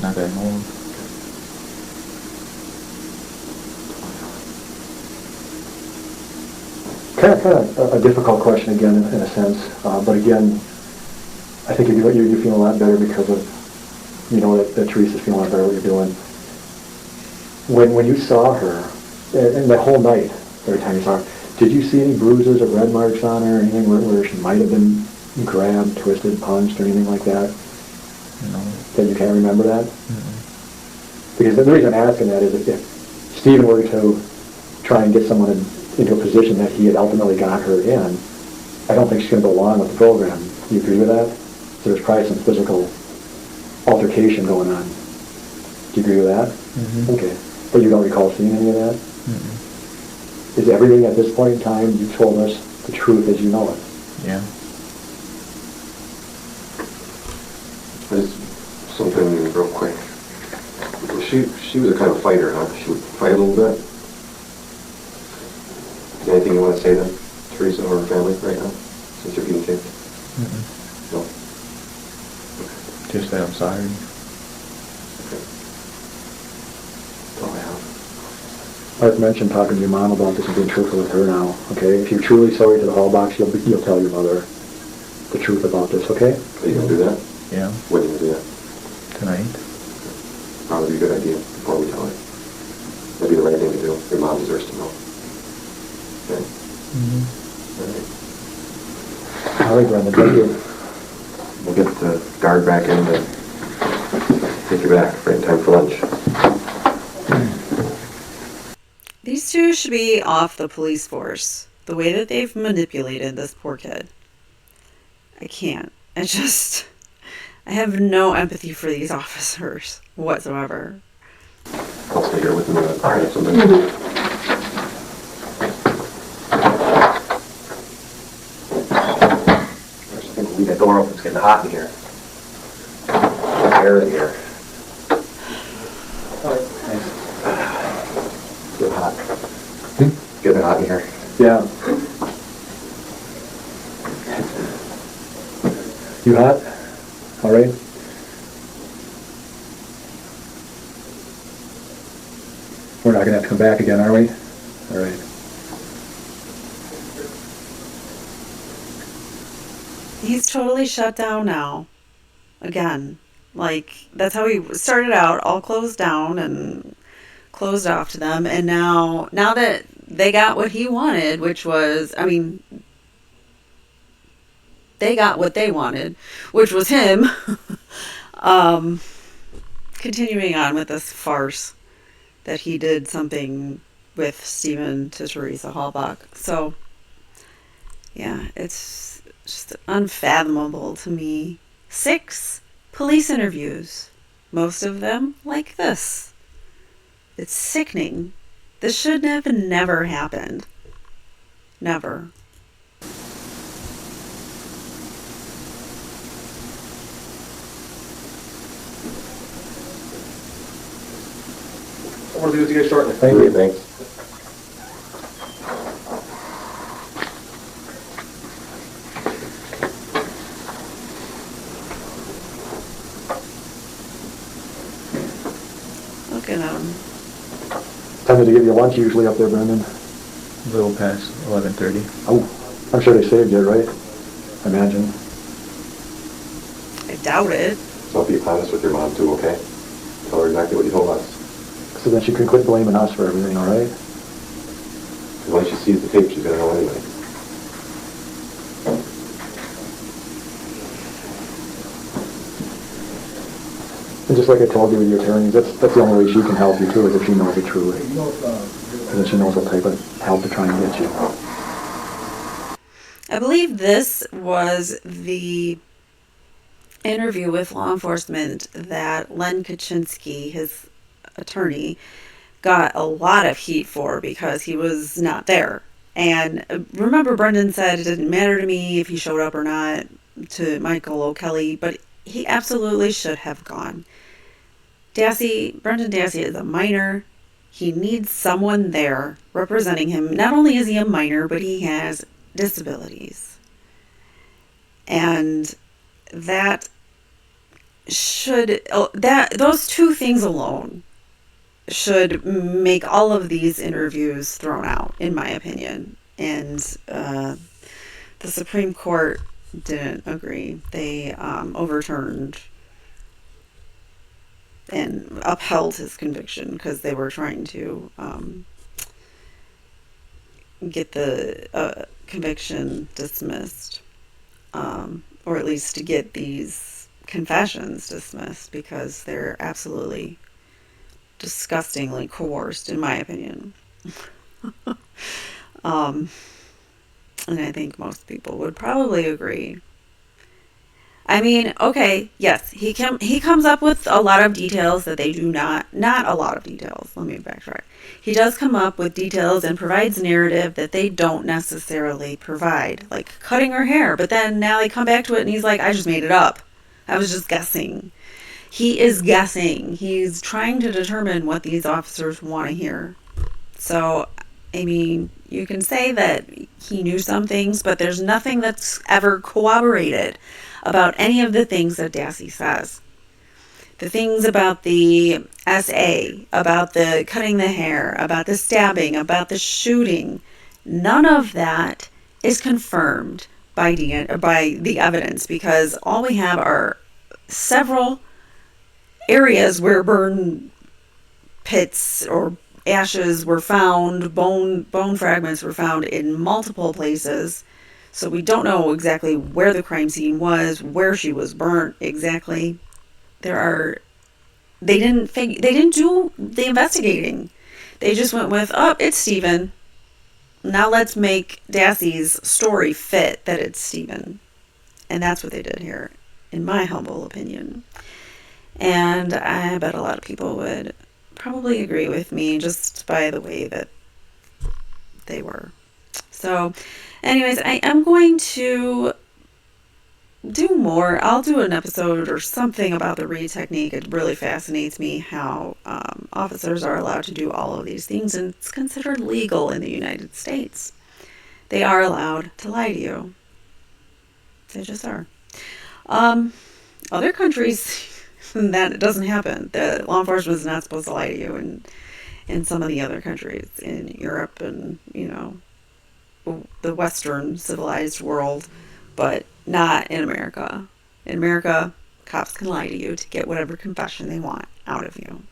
Not that I know of. Kind of a difficult question again, in a sense. But again, I think you're feeling a lot better because of, you know, that Teresa's feeling a lot better what you're doing. When you saw her, and the whole night, every time you saw her, did you see any bruises or red marks on her, or anything where she might have been grabbed, twisted, punched, or anything like that? No. That you can't remember that? Mm-mm. Because the reason I'm asking that is if Steven were to try and get someone into a position that he had ultimately got her in, I don't think she's going to go along with the program. Do you agree with that? So there's probably some physical altercation going on. Do you agree with that? Mm-hmm. Okay. But you don't recall seeing any of that? Mm-mm. Is everything at this point in time you've told us the truth as you know it? Yeah. Just something real quick. She was a kind of fighter, huh? She would fight a little bit. Anything you want to say to Theresa or her family right now, since you're being taped? Mm-mm. No? Just that I'm sorry. Okay. That's all I have. Mark mentioned talking to your mom about this and being truthful with her now, okay? If you're truly sorry to the Halbachs, you'll tell your mother the truth about this, okay? Are you going to do that? Yeah. When are you going to do that? Tonight. Probably be a good idea before we tell her. That'd be the right thing to do. Your mom deserves to know. Okay? Mm-hmm. All right. All right, Brendan, thank you. We'll get the guard back in to take you back right in time for lunch. These two should be off the police force. The way that they've manipulated this poor kid. I can't. I have no empathy for these officers whatsoever. I'll stay here with them. All right. Something. I think we'll leave that door open. It's getting hot in here. Air in here. All right, thanks. Get hot. Getting hot in here. Yeah. You hot? All right. We're not going to have to come back again, are we? All right. He's totally shut down now. Again. Like, that's how he started out, all closed down and closed off to them. And now that they got what he wanted, which was, I mean, they got what they wanted, which was him. Continuing on with this farce. that he did something with Steven to Theresa Halbach. So, yeah, it's just unfathomable to me. 6 police interviews, most of them like this. It's sickening. This should have never happened. Never. I want to do this again shortly. Thank you. Thanks. Look at him. Time to give you lunch usually up there, Brendan. A little past 11:30. Oh, I'm sure they saved you, right? I imagine. I doubt it. So be honest with your mom too, okay? Tell her exactly what you told us. So then she can quit blaming us for everything, all right? Because once she sees the tape, she's gonna know anyway. And just like I told you with your attorneys, that's the only way she can help you too, is if she knows it truly. And then she knows what type of help to try and get you. I believe this was the interview with law enforcement that Len Kaczynski, his attorney, got a lot of heat for because he was not there. And remember, Brendan said it didn't matter to me if he showed up or not to Michael O'Kelly, but he absolutely should have gone. Brendan Dassey is a minor. He needs someone there representing him. Not only is he a minor, but he has disabilities. And those 2 things alone should make all of these interviews thrown out, in my opinion. And the Supreme Court didn't agree. They overturned and upheld his conviction because they were trying to get the conviction dismissed, or at least to get these confessions dismissed, because they're absolutely disgustingly coerced, in my opinion. And I think most people would probably agree. I mean, okay, yes, he comes up with a lot of details that they do not a lot of details. Let me backtrack. He does come up with details and provides narrative that they don't necessarily provide, like cutting her hair. But then now they come back to it and he's like, I just made it up. I was just guessing. He is guessing. He's trying to determine what these officers want to hear. So, I mean, you can say that he knew some things, but there's nothing that's ever corroborated about any of the things that Dassey says. The things about the SA, about the cutting the hair, about the stabbing, about the shooting, none of that is confirmed by the evidence, because all we have are several areas where burn pits or ashes were found, bone fragments were found in multiple places. So we don't know exactly where the crime scene was, where she was burnt exactly. They didn't do the investigating. They just went with, oh, it's Steven. Now let's make Dassey's story fit that it's Steven. And that's what they did here, in my humble opinion. And I bet a lot of people would probably agree with me just by the way that they were. So, anyways, I am going to do more. I'll do an episode or something about the Reed technique. It really fascinates me how officers are allowed to do all of these things, and it's considered legal in the United States. They are allowed to lie to you. They just are. Other countries, that doesn't happen. The law enforcement is not supposed to lie to you, and in some of the other countries in Europe and, the Western civilized world, but not in America. In America, cops can lie to you to get whatever confession they want out of you.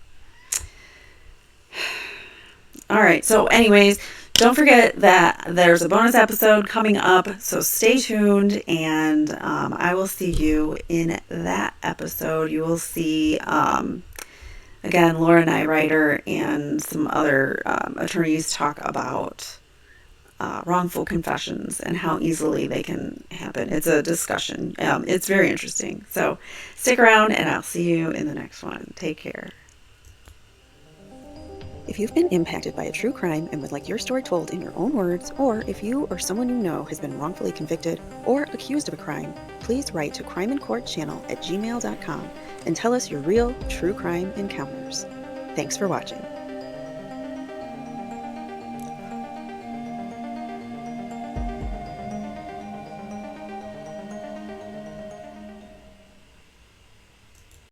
All right, so anyways, don't forget that there's a bonus episode coming up, so stay tuned, and I will see you in that episode. You will see Again, Laura Nyrider and some other attorneys talk about wrongful confessions and how easily they can happen. It's a discussion. It's very interesting. So stick around, and I'll see you in the next one. Take care. If you've been impacted by a true crime and would like your story told in your own words, or if you or someone you know has been wrongfully convicted or accused of a crime, please write to crimeincourtchannel@gmail.com and tell us your real true crime encounters. Thanks for watching.